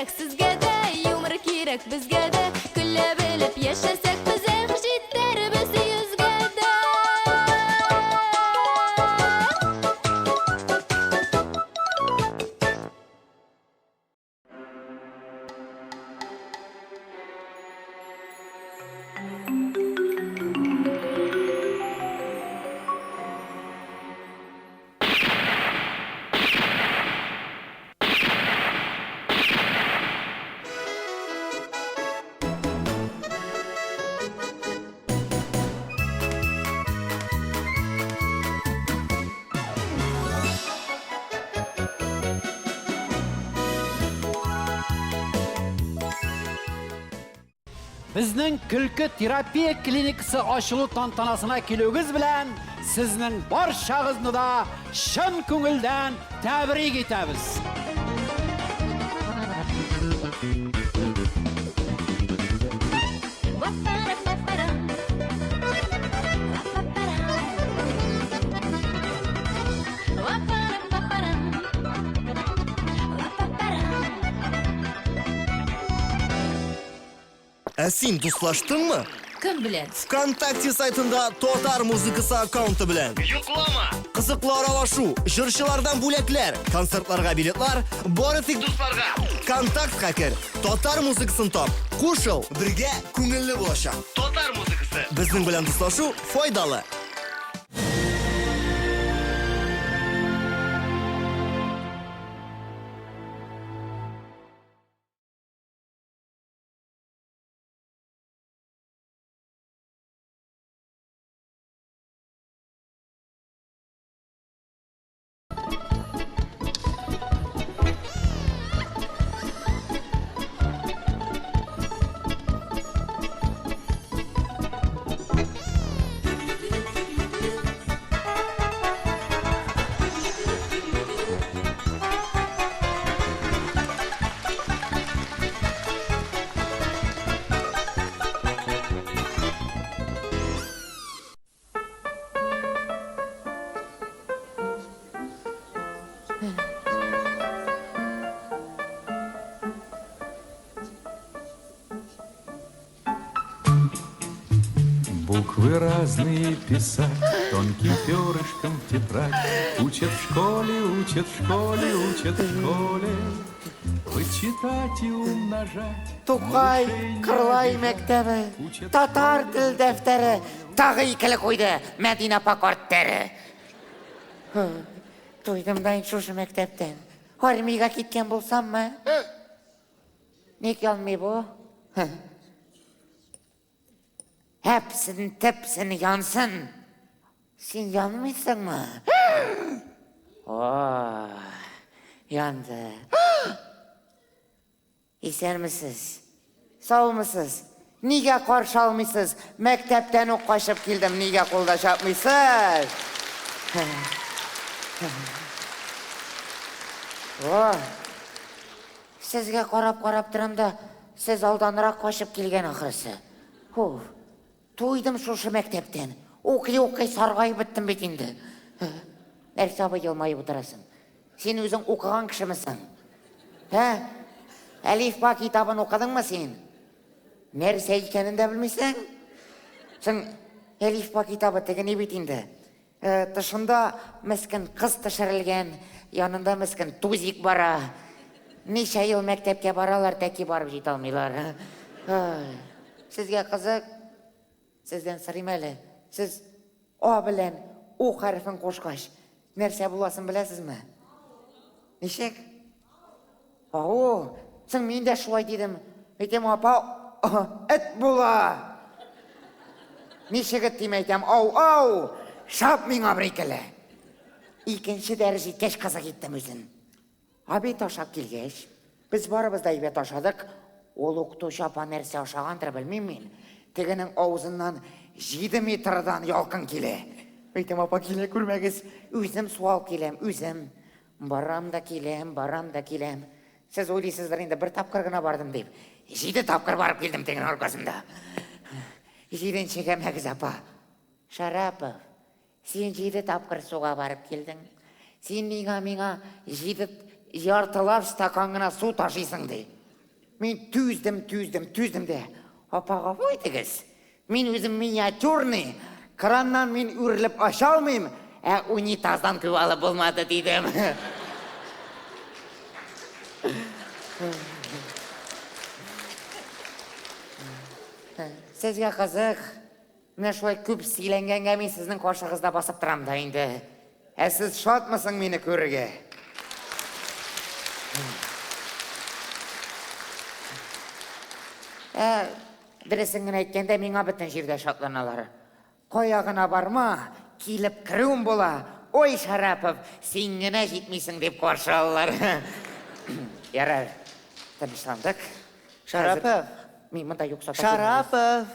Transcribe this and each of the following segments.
керек sizge de, юмор керек bizge de, күле bilip yaşasak bizim jitlerimiz yüzge de. Bizning Külkü Terapiya klinikasi açılу tantanasına kelüğüz bilen sizning barchag'izni da shin ko'ngildan tabrik etamiz. Sen dostlaştın mı? Kim bilen? Vkontakte saytında Totar muzikasi akkaunti bilan. Yuklama. Qiziqli aralashuv, jurchilardan bo'laklar, konsertlarga biletlar, boritik do'stlarga. Kontaktga kir, Totar muzikasini top. Qo'shil, birga ko'ngilli bo'lishing. Totar muzikasi. Bizning bilan do'stlashuv foydali. Буквы разные писать, тонким перышком в тетрадь. Учат в школе, учат в школе, учат в школе. Вычитать и умножать. To'qay, Qirlay maktabi, Tatar til daftari, tag'i ikkala qo'ydi Madina pakortari. To'ydimdan shu maktabdan. Armiyaga ketgan bo'lsammi? Nega olmay bu? Hepsin tepsin yansın. Sen yanmıyorsun mu? Oh, yandı. İser misiniz? Sağ mısınız? Niye karşı almışsınız? Mektepten o kaçıp geldim. Niye koldaş yapmışsınız? Oh, sizge qarab duram da siz aldanırak kaçıp gelgen ahırısı. To'ydim şu mektepten. O'qiy sarg'ayib bitdim bet endi. Narsa yilmayib o'tirasan. Sen o'zing o'qigan kishimisan? Ha? Alifba kitobini o'qidingmi sen? Narsa ekanini da bilmaysan? Sen alifba kitobi degan ne bet endi? Dışında miskin qiz tishirilgan, yonida miskin to'zik bora. Necha yil maktabga boralar, taki borib yetolmaylar. Sizga qiziq? Sizden so'rayman, siz O bilan O harfini qo'shgach, narsa bo'lasin bilasizmi? Nechak? Sen menda shulay dedim. Aytam, opa, it bo'la. Nechak deyim aytam, shop menga birikala. Ikkinchi daraja kech qaza ketdim o'zim. Abi toshab kelgach, biz boribizda ibe toshadik. Ol o'qituvchi opa narsa o'shagandir bilmayman. Tegenin ağzından 7 metreden yalkın kele. Aytam, opa kele ko'rmagiz, o'zim sual kelem, o'zim. Baram da kelem. Siz o'ylaysizlar endi bir tapqirgina bordim deb. 7 tapqir borib keldim tegen orqasında. 7-chi kemagiz opa. Sharapov, sen 7 tapqir suvga borib kelding. Sen menga 7 yartılab stakangina suv tashiysan de. Мен түздім де. Апаға қойдыңыз. Мен өзім миниатюрный. Краннан мен үріліп аша алмайым. Унитаздан күвалы болмады дейдім. Сізге қызық. Міне шолай көп силенгенге мен сіздің қошығызда басып тұрам да енді. Сіз шатмысың мені көріге? Бірісіңін әйткенде меңа бүтін жерде шатланалар. Қояғына барма, келіп кіруім бола. Ой, Шарапов, сен гіне жетмейсің деп қоршалылар. Ярар, тыныштандық. Шарапов. Мен мұнда yok сатып. Шарапов.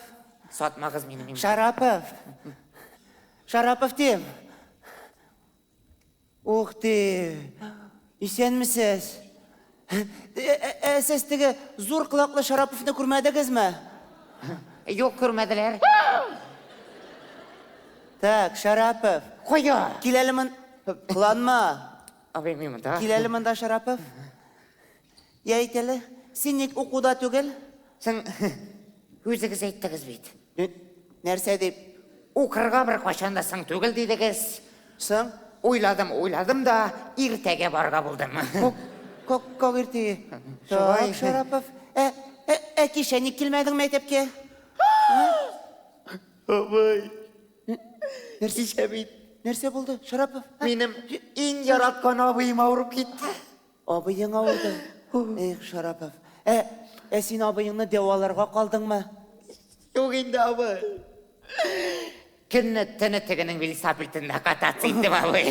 Сатмағыз мені. Шарапов. Шарапов дем. Ух ты. Исенмісіз? Сіз тігі зор құлақлы Шараповны көрмәдіңіз ме? Yok көрмәділер. Так, Шарапов. Қоя. Келелі мұн... Қыланма. Абай мен мұнда. Келелі мұнда Шарапов. Я айтелі, сен нек оқуда түгіл? Сен өзіңіз айттыңыз бейді. Нәрсе деп? Оқырға бір қашандасың түгіл дейдігіз. Сың? Ойладым да, ертеге барға болдым. Көк ертеге. Шолай. Так, Шарапов. Кешені келмедің мектепке? Абай. Нәрсе бейді. Нәрсе болды, Шарапов? Менің ең яратқан абайым ауырып кетті. Абайың ауырды. Эх, Шарапов. Сен абайыңны деваларға қалдың ма? Жоқ енді абай. Күнні түні тігінің велосипедінде кататься абай.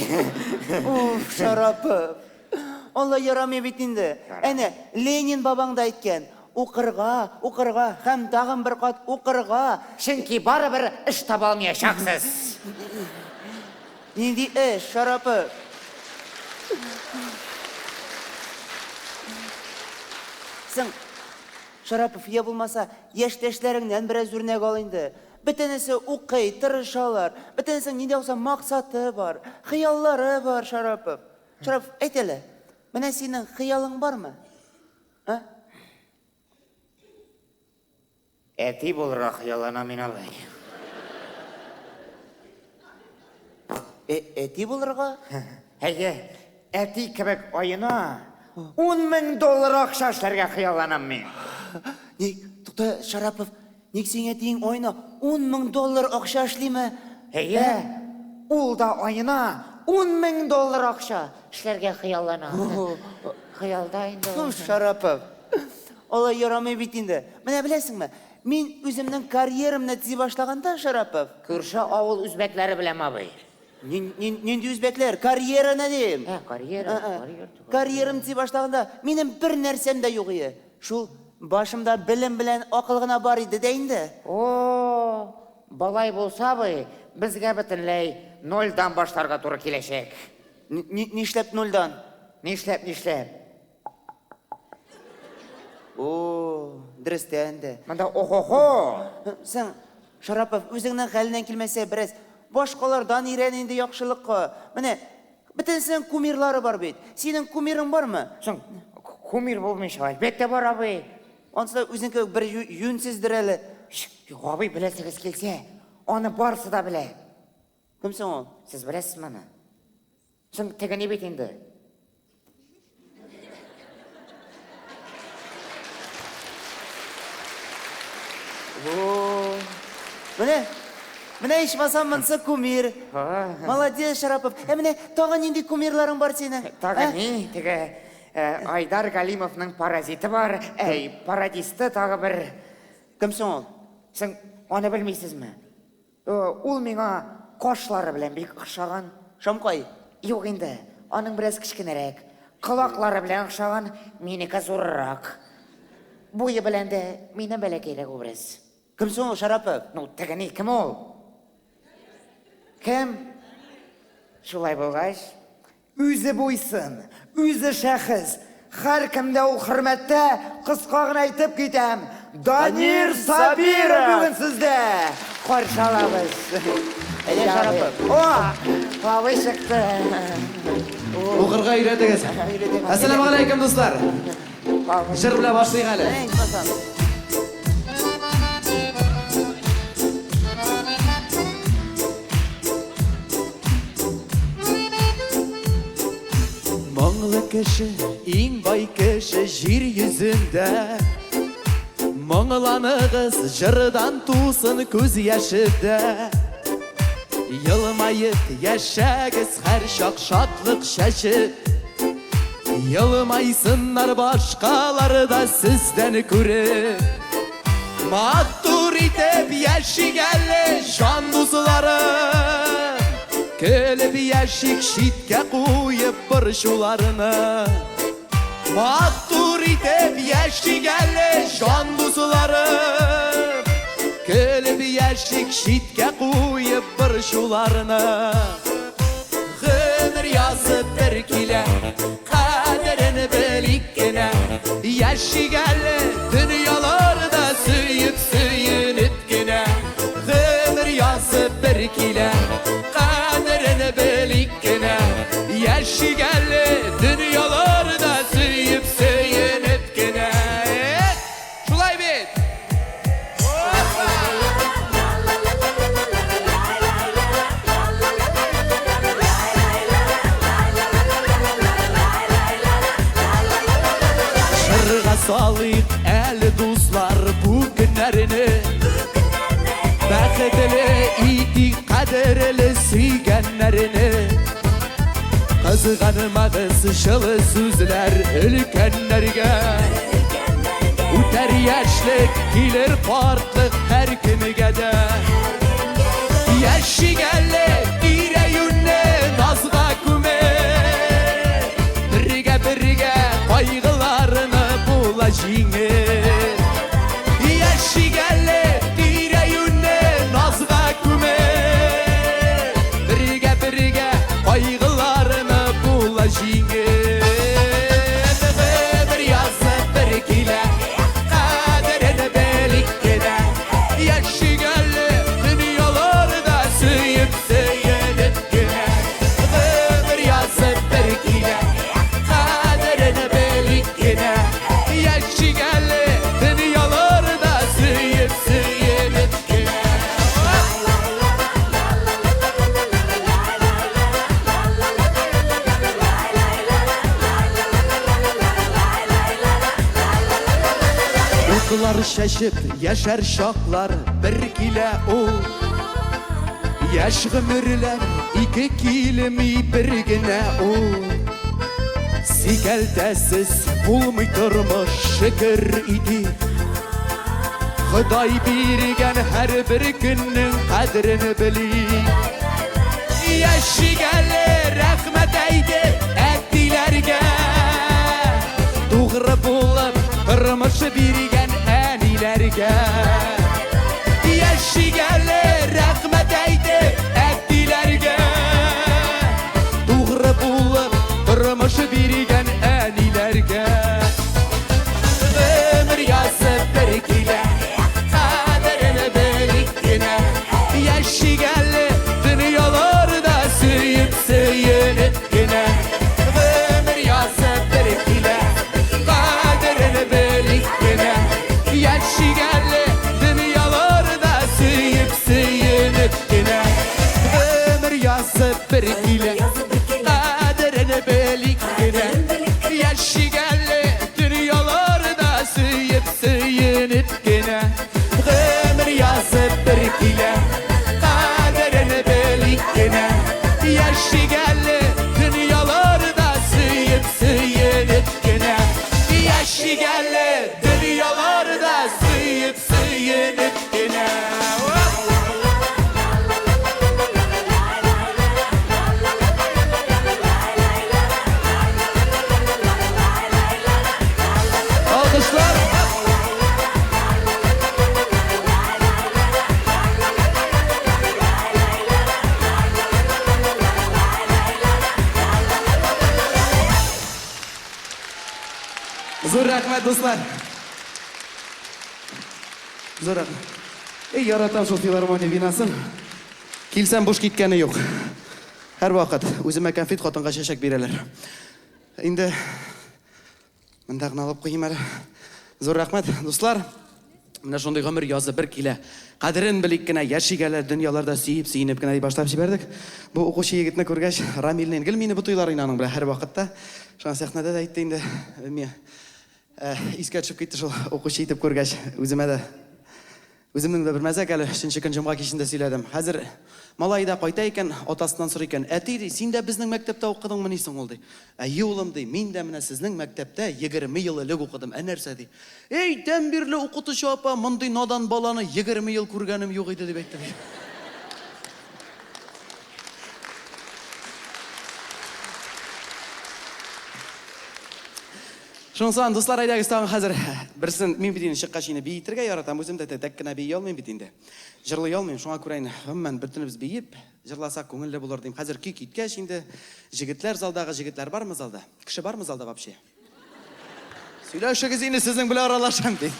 Уф, Шарапов. Алла яраме бетінді. Әне, Ленин бабаңда айткен. Оқырға, һәм тағын бір қат оқырға. Шынки бары бір іш таба алмайшақсыз. Ненде Шарапов? Сың, Шарапов, е болмаса, ештешлеріңнен біраз үрнек алынды. Бітінісі оқый, тырышалар. Бітінісі ненде олса мақсаты бар, қияллары бар, Шарапов. Шарапов, әйтелі, міне сенің қиялың бар ма? Әти болырақ қиялана мен абай. Әти болырға? Әйе, әти кібік ойына $10,000 ақша ішлерге қияланам мен. Тұқта, Шарапов, нек сен әтейін ойына $10,000 ақша ішлей ме? Әйе, ол да ойына $10,000 ақша ішлерге қиялана. Қиялда енді. Шарапов, олай ярамай бетінді. Міне білесің ме? Мен өзімнің карьерімні тізе башлағанда, Шарапов. Көрші ауыл үзбәклері білем абай. Ненде өзбеклер, карьераны дейм. Карьерім тізе башлағанда, менің бір нәрсем де жоқ ие. Шул башымда білім білен ақылғына бар еді дейінді. О, балай болса бай, бізге бітінлей 0-дан баштарға тұры келешек. Нешлеп 0-дан? Нешлеп. О, дұрысты әнді. Мында охо-хо. Сен, Шарапов, өзіңнің қәлінен келмесе біріз, башқалардан үйренінде яқшылыққа. Міне, бітін сен кумирлары бар бейт. Сенің кумирің бар ма? Сен, кумир болмайша, әлбетте бар абай. Онсыда өзіңкі бір юнсіздір әлі. Абай білесіңіз келсе, оны барсы да біле. Кімсің ол? Сіз білесіз мені. Сен, тегі не бет енді? Міне ішмасан мұнсы кумир. Молодец, Шарапов. Міне, тағын енді кумирларың бар сенің. Тағы не? Тегі Айдар Галимовның паразиті бар. Парадисті тағы бір. Кімсің ол? Сен, оны білмейсіз ме? Ол меңа қошлары білен бек ұқшаған. Шамқай? Жоқ енді, оның біраз кішкенерек. Құлақлары білен ұқшаған, менікі зорырақ. Бойы біләнді, мені бәләкейлік образ. Кімсің ол, Шарапов? Тегі не, кім ол? Кім? Шулай болғаш? Өзі бойсын, өзі шәхіз. Қар кімді ол құрметті қысқағын айтып кетем. Данир Сабиров бүгін сізді. Қоршалабыз. Әйде, Шарапов. О, абай шықты. Оқырға үйретіңіз. Ассаламу алейкум, достар. Jir bilan boshlaylik hali. Aytmasam. Manglı kişi, eng boy kishi yer yuzida. Manglanig'iz jirdan tusin ko'z yashida. Yılmayıp yaşagiz her şak şadlık şaşıp. Yılmaysınlar başkaları da sizden görüp. Mattur itip yaşigelli şan duzlarım. Kelip yaşik şitke koyup bir şularını. Mattur itip yaşigelli şan duzlarım. Kelip yaşik şitke koyup bir şularını. Gönür yazıp bir kile kaderini belikkine. Yaşigelli dünyalarda süyüp süyünüp gine. Gönür yazıp bir kile kaderini belikkine. Yaşigelli dünyalarda süyüp süyünüp gine. Şulay bit. Şırga salayık el dostlar bu günlerini. Bəxtli idi kaderli suyganlarini. Kızganmağız şılı sözler ülkenlerge. Uter yaşlık gelir farklı her kimige de. Yaşı geldi direyünle nazga küme. Birge birge kaygılarını bulacağını. Yaşı geldi direyünle nazga küme. Birge birge kaygılarını bulacağını. Bir yazı bir kile kaderini belikkine. Yaşı geldi dünyalarda süyüp süyünüp güne. Bir yazı bir kile kaderini belikkine. Yaşı geldi dünyalarda süyüp süyünüp güne. Uykular şaşıp yaşar şaklar bir kile o. Yaş gümürler iki kilimi birgine o. Sikeltesiz bulmuy durmuş şükür idi. Xuday birgen her bir günün kadrini bilir. Yaşı gelir rahmet eydi ettilerge. Doğru bulup durmuş birgen enilerge. Yaşı gelir rahmet eydi ettilerge. Doğru bulup durmuş birgen enilerge. Ömür yazıp bir kile kaderini belikkine. Yaşı geldi dünyalarda süyüp süyünüp güne. Ömür yazıp bir kile kaderini belikkine. Yaşı geldi dünyalarda süyüp süyünüp güne. Ömür yazıp bir kile kaderini belikkine. Yaşı geldi dünyalarda süyüp süyünüp güne. Ömür yazıp bir kile kaderini belikkine. Yaşı geldi dünyalarda süyüp süyünüp güne. Yaşı geldi dünyalarda süyüp süyünüp güne. Alkışlar. Zo'r rahmat do'stlar. Zo'r rahmat. Ey yaratam shu filarmoniya binosin. Kelsam bo'sh ketgani yo'q. Har vaqt o'zimga konfet xotinga shashak beralar. Endi Мындағын алып қойым әлі. Зор рахмет, достар. Мына шондай ғұмыр язы бір келі. Қадірін білік кіна, яшигәлі дүнияларда сүйіп-сүйініп кіна баштап жібердік. Бұл оқушы егітіні көргәш, Рамилінен келмейні бұл тойлар инаның білі әр вақытта. Шана сәхнада да айтты енді, искә түсіп кетті шол оқушы етіп көргәш, өзімнің де бір мәзәк әлі үшінші күн жұмға кешінде сөйледім. Хәзір малайда қайта екен, отасынан сұр екен, әтей дей, сен де біздің мәктепте оқыдың мы нейсің ол дей. Әйе ұлым дей, мен де міне сіздің мәктепте 20 ел ілік оқыдым, әнәрсе дей. Ей, тәмбірлі оқытушы апа, мұндай надан баланы 20 ел көргенім жоқ еді деп айтты. Шонсан, достар, айдағыз тағын қазір бірсін мен бітейін шыққа шейіні бейітірге яратам, өзімді тәккіна бейі алмайын бітейінді. Жырлай алмайын, шоңа көрайын, өммен біртіні біз бейіп, жырласақ көңілі болар деймін. Қазір күй күйтке шейінді жігітлер залдағы жігітлер бар ма залда? Кіші бар ма залда вапше? Сөйлеуші кезейіні сіздің білі аралашам дейін.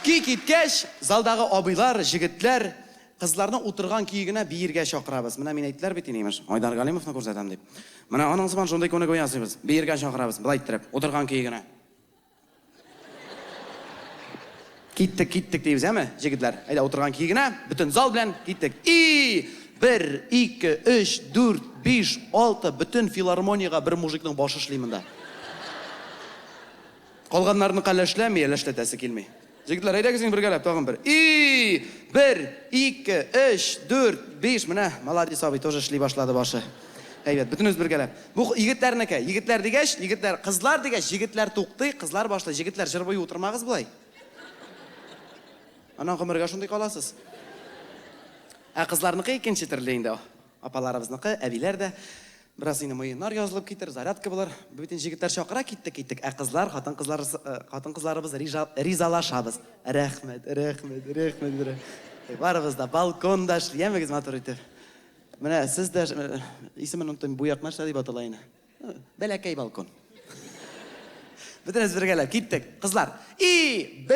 Күй күйткеш залдағы абайлар, жігітлер, қызларының отырған күйігіне бейірге шақырабыз. Мына мен айттылар бетен емеш, Айдар Галимовны көрсетем деп. Мына аның сыман жондай көне көйясыбыз. Бейірге шақырабыз, бұл айттырып, отырған күйігіне. Киттік дейбіз, әмі, жігітлер? Айда отырған күйігіне, бүтін зал білән киттік. 1, 2, 3, 4, 5, 6, бүтін филармонияға бір мужиктің башы шлеймінде. Қалғанларының қалі әшләмей, әләшләтәсі келмей. Жігітлер, айда кезің біргелеп, тағын бір. 1, 2, 3, 4, 5, міне, молодец абай, тоже шлей башлады башы. Әйбет, бүтін өз біргелеп. Бұл егіттерінікі, егіттер дегеш, егіттер, қызлар дегеш, егіттер туқты, қызлар башлы, егіттер жыр бойы отырмағыз бұлай. Анан қымырға шындай қаласыз. Қызларыныкі екенші түрлейінде, апаларымызныкі, әбилер де, біраз ені мойынар жазылып кетір, зарядка болар. Бөтен жігіттер шақыра кеттік. Қызлар, қатын қызларыбыз ризалашабыз. Рәхмет. Барыбызда балконда шлемегіз матур етіп. Міне, сіз де, есімін ұнтым бұяқмаш деп атылайыны. Бәләкәй балкон. Бүтін өзбіргелеп, кеттік. Қызлар, 1,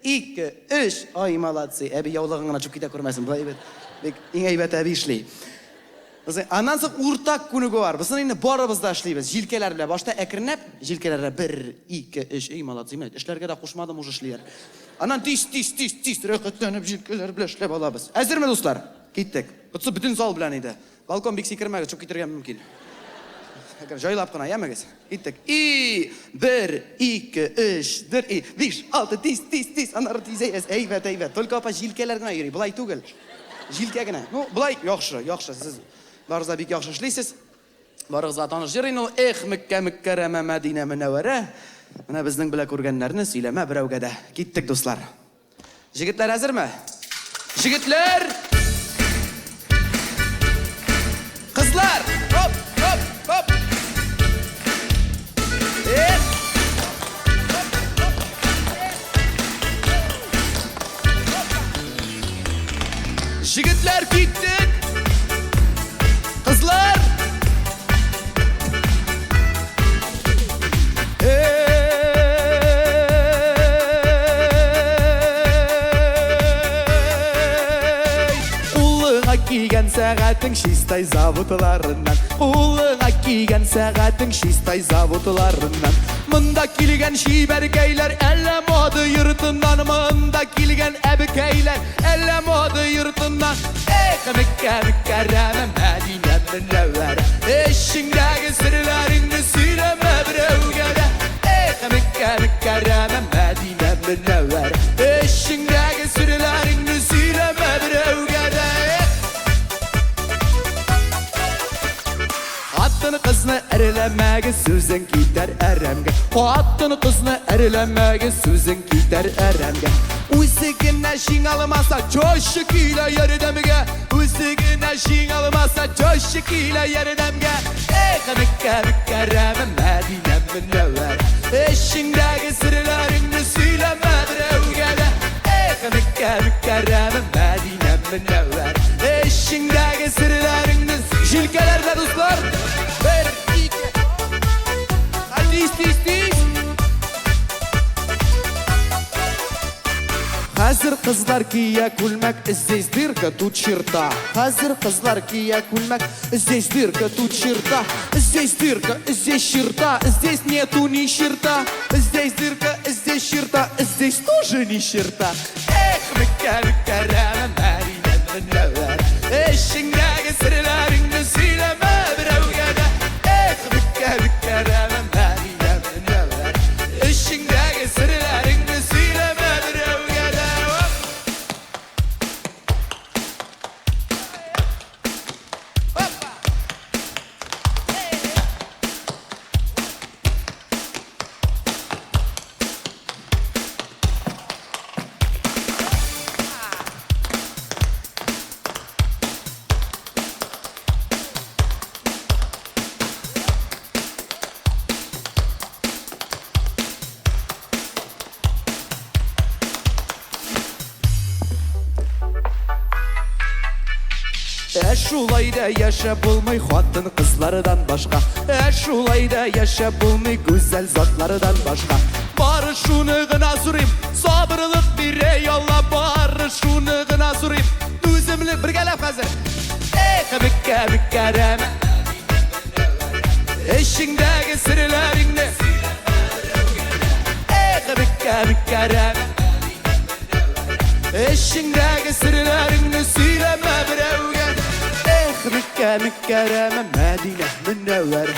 2, 3. Ай, молодцы. Әбі яулығыңына чүп кете көрмәсін. Ең әйбәт әбі ішлей. Анан соң уртак күнігі бар. Бұсын енді барыбызда ішлейбіз. Жилкелер біле башта әкірнәп, жилкелері 1, 2, 3. Ей, молодцы, мен ішлерге де қошмадым ұжы ішлейер. Анан тиз, рәқеттеніп жилкелер біле ішлеп алабыз. Әзір ме, достар? Кеттік. Бұтсы бүтін зал білән еді. Балкон бекси кірмәгі, чөп кетерген мүмкін. Жайлап қына, әмегіз. Кеттік. 1, 2, 3, 4, 5, 6, тиз, анары тиз, әйбәт. Только апа жилкелер гына үйрей, бұлай түгіл. Жилке гына. Бұлай, яқшы, сіз барызда бек яқшы ішлейсіз. Барығызға таныш жерін ол, Мәккә Мәдинә Мүнәуәрә. Мына біздің біле көргенлеріні сөйлеме біреуге де. Кеттік, достар. Жігітлер әзір ме? Жігітлер! Қызлар! Хоп! Жігітлер кеттік! Қызлар! Қолыңа киген сағатың шистай заводыларынан, қолыңа киген сағатың шистай заводыларынан. Мында келген шибәркейлер әлі моды йұртынан, мында келген әбікейлер әлі моды йұртынан. Мәккә Мәдинә Мүнәуәрә, ішіңдегі сірлеріңді сөйлеме біреуге де. Мәккә Мәдинә Мүнәуәрә, ішіңдегі сірлеріңді сөйлеме біреуге де. Аттын қызны әрілемәгі сөзің кетер әрәмге. Аттын қызны әрілемәгі сөзің кетер әрәмге. Өзігіне шың алымаса жошы күйлі ердемге. Өзігіне шың алымаса жошы күйлі ердемге. Мәккә Мәдинә Мүнәуәрә, ішіңдегі сірлеріңді сөйлеме біреуге де. Мәккә Мәдинә Мүнәуәрә, ішіңдегі сірлеріңді жилкелерді, достар. 1, 2, тиз. Hazır kızlar kiye kulmak, здесь дырка, тут черта. Hazır kızlar kiye kulmak, здесь дырка, тут черта. Здесь дырка, здесь черта, здесь нету ни черта. Здесь дырка, здесь черта, здесь тоже ни черта. Эх, mükerreme Meryem Münevver, eşindeki sırlarını söyleme bir evgede. Eh, mükerreme Meryem Münevver, eşindeki sırlarını söyleme bir evgede. Şulay da yaşa bulmay xатын kızlardan başka. Şulay da yaşa bulmay güzel zatlardan başka. Bari şunu gına surayım, sabırlık bir ey Allah. Bari şunu gına surayım, özümlük bir gelap hazır. Bükkereme eşindeki sırlarını bükkereme eşindeki sırlarını söyleme bir evgen. Mükerreme Medine Münevver,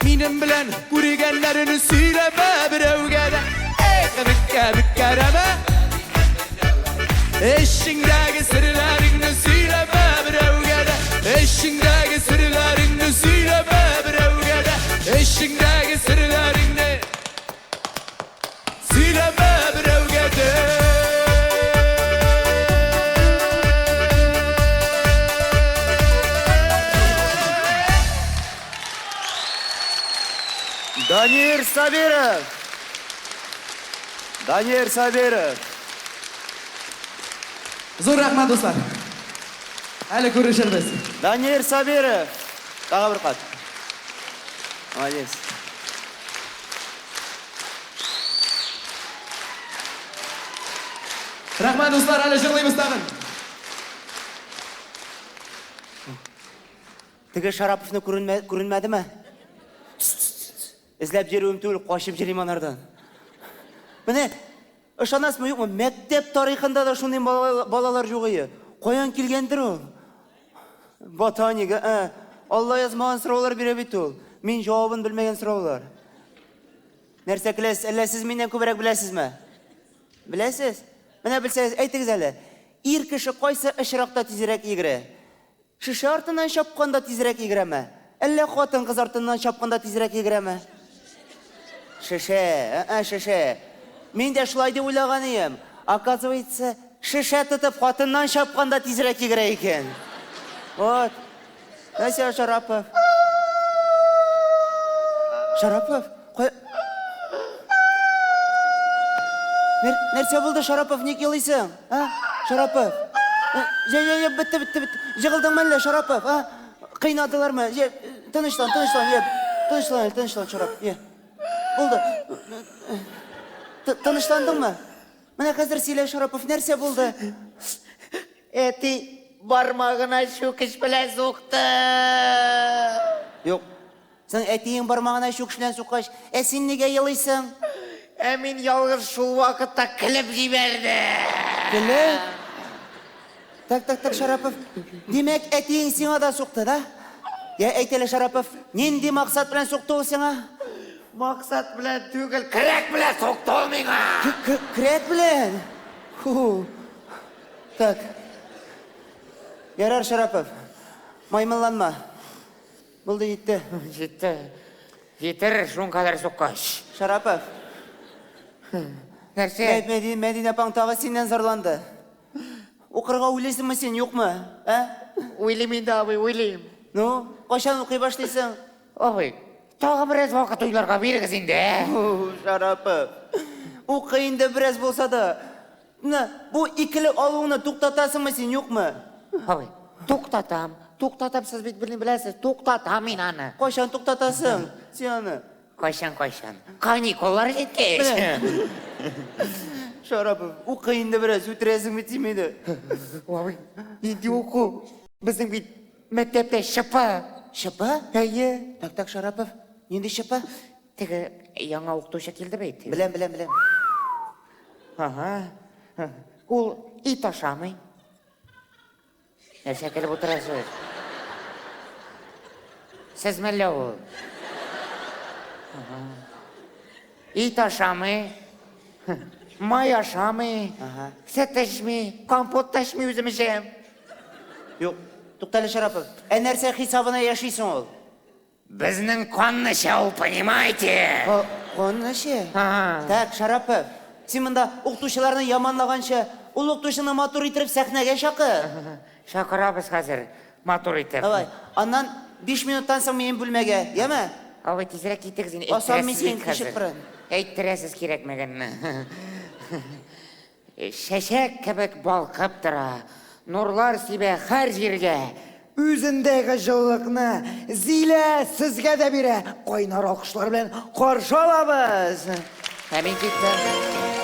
benim bilen görgenlerini söyleme bir evgede. Mükerreme eşindeki sırlarını söyleme bir evgede. Eşindeki sırlarını söyleme bir evgede. Eşindeki sırlarını söyleme bir evgede. Danir Sabirov. Danir Sabirov. Zo'r rahmat do'stlar. Hali ko'rishamiz. Danir Sabirov. Tag'a bir qat. Молодец. Rahmat do'stlar, hali yig'laymiz tag'in. Tigi Sharapovni ko'rinmadimi? İzlab yürüyüm tül, qochib yürüyüm onlardan. Mine, ышанасызбы yo'qmi? Mektab tarixida da shunday bolalar yo'q edi. Qo'yan kelgandir u? Botaniga, Alloh yozmagan so'rovlar berib ol. Men javobini bilmagan so'rovlar. Narsa qilasiz? Alla siz mendan ko'proq bilasizmi? Bilasiz? Mana bilsangiz aytingiz alla. Er kishi qaysi ishroqda tezroq egri? Shisha ortidan chopqanda tezroq egrami? Alla xotin qiz ortidan chopqanda tezroq egrami? Shisha, shisha. Men de shulay deb o'ylagan edim. Оказывается, shisha tutib xotindan chopqanda tezroq egrar ekan. Вот. Nasa Sharapov. Sharapov, Nersa bo'ldi Sharapov, nek yig'laysan? Ha? Sharapov. Bitti. Yig'ildingmi alla Sharapov, ha? Qiynadilarmi? Tinchlan, Sharapov. Bo'ldi. Tinchlandingmi? Mana hozir Sila Sharapov narsa bo'ldi? Eti barmog'ini shu kish bilan so'qdi. Yo'q. Sen eting barmog'ini shu kish bilan so'qqach, sen nega yig'laysan? Men yolg'iz shu vaqtda qilib jiberdi. Bilib? Tak Sharapov. Demak, eting senga da so'qdi da? Ya aytala Sharapov, nindi maqsad bilan so'qdi u senga? Maqsad bilan tugul, kirak bilan so'qdi u menga. Kirak bilan? Tak. Yarar Sharapov. Maymunlanma. Bo'ldi, yetdi. Yetir, shun qadar so'qqach. Sharapov. Narsa? Medina pang tag'i sendan zorlandi. O'qirga o'ylaysanmi sen, yo'qmi? Ha? O'ylayman da, o'ylayman. No, qachon o'qiy boshlaysan? Oy, tag'i biroz vaqt uylarga bergizingda. Sharapov. O'qiyinda biroz bo'lsa-da, bu ikkilik oluvni to'xtatasizmi sen, yo'qmi? Oy, to'xtatam, siz bilasiz, to'xtatam men ani. Qachon to'xtatasan? Sen. Qachon? Qanikullar yetgach. Şarapov, okuyunda biraz ötüresin mi timidi? Abi, indi oku. Bizim bir mektepte şıpı. Şıpa? Heye. Tak Şarapov, nendi şıpa? Tege yana okuduğuşa keldi beyti. Bilem. Aha. Ул it aşamı. Нәрсә келіп отырасыз? Сіз мәлі ул? Ит ашамы, май ашамы, süt içmi, kompot içmi özüm içem. Yok, tuktali Şarapov. Enerse hesabına yaşaysın ol. Bizning qonni şov, понимаете? Konuşu. Ha. Tak Şarapov. Sen bunda okutuşlarını yamanlagança, ol okutuşunu matur itirip sahnege şakı. Шақырабыз қазір, матур етіп. Давай, андан 5 минуттан соң мен бүлмеге, еме? Ау, тезірек кетіңіз, Осал мен сен кешіп бұрын. Әйттіресіз керек меген. Шәшек кебек балқып тұра, нұрлар себе әр жерге. Үзіндегі жылықны зиле сізге де бере, қойнар алқышлар білен қаршы алабыз. Әмин кеттім.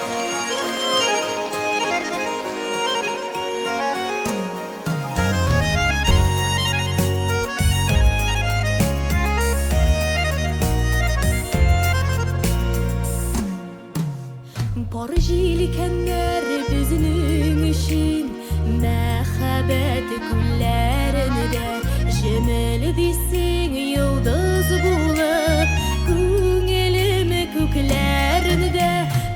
Бар җилкәннәр безнең өчен мәхәббәт күлләрендә җемел дисең йолдыз булып күңелем күкләрендә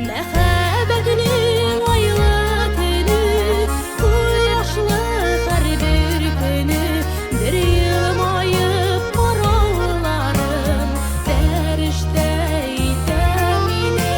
мәхәббәтнең айлы көне кояшлы һәр бер көне бер елмаеп карауларым фәрештә итә мине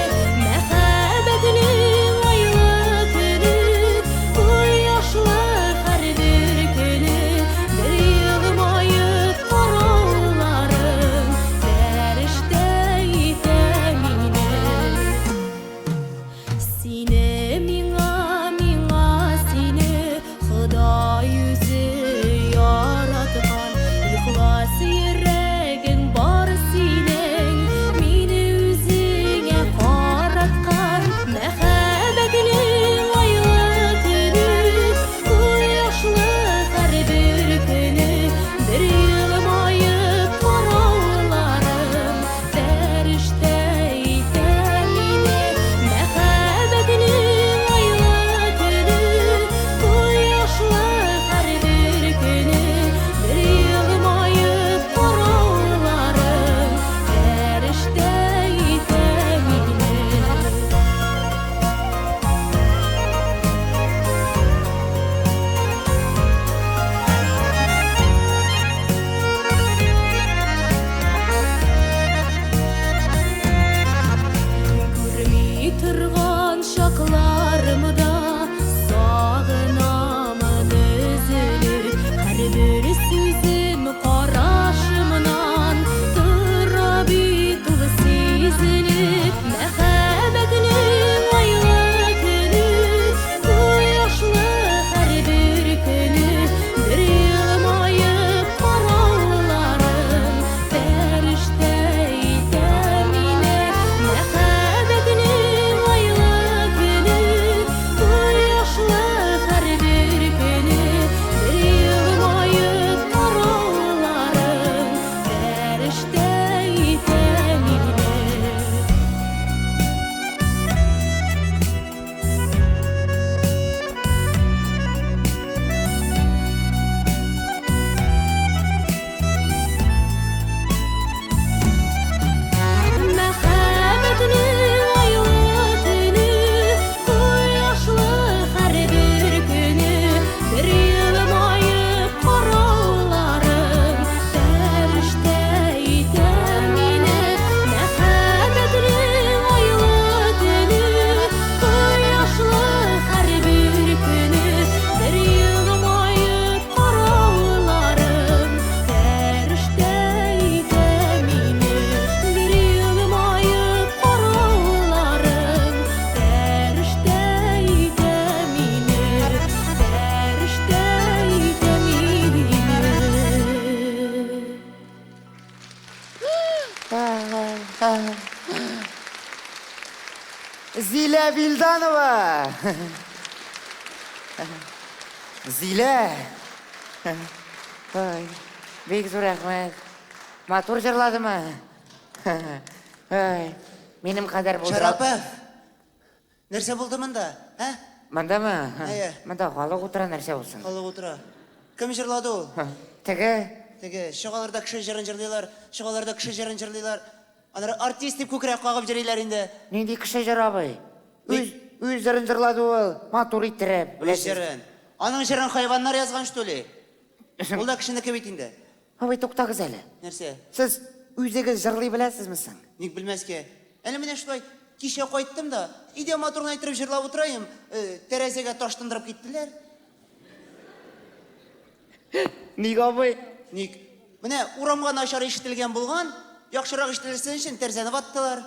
Zile Vildanova. Zile. Ay, bek zo'r rahmat. Motor jırladımı? Ay, benim kadar buldu. Sharapov. Нәрсе болды мында? Ha? Manda mı? Aya. Manda hali oturan нәрсе olsun. Қалып отыра. Кім жырлады ол? Tege, Теге шоғаларда кіші жырын жырлайлар, шоғаларда кіші жырын жырлайлар. Анары артист деп көкірек қағып жүрейлер енді. neydi kişi jır abi? Üz jırın jırladı ol, motor ittirip. Өз Bilesiz. жырын. Аның жырын хайваннар yazған что ли? Ол да кішінікі бет енді. Abi toktağız әлі. Нәрсе? Siz üzegіз жырлай білесіз misin? Ник білмеске. Әлі міне шулай кеше қойттым да, иде моторын айтырып жырлап отырайым, терезеге таштындырып кеттілер. Ник abi? Ник? Міне урамға нашар ишетілген болған, яқшырақ ишетілсін үшін терезені баттылар.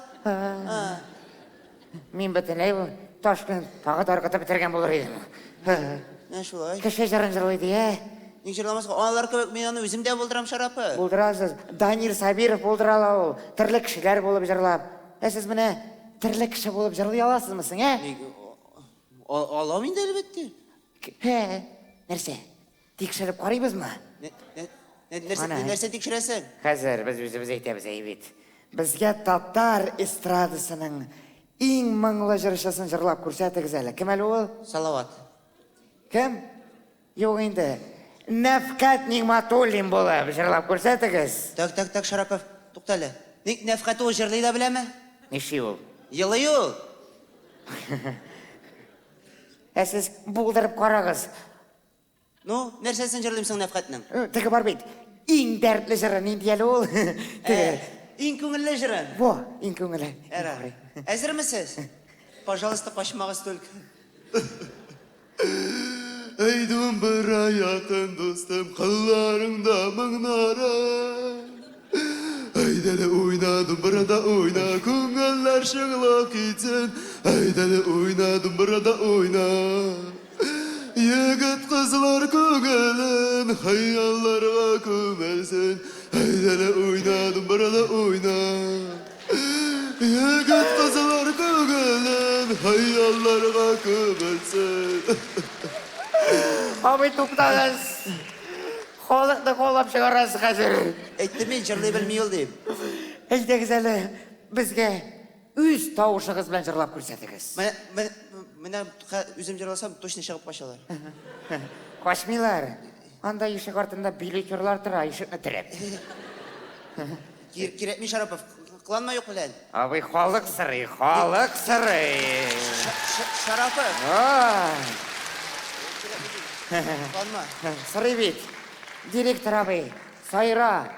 Мен бүтінлей бұл Ташкент тағы тарқыты бітірген болар едім. Не шулай? Кіші жырын жырлайды, Ник жырламасқа, аналар көбек мен аны өзім де болдырам Шарапы. Болдыразыз, Данир Сабиров болдыралы ол, түрлі кішілер болып жырлап. Сіз міне түрлі кіші болып жырлай аласыз мысың, Ник? Алам енді әлбетте. Нәрсе, текшіріп қарайбыз ма? Нәрсе текшіресің? Қазір біз өзіміз айтамыз әйбет. Бізге татар эстрадысының ең маңлы жыршысын жырлап көрсетіңіз әлі. Кім әлі ол? Салават. Кім? Жоқ енді. Нәфқат Нигматуллин болып жырлап көрсетіңіз. Так, Шарапов, тоқталі. Ник нәфқаты ол жырлай да біле ме? Неше ол? Йылы ол. Сіз бұлдырып қарағыз. Ну, нәрсесін жырлаймсың нәфқатының? Тігі бар бейт. Ең дәртлі жыры ненде әлі ол? Ең көңілі жырын? Во, ең көңілі. Әрі, әзір мүсіз? Пожалуйста, қашмағыз төлк. Айдым бір аяқын достым, қылларыңда мұңнары. Айдәлі ойнадым, бірада ойна, көңіллер шыңлап кетсін. Айдәлі ойнадым, бірада ойна. Егіт қызлар көңілін, хаялларға көмілсін. Айдәлі ойнадым, бірада ойна. Егіт қызлар көңілін, хаялларға көмілсін. Абай тоқтағыз. Қолықты қолап шығарасыз қазір. Әйтті мен жырлай білмей ол дейм. Әйтегіз әлі бізге өз тауышығыз білән жырлап көрсетіңіз. Міне өзім жырласам точно шығып қашалар. Қашмайлар. Анда ешік артында билетерлар тұра, ешікні тіреп. Керек мен Шарапов, қыланма жоқ білән. Абай халық сыры, халық сыры. Шарапов. Қыланма. Сыры бет. Директор абай, сайра.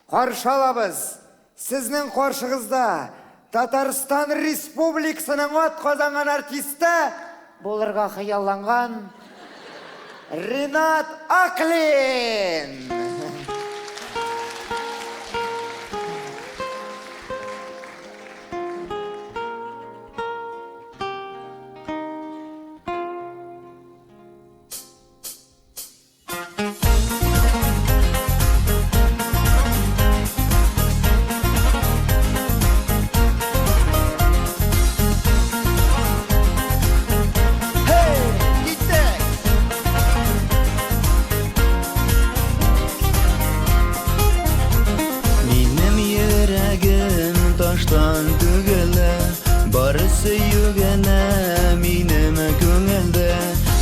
Қаршы алабыз. Сіздің қоршығызда Татарстан Республикасының от қозанған артисті болырға қиялланған Ринат Аклин.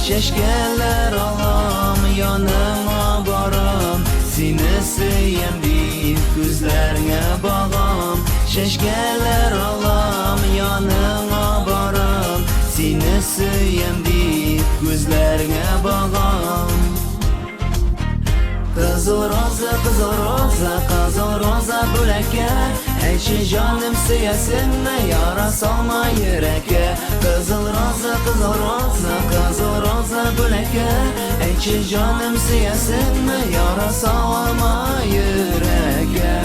Şeşkeler alam yanıma barım, seni seveyim deyip gözlerine bağam. Şeşkeler alam yanıma barım, seni seveyim deyip gözlerine bağam. Kızıl roza, kızıl roza, kızıl roza böleke. Eşi canım siyesin mi yara salma yüreke. Kızıl roza, kızıl roza, kızıl roza böleke. Eşi canım siyesin mi yara salma yüreke.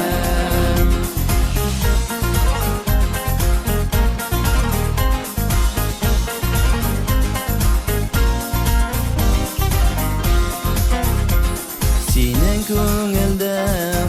Senin көңілді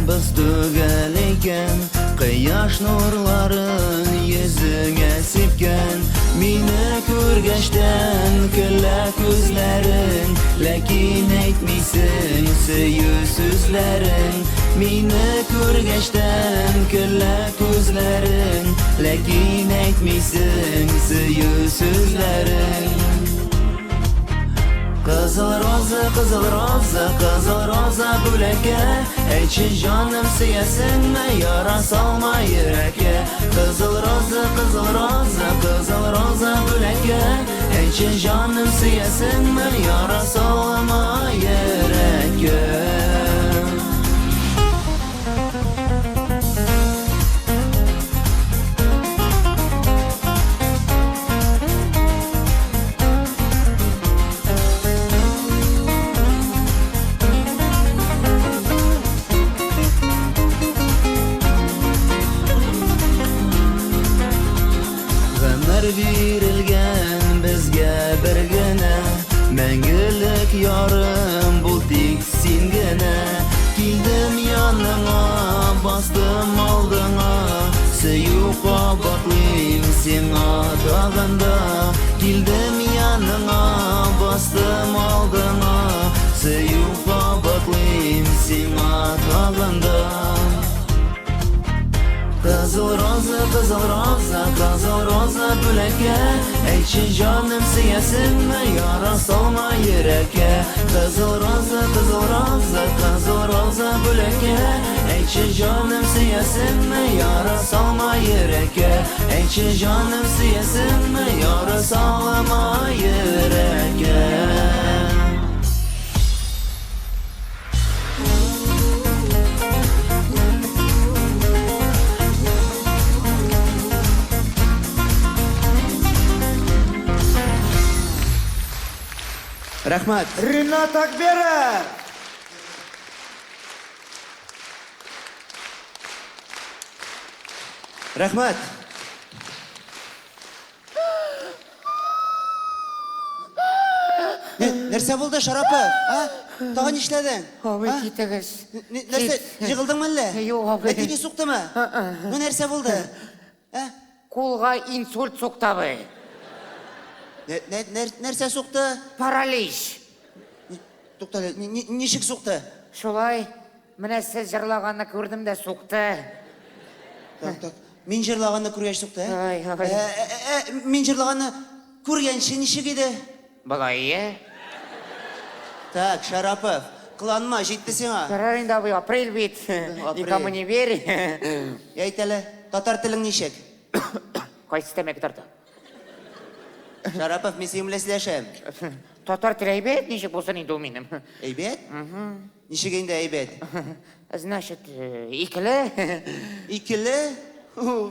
біз төгәл екен, қияш нұрларын езіңе сепкен. Meni ko'rgachdan kulla ko'zlaring, lekin aytmaysan suyuq so'zlaring. Meni ko'rgachdan kulla ko'zlaring, lekin aytmaysan suyuq so'zlaring. Qizil roza, qizil roza, qizil roza bo'laka, aytchi jonim suyasinmi, yora solma yurakka. Qizil roza, qizil roza, qizil roza bo'laka, aytchi jonim suyasinmi, yora solma yurakka. Berilgan bizga birgina, mangulik yorim bo'ldik sengina. Keldim yoningga, bosdim oldinga, suyuq qobotlim senga tog'inda. Keldim yoningga, bosdim oldinga, suyuq qobotlim senga tog'inda. Qizil roza, qizil roza, qizil roza bo'laka, aytchi jonim suyasinmi, yora solma yurakka. Qizil roza, qizil roza, qizil roza bo'laka, aytchi jonim suyasinmi, yora solma yurakka. Aytchi jonim suyasinmi, yora solma yurakka. Rahmat. Rinat Akberov. Rahmat. Nersa bo'ldi Sharapov? Ha? Tag'in ishlading? Abi Ha? ketigiz. Nersa yig'ildingmi alla? Yo'q, abi. Etiga so'qdimi? Bu nersa bo'ldi? Ha? Qo'lga insult so'kdi abi. Nersa so'qdi? Paraliz. To'xtali, nishik so'qdi? Shulay, mana siz jırlaganını ko'rdim da so'kdi. To'xtat. Men jirlaganni ko'rgach so'qdi? Ay, ay. Men jirlaganni ko'rganchi nishik edi? Balay. Так, Sharapov, qilonma, жетті сеңа. Qarang da bu aprel bit. Никому не верь. Aytali, tatar tiling nishik? Qaysi demek tardı? Sharapov, men sen bilan silasham. Tatar tilaybet, nişik bolsa endi u menim. Aybet? Nishik endi aybet? Значит, ikili. Ikkili?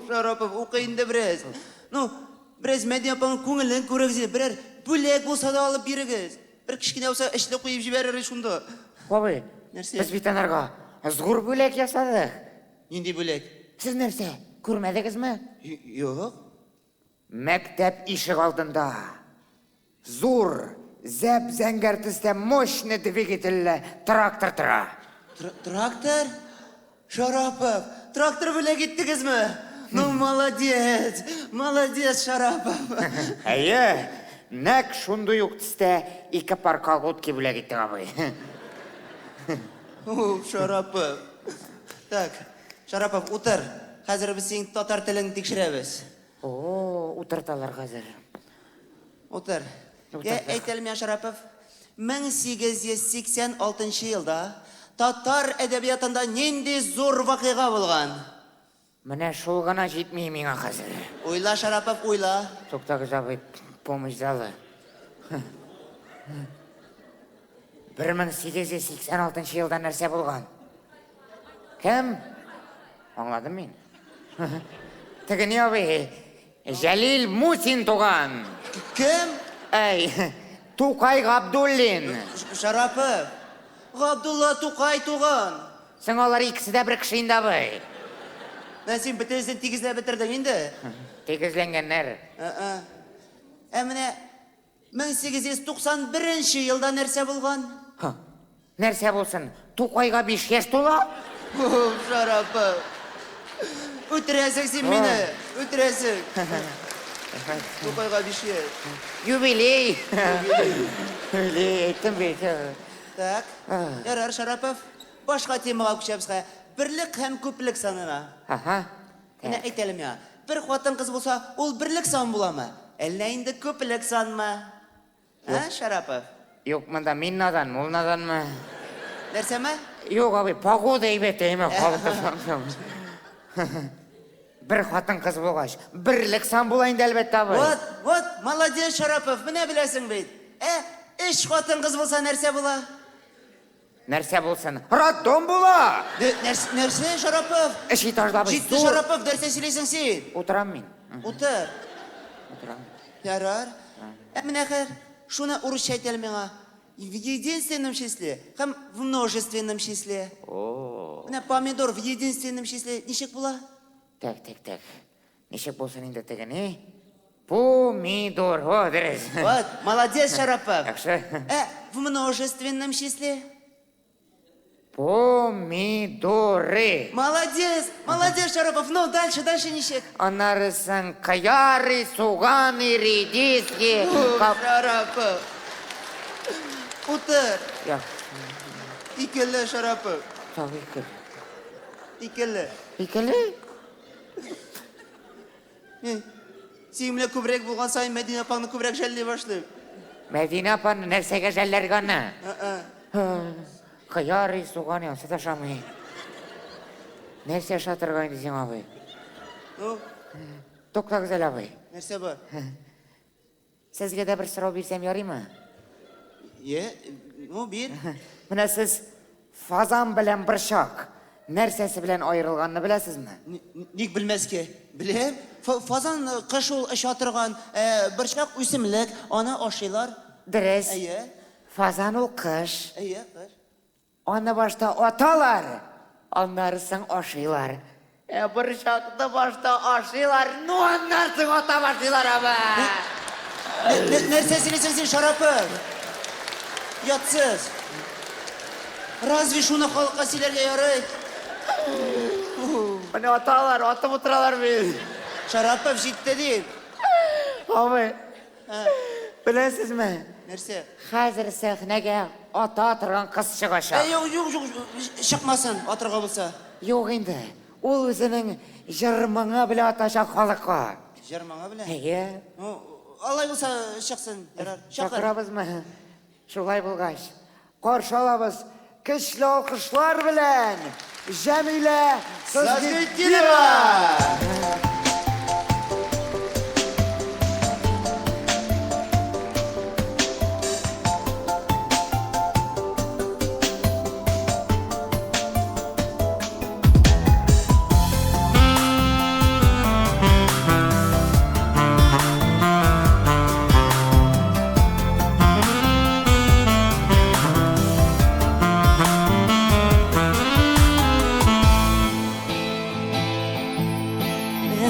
Sharapov, o'qiyinda biraz. Ну, biraz Madina opani ko'ngilini ko'ragizlar, birer bo'lak bo'lsa da olib berigiz. Bir kichkina bo'lsa ishni qo'yib jibarariz shunda. Abi, Nersa? biz bitanarga zg'ur bo'lak yasadik. Nindi bo'lak? Siz narsa, ko'rmadingizmi? Yo'q. Maktab eshik oldinda zo'r zab zangartisda moshna dvigatelli traktor tura. Traktor? Sharapov, traktor bilan ketdingizmi? Ну, молодец, молодец, Sharapov. Ayi, nak shunday yo'qtisda ikki par kolgotki bilan ketdik abi. Sharapov. Так, Sharapov, o'tir. Hozir biz sening tatar tilingni tekshiramiz. Oo, o'tirtalar hozir. O'tir. Aytalim ya Sharapov, 1886-yilda tatar adabiyotida nendey zo'r voqea bo'lgan? Mana shu g'ana yetmay menga hozir. O'yla Sharapov, o'yla. To'xtag'iz abi, помощь zali. 1886-yilda narsa bo'lgan. Kim? Anladim men. Tegini abi, Jalil Musin tug'an. Kim? Ay, To'qay G'abdullin. Sharapov. G'abdulla To'qay tug'an. Sen olar ikkisida bir kishi endi abi. Sen bitirding, tegizlab bitirding endi. Tegizlanganlar. Mana 1891-yilda narsa bo'lgan. Narsa bo'lsin, To'qayga 5 yosh to'la. Sharapov. O'tirasan sen meni, o'tirasan. Bu koyga bir şey. Юбилей. Юбилей, aytdim beti. Так. Ярар, Шарапов. Başka temaga köçебиz. Birlik hem köplik sanına. Aha. Ne aytalım ya? Bir xotin kız bolsa, ol birlik san bulamı? Elle indi köplik sanma. Ha, Şarapov? Yok mında min nadan, mol nadan mı? Nerseme? Yok abi, погода eybeteyme kalıptı sandım. Bir xotin kız bolgaç, birlik san bulayın da elbette abi. Вот, молодец, Şarapov. Mine bilesin beyt. Üç xotin kız bolsa nerse bula? Nerse bulsun? Raddon bula! Nerse, Şarapov? Iş etajda abi, Ciddi Şarapov, derse sileysin sen. Oturam min. Otur. Oturam. Yarar. Emine her, şuna uruş aytalım ya. В единственном числе, hem в множественном числе. Mine помидор в единственном числе ничек була? Так. Нишек болсын инде тегени? Помидор, о, дерес. Вот, молодец, Шарапов. Жақсы. В множественном числе. Помидоры. Молодец, Шарапов. Ну, дальше ничек. Анарысын каяры, суганы, редиски. Шарапов. Утыр. Yok, İkili Şarapov. tabii ki. İkili. İkili? Siyimle kübrek bulgan sayın Medine Pan'ı kübrek jelli başlayıp. Medine pan nersege jeller gana. Kayarı, suганы, sataşamı. Nerse şatırgayın diyeceğim abi. Çok da güzel abi. Nerse var? Sizge de bir sıra bilsem yarayım mı? No bir. Mine siz fazan bilen bir şak, nersesi bilen ayrılganını bilesiz mi? Ник bilmez ki? Bileyim. Fazan kış ol şatırgan bir şak üsimlik ana aşılar. Dres, Eye. fazan o kış, Eye kış. onu başta atalar, onlarısın aşıylar. Bir şakta başta aşıylar, ne onlarsın ata başıylar abi? Nersesini sen Şarapov? Yatsız. Разве şunu halka silerge yaray? Beni atalar, atıp oturalar biz. Şarapov ciddi değil. Abi, bilesiz mi? Nerse? Hazır sahnege ata atırgan kız çıkaşa. Yok, çıkmasın atırga bulsa. Yok indi, o özünün jırmına bile ataşak halıkka. Jarmana bile. Heye, Alay bulsa çıksın. Yarar. şakırabız mı? Şulay bulgaç. Karşı alabız, kışlı alkışlar bilen. Cemile Sazgittinova.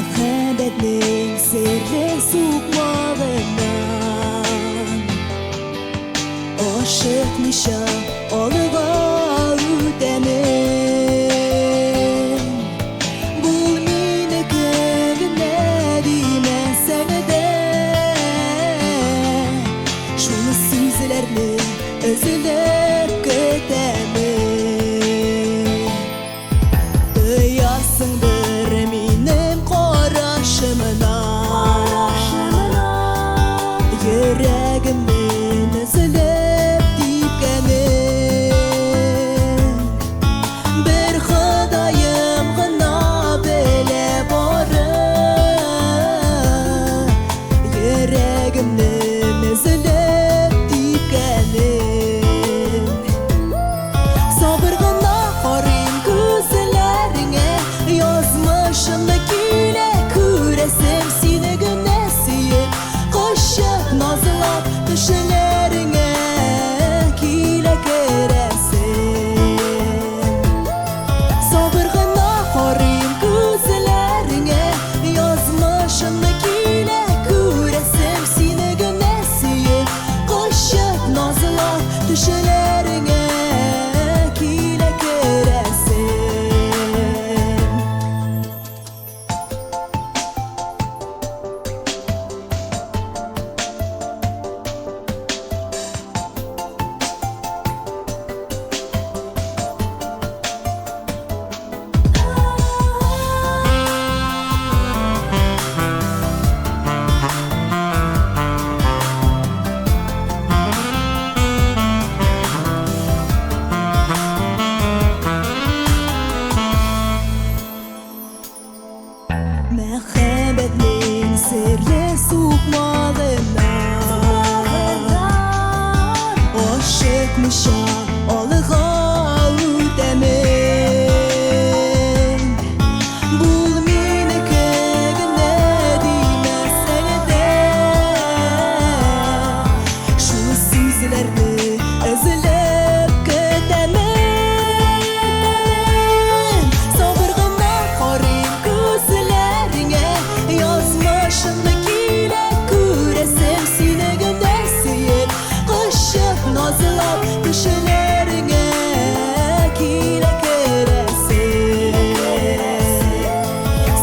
Merhametlik sirri sukmağından Aşıkmışa olga üdemin Bul mini kevlerime senede Şunu sizlerle özülüp kötemin Duyasındır eminim qarashımına Yüreğimin üzülüp dipkemin Bir Xudayım gına bile barım Yüreğimin üzülüp dipkemin Məhəbbətmin sirli suqmalına Aşıqmışa alığa üdəmin Bul mini kegine diməsəne də Şu sizlərni əzilib gedəmin Sabırğına qarayım gözlərinə Yazmışındakilə görəsim Sinə göndərsiyib qışıq nazılab Düşələrinə kilə kerəsin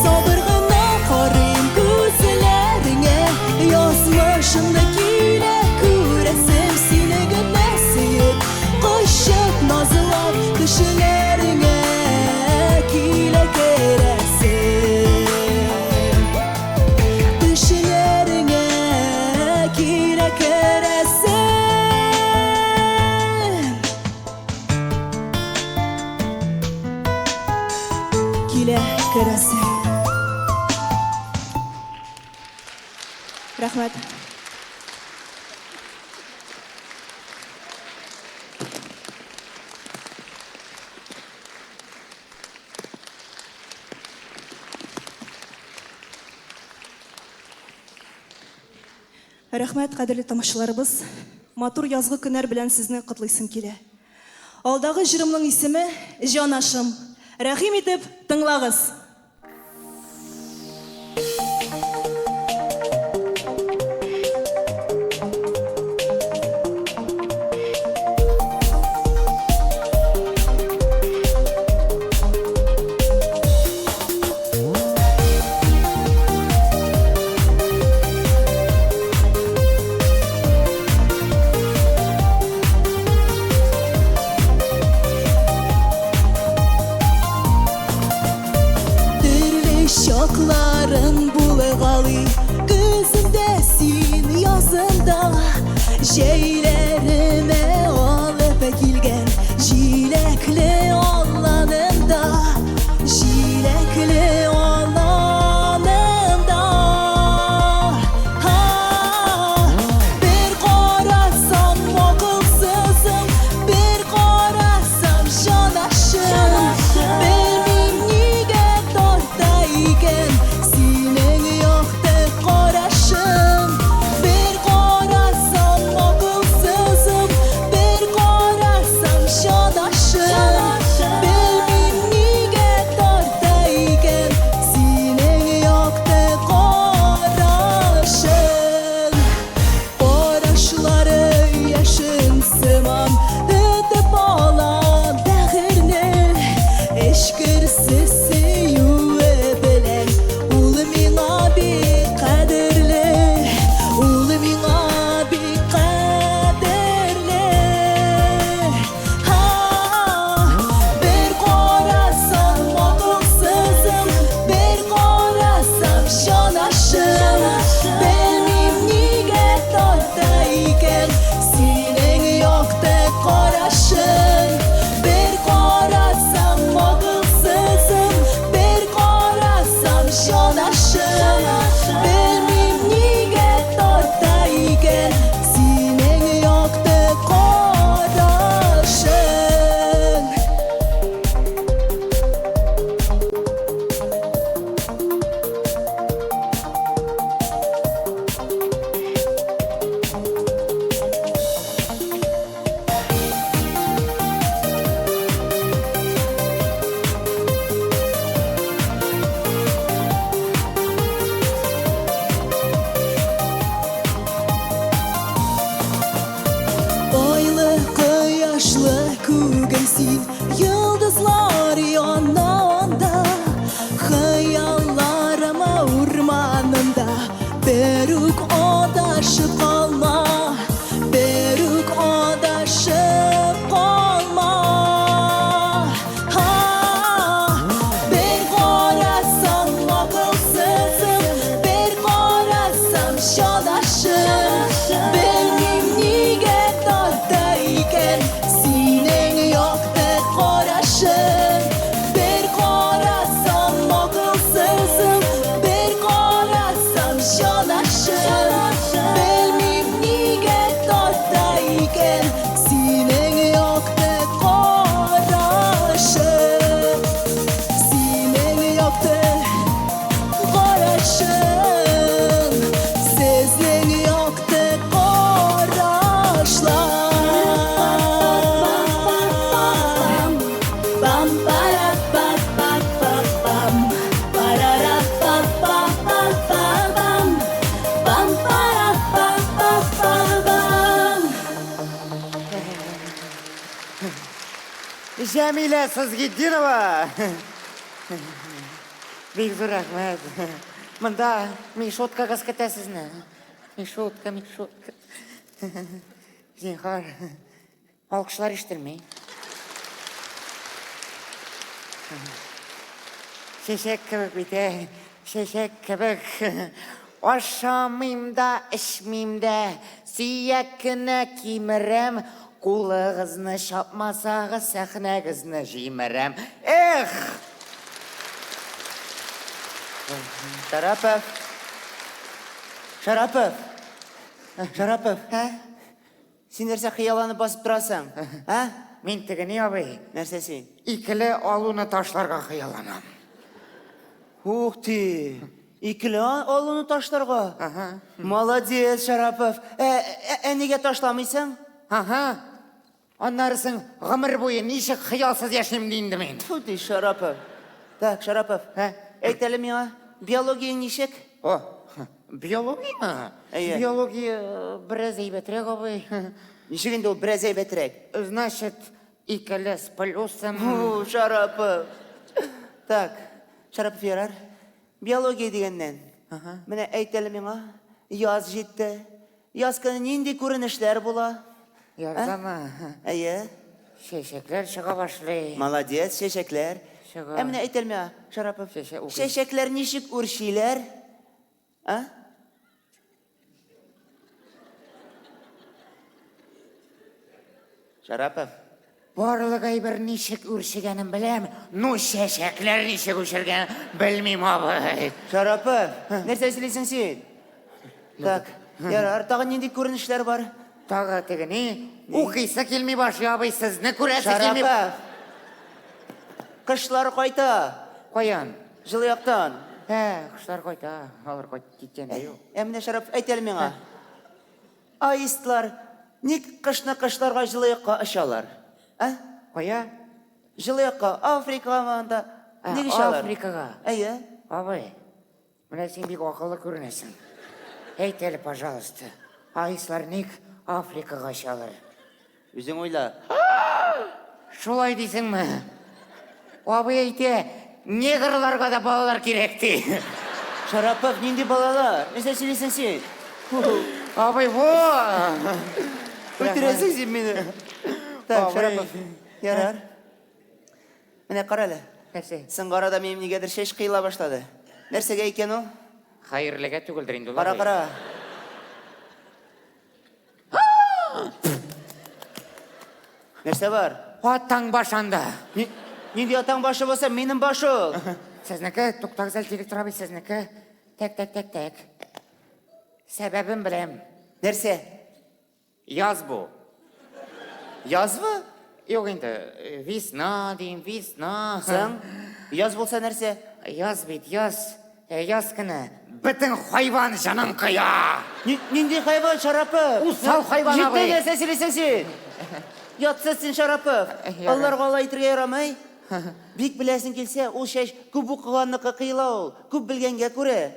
Sabırğına qarayım gözlərinə Yazmışındakilə görəsim Sinə göndərsiyib qışıq nazılab Düşələrinə kilə kerəsin Düşlərine kire keresin Kile keresin Rahmet. Рәхмәт, кадерле тамашачыларыбыз. Матур язгы көннәр белән сезне котлыйсым килә. Алдагы җырымның исеме Җанашым. Рәхим итеп тыңлагыз. Şokların bulğalı gözümdesin yazında Şeylerime alıp kilgen jilekli olanında Jilekli olanında Ha bir qarasam moğulsuzum Bir qarasam şanaşım Bilmim niye tortayken Sinin yoktu qarashım Bir qarasam moğulsuzum Bir qarasam şanaşım Bilmim niye tortayken Sinin yoktu qarashım Qarashları yaşın sımam Ötüp alan dağırını Eşkirsiz seyuve bilen Ul mina bir kaderli Ul mina bir kaderli Ha bir qarasam moğulsuzum Bir qarasam şanaşım Bilmim niye tortayken Sinin yoktu qarashın Bir qarasam moğulsuzum Bir qarasam şanaşım Bilmim niye tortayken Sinin yoktu qarashın Aylı kıyaşlı kugensin Yıldızlar yanında Hayallarıma urmanında Beruk adaşıp kalma Beruk adaşıp kalma Ha bir qarasam moğulsuzum Bir qarasam şanaşım Bilmim niye tortayken Sinin yoktu qarashım Bir qarasam moğulsuzum Bir qarasam Жәмилә Сызгиддинова. Бик зур рәхмәт. Мында Мишутка кыз көтә сезне. Мишутка. Зинһар. Алкышлар ишетелми. Шешек кебек бите, шешек кебек. Ашамыйм да, эчмим дә, сөяк кенә кимерәм. Кулыгызны шапмасагыз, сәхнәгезне җимерәм. Эх! Шарапов. Шарапов. Син нәрсә хыялланып басып торасың? А? Мин тегене абый, Нәрсә син? икеле алуны ташларга хыялланам. Ух ты! Икеле алуны ташларга? Молодец, Шарапов. Нигә ташламыйсың? Ага. Аннарысын гомер буе ничек хыялсыз яшим инде мин. Фу ты, Шарапов. Так, Шарапов. Әйт әле миңа, биология ничек? О, биология? Әйе. Биология бераз әйбәтрәк абый. Ничек инде ул бераз әйбәтрәк? Значит, икеле с плюсом. Фу, Шарапов. Так, Шарапов ярар. Биология дигәннән. Менә әйт әле миңа, яз җитте. Яз көне нинди күренешләр була? Ярдама. Әйе. Чәчәкләр чыга башлый. Молодец, чәчәкләр. Чыга. Менә әйт әле миңа, Шарапов. Чәчәк укый. Чәчәкләр ничек үрчиләр? А? Шарапов. Барлык әйбер ничек үрчегәнен беләм. Ну, чәчәкләр ничек үрчергәнен белмим абый. Шарапов, нәрсә сөйлисең син? Так, ярар, тагы нинди күренешләр бар? Тагы тегене укыйсы килми башлый абый, сезне күрәсе килми. Шарапов. Кышлар кайта. Каян? Жылы яктан. Кышлар кайта. Алар кайтып киткән дә юк. Менә Шарапов, әйт әле миңа. Аистлар ник кышны кышларга жылы якка очалар? А? Кая? Жылы якка, Африкага мында. Ник очалар? Африкага. Әйе. Абый, менә син бик акыллы күренәсең. Әйт әле, пожалуйста, аислар ник Африкага очалар? Үзең уйла. Шулай дисеңме? Абый әйтә, негрларга да балалар кирәк ди. Шарапов, нинди балалар? Нәрсә сөйлисең син? Абый, Үтерәсең син мине. Так, Абый. Шарапов. Ярар. Менә кара әле. Нәрсә? Сыңгарада минем нигәдер шеш кыйла башлады. Нәрсәгә икән ул? Хәерлегә түгелдер инде ул. Кара, абый. кара. Нәрсә бар? Атаң башанда. Нинди атаң башы булса, минем башы ул. Сезнеке, туктагыз әле, директор абый, сезнеке. Так. Сәбәбен беләм. Нәрсә? Яз бу. Язмы? Юк инде, весна дим, весна. Сәң? Яз булса нәрсә? Яз бит, яз. Яз көне. Бөтен хайван җанын кыя. Нинди хайван, Шарапов? Усал хайван абый. Җитмә нәрсә сөйлисең син? Ятсыз син, Шарапов. Ярар. Алларга алай итәргә ярамый. Бик беләсең килсә, ул шеш күп укыганныкы кыйла ул. Күп белгәнгә күрә.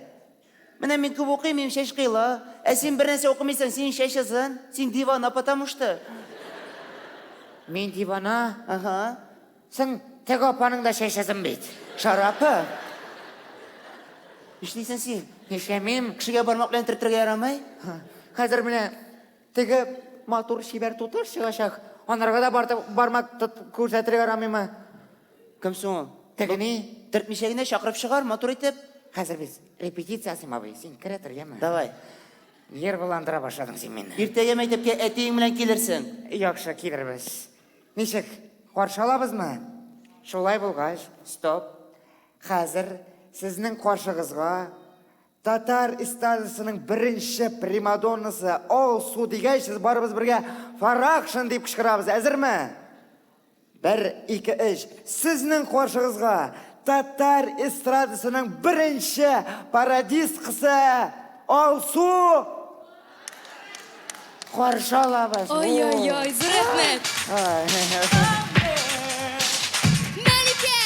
Менә мин күп укыйм, минем шеш кыйла. Ә син бер нәрсә укымыйсың, син шешесен. Син дивана, потому что. Мин дивана. Ага. Сен теге апаның да шешесен бит. Шарапов. Нишлисең син? Нишләмим. Кешегә бармак белән төртергә ярамый? Хәзер менә теге матур шибәр туташ чыгачак. Анарга да бармак күрсәтергә ярамыймы? Кем соң ул? Тегене. Төртмичә генә чакырып чыгар, матур итеп. Хәзер без репетициясы абый, син керә торгәнмы? Давай. Йер буландыра башладың син мине. Иртәгә мәктәпкә әтиең белән килерсең. Яхшы килербез. Ничек? Каршы алабызмы? Шулай булгач, стоп. Хәзер сезнең каршыгызга татар эстрадасының беренче примадоннасы Алсу дигәч, сез барыбыз бергә Фаракшин дип кычкырабыз. Әзерме? 1, 2, 3. Сезнең каршыгызга татар эстрадасының беренче пародисткасы Алсу каршы алабыз. Ой-ой-ой, зур рәхмәт. Мәликә!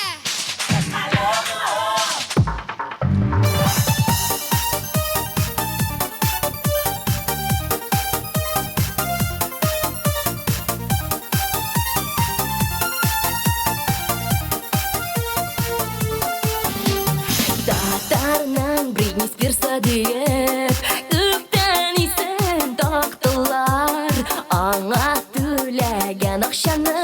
deyip Üpten isen taktılar Аңа түләгән акчаны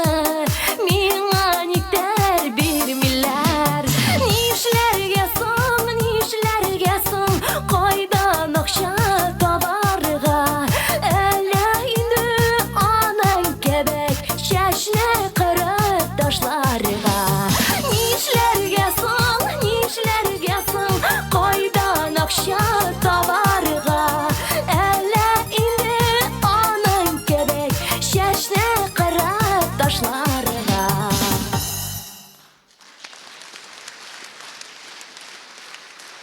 Миңа никтер бирмиләр Нишләргә соң Кайдан акча табарга Әллә инде анаң кебек Чәчне кырып ташларга Нишләргә соң Кайдан акча табарга Әллә инде анаң кебек Чәчне кырып ташларга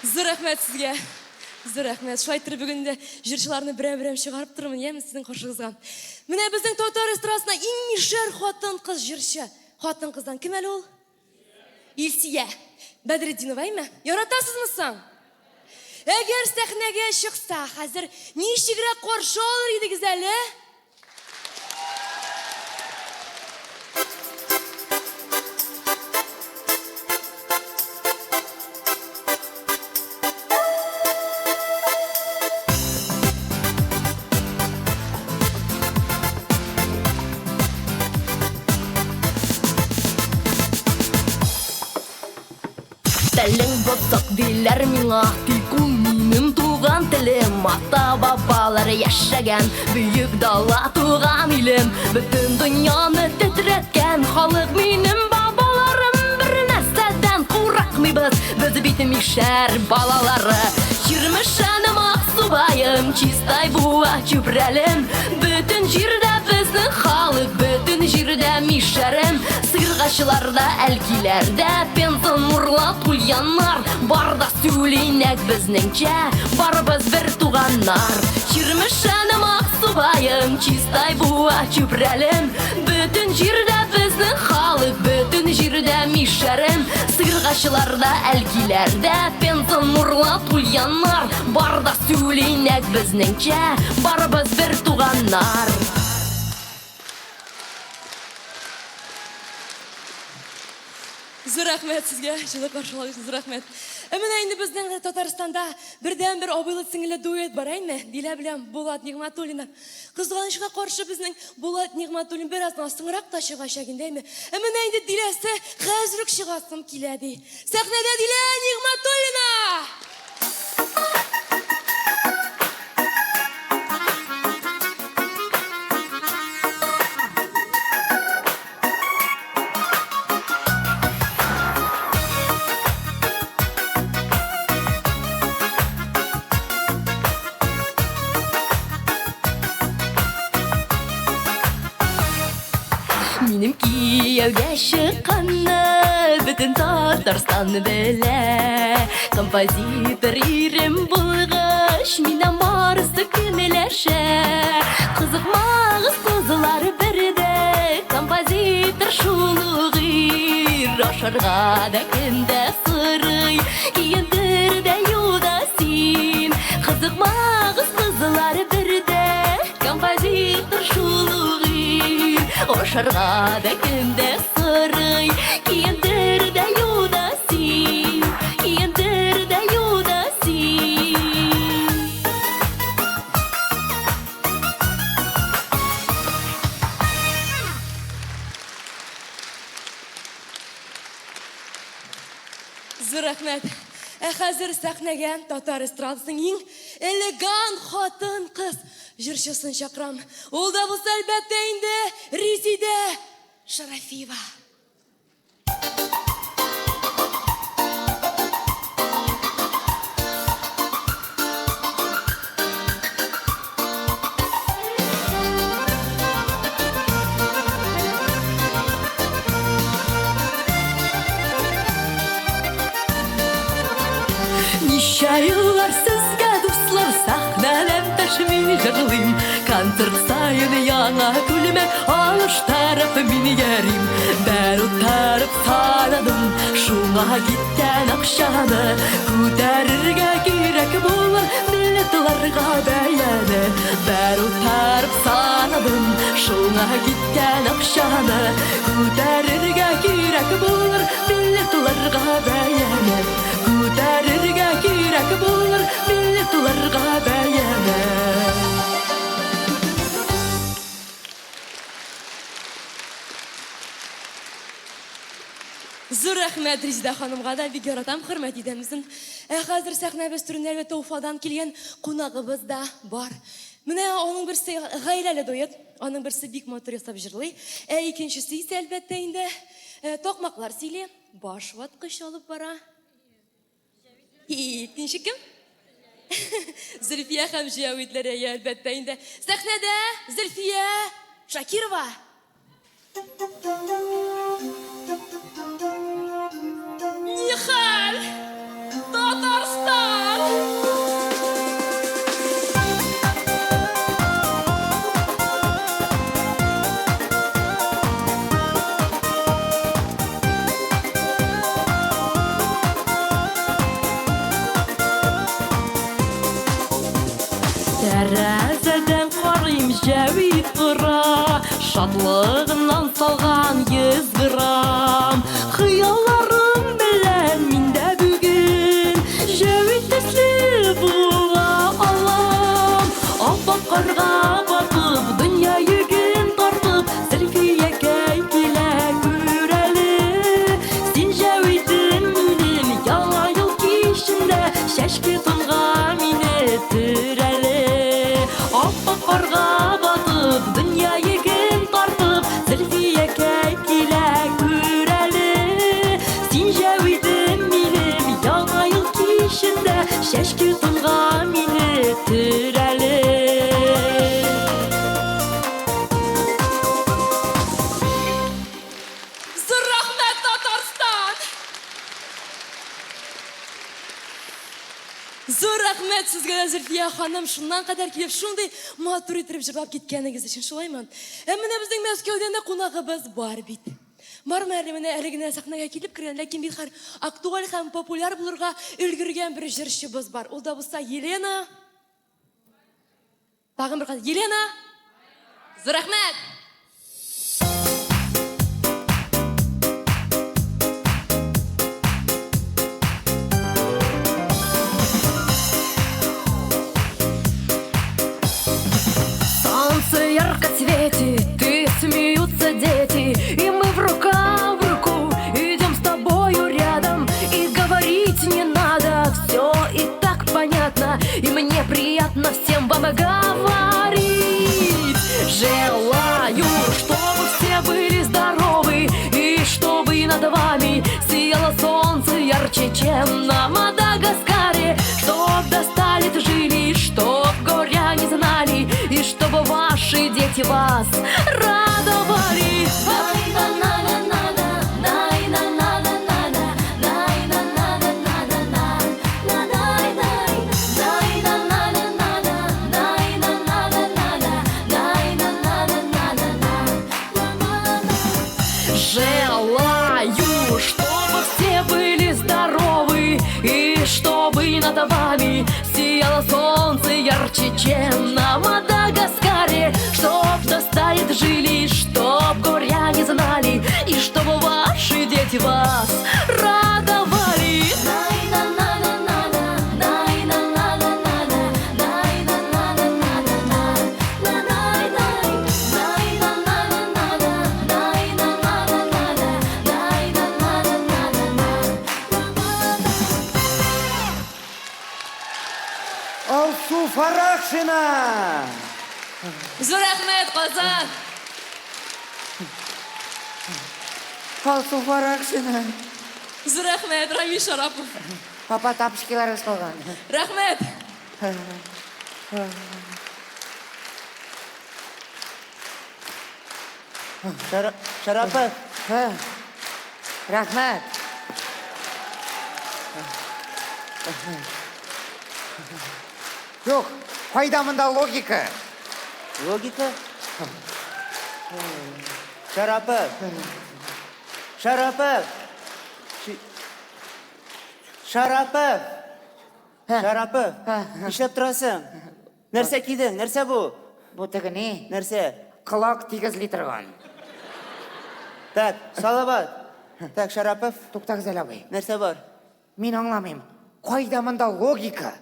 Зур рәхмәт сезгә. Зур рәхмәт. Шайтыр бүгенде җырчыларны берәм-берәм чыгарып тормын, яме сезнең каршыгызга. Менә безнең татар эстрадасына иң нишәр хатын-кыз җырчы. Хатын-кыздан кем әле ул? Илсия Бәдретдинова, әйме? Яратасызмы соң? Әгәр сәхнәгә чыкса, хәзер ничегрәк каршы алыр идегез әле? Телең бозак диләр миңа Тик ул минем туган телем Ата-бабалар яшәгән Бөек дала туган илем Бөтен дөньяны тетрәткән Халык минем бабаларым Бер нәрсәдән курыкмыйбыз Без бит мишәр балалары Җирмешәнем Аксубаем Чистай буа чүпрәлем Бөтен җирдә безнең халык Бөтен җирдә мишәрем Сыйыргачыларда, әлкиләрдә Пензон урлап куяннар Барда сөйлинәк безнеңчә Барыбыз бер туганнар Җирмешәнем Аксубаем Чистай буа чүпрәлем Бөтен җирдә безнең халык Бөтен җирдә мишәрем Сыйыргачыларда, әлкиләрдә Пензон урлап куяннар Барда сөйлинәк безнеңчә Барыбыз бер туганнар Зур рәхмәт сезгә, җылы каршылыгы өчен зур рәхмәт. Менә инде безнең Татарстанда бердән-бер абыйлы-сеңле дуэт бар, әйме? Дилә белән Булат Нигъмәтуллина. Кызганычка каршы безнең Булат Нигъмәтуллин бераз астыңрак та чыгачак инде, әйме? Менә инде Диләсе хәзер үк чыгасым килә ди. Сәхнәдә Дилә Нигъмәтуллина! Минем кияүгә чыкканны Бөтен Татарстан белә Композитор ирем булгач Миннән барысы көнләшә Кызыкмагыз кызлар бердә Композитор шулыгыр Ашарга да кемдә сырый Киендер дә юда син Кызыкмагыз кызлар бердә Композитор шулыгыр Ашарга да кемдә сырый Киендер дә юда син Киендер дә юда син Зур рәхмәт. Хәзер сәхнәгә татар эстрадасының иң элеган хатын-кыз җырчысын чакырам. Ул да булса әлбәттә инде Резидә Шарафиева. Ничә еллар сезгә дуслар сәхнәләр тәшми җырлыйм Концерт сайын яңа күлмәк алыштырып мин йөрим Бер утырып сарадым шуңа киткән акчаны Күтәрергә кирәк булыр билетларга бәяне Бер утырып сарадым шуңа киткән акчаны Күтәрергә кирәк булыр билетларга бәяне Күтәрергә кирәк булыр билетларга Рәхмәт Резида ханымга да бик яратам, хөрмәт итәмсен. Хәзер сәхнәбез түрендә әлбәттә Уфадан килгән кунагыбыз да бар. Менә аның берсе гаиләле дуэт, аның берсе бик матур ясап җырлый, икенчесе исә әлбәттә инде такмаклар сөйли, баш ваткыч алып бара. Икенче кем? Зөлфия һәм Җавидләр әлбәттә инде. Сәхнәдә Зөлфия Шакирова. Нихәл! Татарстан! Тәрәзәдән карыйм, Җавид тора, шатлыгыннан салган 100 грамм. Хыялларым белән миндә бүген Җавид төсле була алам. Ап-ак карга батып, дөнья йөген тартып, Зөлфиякәй килә күрәле. Син Җавидем минем, яңа ел кичендә чәчке тонга мине төрәле. Ап-ак карга батып, дөнья йөген тартып, Зөлфиякәй килә күрәле. Син Җавидем минем, яңа ел кичендә чәчке тонга мине төрәле. Зур рәхмәт Татарстан! Зур рәхмәт сезгә Зөлфия ханым, шуннан кадәр килеп шундый матур итеп җырлап киткәнегез өчен шулаймы? Менә безнең Мәскәүдән дә кунагыбыз бар бит. Бармы әле менә әле генә сәхнәгә килеп кергән, ләкин бит һәр актуаль һәм популяр булырга өлгергән бер җырчыбыз бар. Ул да булса Елена. Тагын бер Елена. Зур рәхмәт! Солнце ярко светит, и смеются дети, и мы в рука в руку идем с тобою рядом, и говорить не надо, все и так понятно, и мне приятно всем вам говорить. Желаю, чтобы все были здоровы, и чтобы над вами сияло солнце ярче, чем на Мадагаскаре, чтоб до 100 лет жили, чтоб горя не знали, и чтобы ваши дети вас радовали. Желаю, чтобы все были здоровы, и чтобы над вами сияло солнце ярче, чем на Мадагаскаре, чтоб до 100 лет жили, чтоб горя не знали, и чтобы ваши дети вас радовали. Алсу Фарахшина! Зур рәхмәт Казан! Алсу Фарахшина! Зур рәхмәт Рамил Шарапов! Папа тапочкаларыңыз қалған. Рәхмәт! Шарапов, Рахмет. Жоқ, қайдамында логика. логика? Шарапов. Шарапов. Шарапов. Шарапов. Нишләп торасың? Нәрсә кидең? Нәрсә бу? Бу теге не? Нәрсә? Қылақ тигізлей тұрған. Так, Салават. Так, Шарапов. Тоқтағыз әлі абай. Нәрсә бар? Мен аңламайым. Қайдамында логика.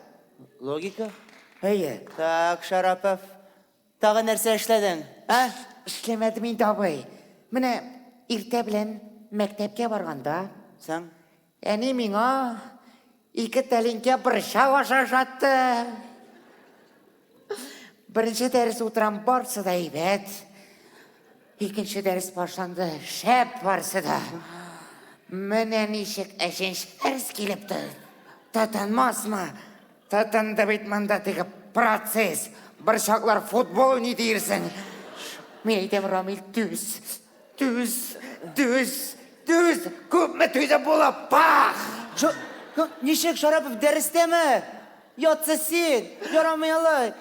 Логика? Әйе. Так, Шарапов. Тағы нәрсә эшләдең? А? Эшлемәдім инде абай. Менә иртә белән мәктәпкә барғанда, Сәң Әне миңа ике тәлинкә борчак аша жатты. Бірінші дәріс отырам барсы да әйбәт. Икенче дәріс башланды, шәп барсы да. Менә ничек әшенші дәріс келіпті. Татанмасма, татанды бит мында теге процесс. Борчаклар футбол не дейірсің. Мен айтам, Рамил, түз. Көпме түзі болып, бақ! Нишек Шарапов дәрістеме? Ятсы сен, ярамай алай.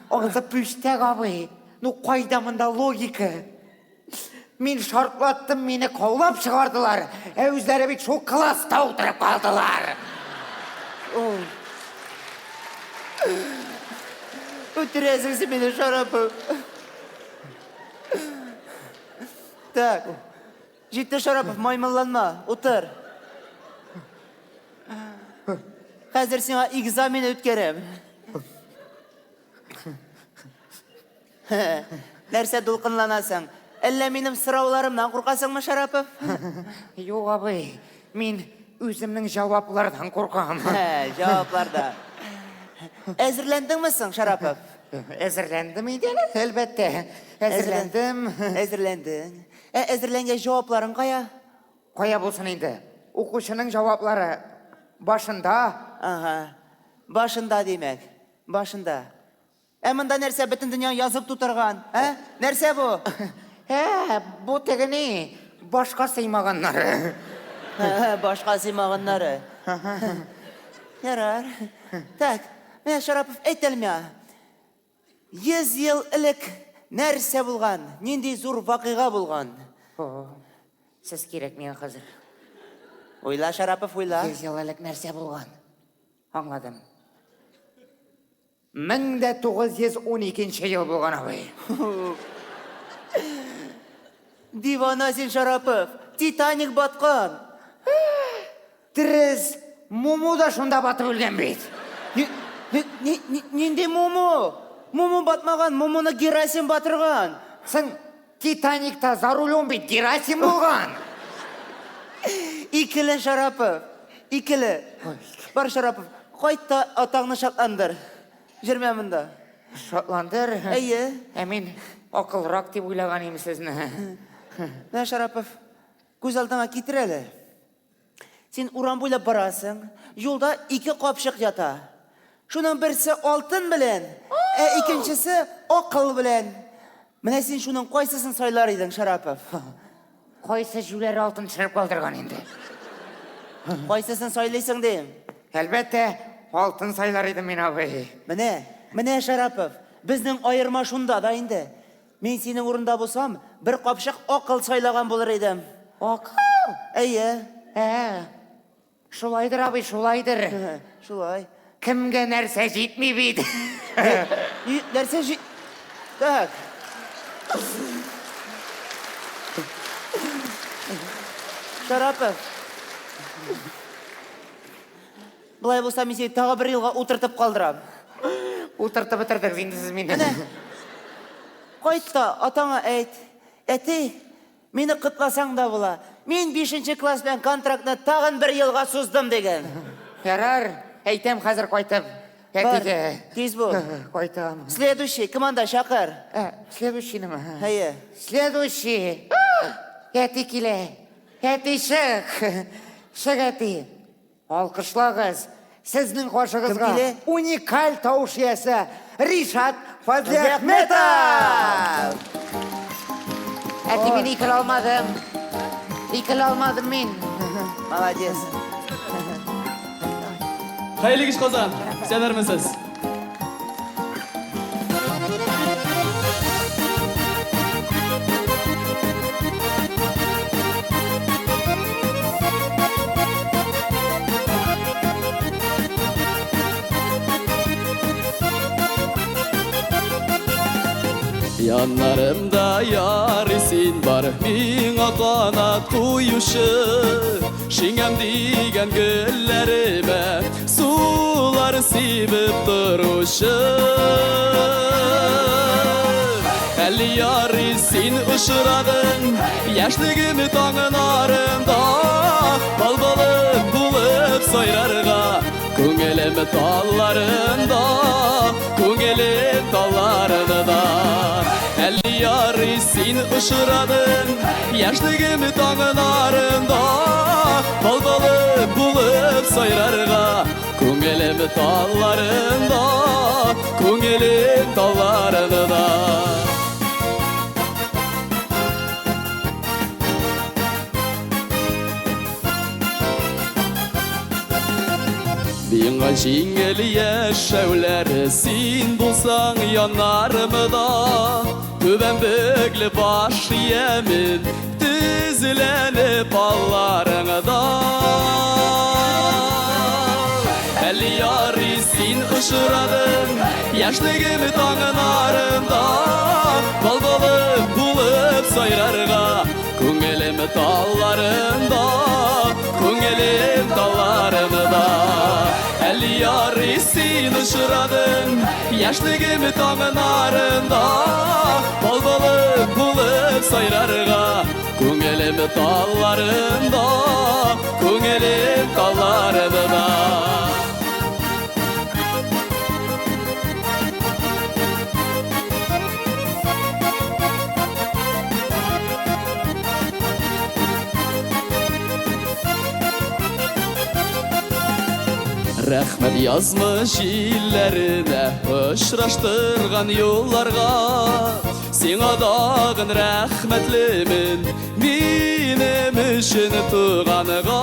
Ağzı püştek abi. Қайда мында логика? Мен шартлаттым, мені қаулап шығардылар. Өздері бит шо класста отырып қалдылар. Өтіресіңсі мені Шарапов. Так, жетті Шарапов, маймылланма, отыр. Қазір сеңа экзамен өткерем. Нәрсе дұлқынланасың? Әлі менің сұрауларымнан қорқасың ма, Шарапов? Жоқ абай, мен өзімнің жауаплардан қорқам. Жауапларда. Әзірләндің мүсің, Шарапов? Әзірләндім еден, әлбәтте. Әзірләндім. Әзірләндің. Әзірленген жауапларың қая? Қая болсын енді. Оқушының жауаплары башында. Ага, башында демек, башында. Мұнда нәрсе бітін дүния yazып тұтырған, нәрсе бұ? Бұ тегіне башқа сыймағанлары. Башқа сыймағанлары. Ярар. Так, мен Шарапов әйтелме. 100 ел ілік нәрсе болған, нендей зор вақиға болған. Сіз керек мен қазір. Ойла, Шарапов, ойла. 100 ел ілік нәрсе болған. Аңладым. 1912 ел болған абай. Дивана сен, Шарапов. Титаник батқан. Тіріз Муму да шында батып өлген бейт. Ненде Муму? Муму батмаған, Мумуны Герасим батырған. Сың Титаникта за рулем бейт Герасим болған. Икілі, Шарапов. Икілі. Бар, Шарапов. Қайтта атағны шатландыр. Жүрме мұнда. Шатландыр? Әйе. Әмин ақылырақ деп ойлаған емесізні. Мен, Шарапов, көз алдыңа кетір әлі. Сен уран бойлап барасың, жолда 2 қапшық жата. Шунан бірсі алтын білен, икенчісі ақыл білен. Міне сен шунан қайсысын сайлар едің, Шарапов? Қайсы жүлер алтын шырып қалдырған енді. Қайсысын сайлайсың дейм? Әлбәтте, алтын сайлар едім мен абай. Міне, Шарапов, біздің айырма шунда да енді. Мен сенің орында болсам, бір қапшық ақыл сайлаған болар едім. Ақыл? Әйе. Шулайдыр абай, шулайдыр. Шулай. Кімге нәрсе жетмей бейді? Нәрсе жет... Так. Шарапов. Бұлай болса, мен сені тағы бір елға отыртып қалдырам. Отыртып бітірдік енді сіз мені. Қайтта, атаңа әйт. Әті, мені қытласаң да бола. Мен 5-ші класспен контрактны тағын бір елға создым деген. Ярар, әйтем қазір қайтып. Бар, тез бол. Қайтам. Следующий, команда шақыр. Следующий нема? Әйе. Следующий. Әті келе. Әті шық. Шық әті. Алқышлағыз. Сіздің қошығызға уникаль тауыш иесі Ришат Фазлиахметов. Әті мен икіл алмадым. Икіл алмадым мен. Молодец. Қайлы кеш Қозан, сәдермісіз? Яннарымда яры сен бар, миңа қанат қуюшы. Шиңем деген гүлләремә сулар сибіп тұрушы. Әлі яры сен ұшырадың, яшілігімі таңын арымда. Балбалым soyrarga Көңелем талларында Көңелем талларында Әлі яры сен ұшырадың Яшлігім таңын арында Балбалы болып сойрарға Көңелем талларында Көңелем талларында Бинға жеңіл яшәуләр Син булсаң янарымда Төбән бөглі баш емін Тізіленіп алларыңда Әлі яры син ұшырадың Яшлігім таңын арында Балбалы болып сайрарға Көңелім талларында Көңелім талларында Әлі яры син ұшырадың Яшлігім таңын арында Балбалы болып сайрарға Көңелім талларында Көңелім талларында Рәхмәт язмыш илләренә Очраштырган юлларга Сиңа дагын рәхмәтлемен Минем өчен туганга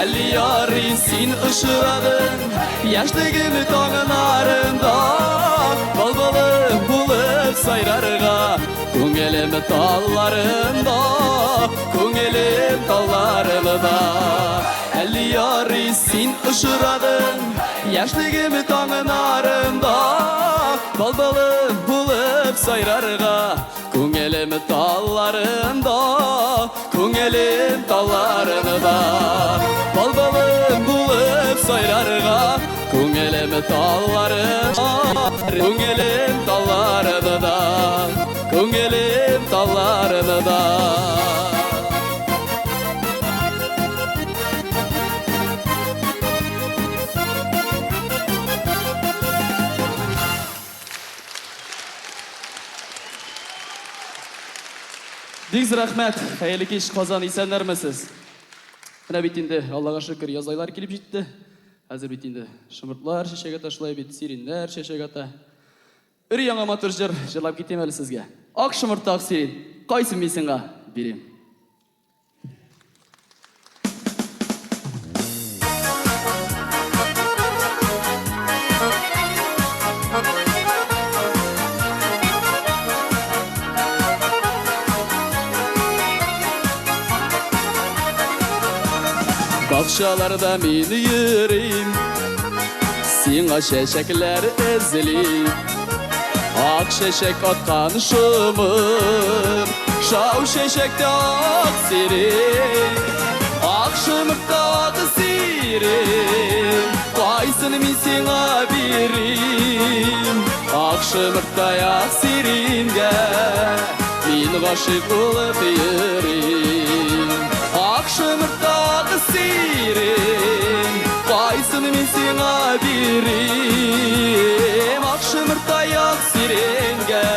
Әлі яры син ұшырадың Яшьлегім таңын арында Балбалы болып сайрарға Көңелем талларында Көңелем талларында Әлі яры син ұшырадың Яшьлегім таңын арында Балбалы болып сайрарға Көңелем талларында Көңелем талларында Балбалы болып сайрарға Көңелем талларында Көңелем талларында Көңелем талларында Бигз рахмәт, хәерле кич Казан исәннәрмесез? Менә бит инде Аллага шөкер яз айлары килеп җитте. Хәзер бит инде шымыртлар чәчәк ата, шулай бит сиреннәр чәчәк ата. Өр-яңа матур җыр җырлап китәм әле сезгә. Ак шымырта, ак сирен. Кайсын мин сиңа бирим? Бакчаларда мин йөрим, сиңа чәчәкләр эзлим. Ак чәчәк аткан шымыр, шау чәчәктә ак сирен. Ак шымырта ак сирен, кайсын мин сиңа бирим? Ак шымырта ак сиренгә, мин гашыйк булып йөрим. Ак шымырта ак сирен, кайсын мин сиңа бирим? Ак шымырта ак сиренгә,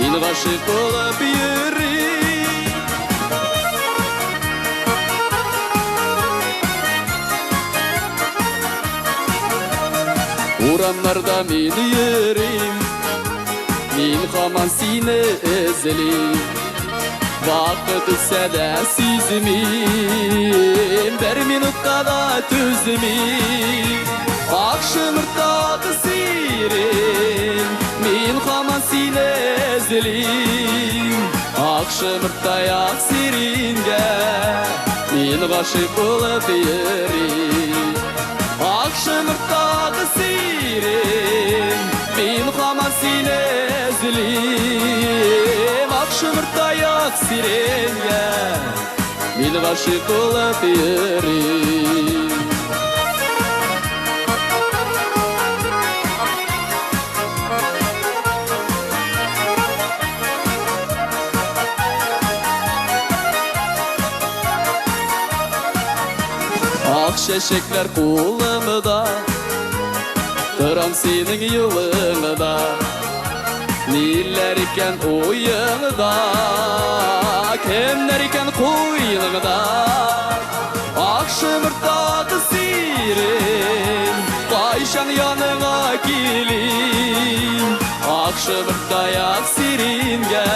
мин гашыйк булып йөрим. Урамнарда мин йөрим, мин һаман сине эзлим. Вакыт үтсә дә сизмим, бер минутка да түзмим. Ак шымырта ак сирен, мин һаман сине эзлим. Ак шымырта ак сиренгә, мин гашыйк булып йөрим. Ак шымырта ак сирен, мин һаман сине эзлим. Ак шымырта ак сиренгә, мин гашыйк булып йөрим. шешеклер қолымда, тұрам сенің юлыңда, нелер екен ойыңда, кемдер екен қойыңда. Ақшымыртады сирен, қайшан яныңа келейін. Ақшымырттай ақ сиренге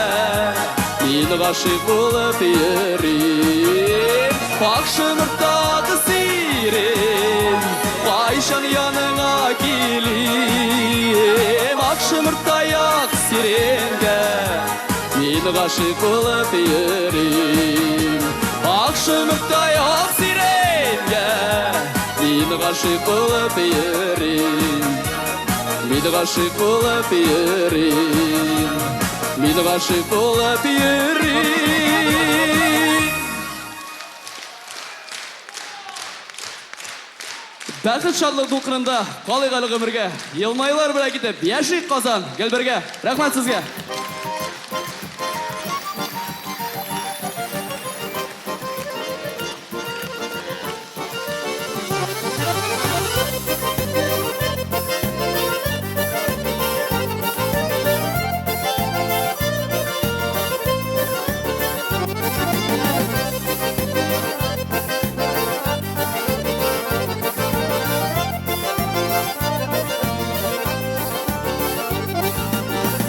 мен ғашық болып ерейін. Ақшымыртады сирен, қайшан яныңа келейін. Ақшымырттай ақ сиренге мен ғашық болып ерейін. Ақшымырттай ақ сиренге мен ғашық болып ерейін. Мен ғашық болып ерейін. Мен ғашық болып ерейін. Бәхіт шатлық толқынында қалайғалы ғұмырға елмайлар бір әкетіп, яшик Қазан, кел бірге. Рахмет сізге.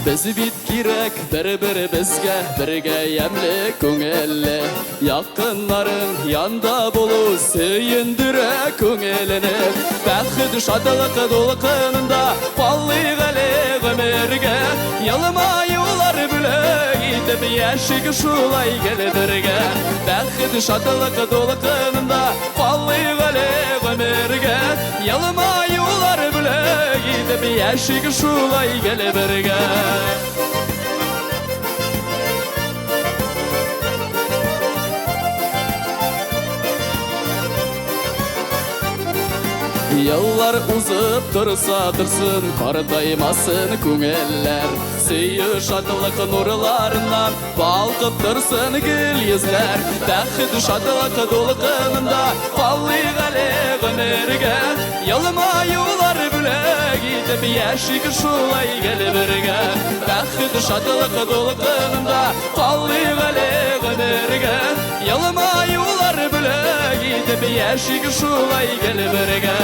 Біз бит керек бір-бір бізге, бірге емлі көңілі. Яқынларың янда болу, сүйіндірі көңіліні. Бәхіт шатылық долқынында, қаллық әлі ғұмырға. Елмай олар бүлік етіп, яшік шулай келдірге. Бәхіт шатылық долқынында, қаллық әлі ғұмырға. Елмай олар бүлік етіп, яшік шулай келдірге. Yıllar uzıp dursa dursun, qardaymasın көңіллер. Сүйі шатылық нұрларынан балқып тұрсын гүл езлер. Бәхіт шатылық долқынында қаллық әлі ғұмырға. Елмай олар бүлік етіп, яшик шулай келбірге. Бәхіт шатылық долқынында қаллық әлі ғұмырға. Елмай олар бүлік етіп, яшик шулай келбірге.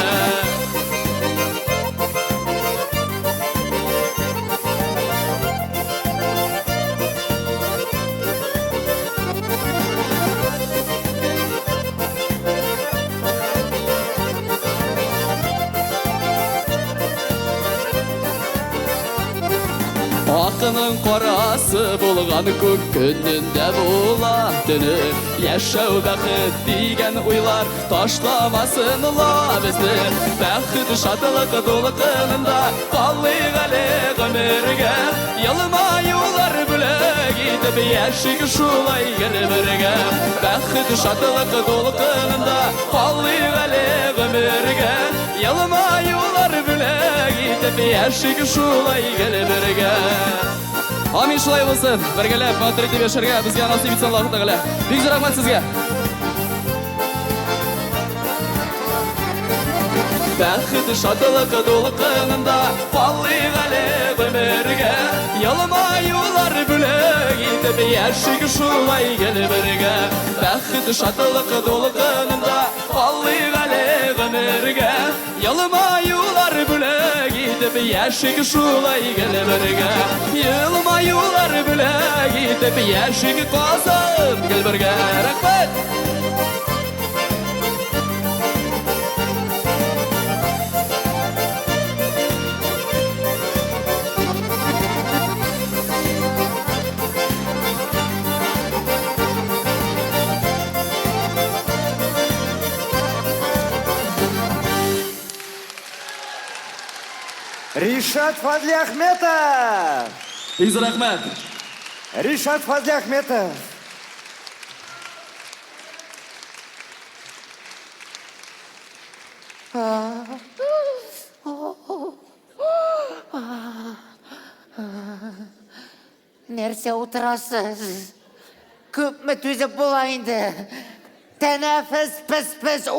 Ақының қарасы болған көк күнінде бола түні. Яшау бәхіт деген ойлар ташламасын ла бізді. Бәхіт шатылық долқынында қаллық әлі ғұмырға. Елмай олар бүлік етіп, яшик шулай келбірге. Бәхіт шатылық долқынында қаллық әлі ғұмырға. Елмай олар бүлік етіп, яшик шулай келбірге. Амин шулай болсын. Біргелеп, мәтірді бешерге бізге насып етсін Аллаху тағала. Бек зор рахмет сізге. Бәхіт шатылық долқынында қаллық әлі ғұмырға. Елмай олар бүлік етіп, яшик шулай келбірге. Бәхіт шатылық долқынында қаллық әлі ғұмырға. Елмай олар бүлік етіп, яшик шулай келбірге. Елмай олар бүлік етіп, яшик Қазан келбірге. Рахмет! Ришат Фазли Ахметов! Бек зор рахмет. Ришат Фазли Ахметов! Нәрсе отырасыз? Көп ме төзіп болайынды? Тәнәфес піс-піс.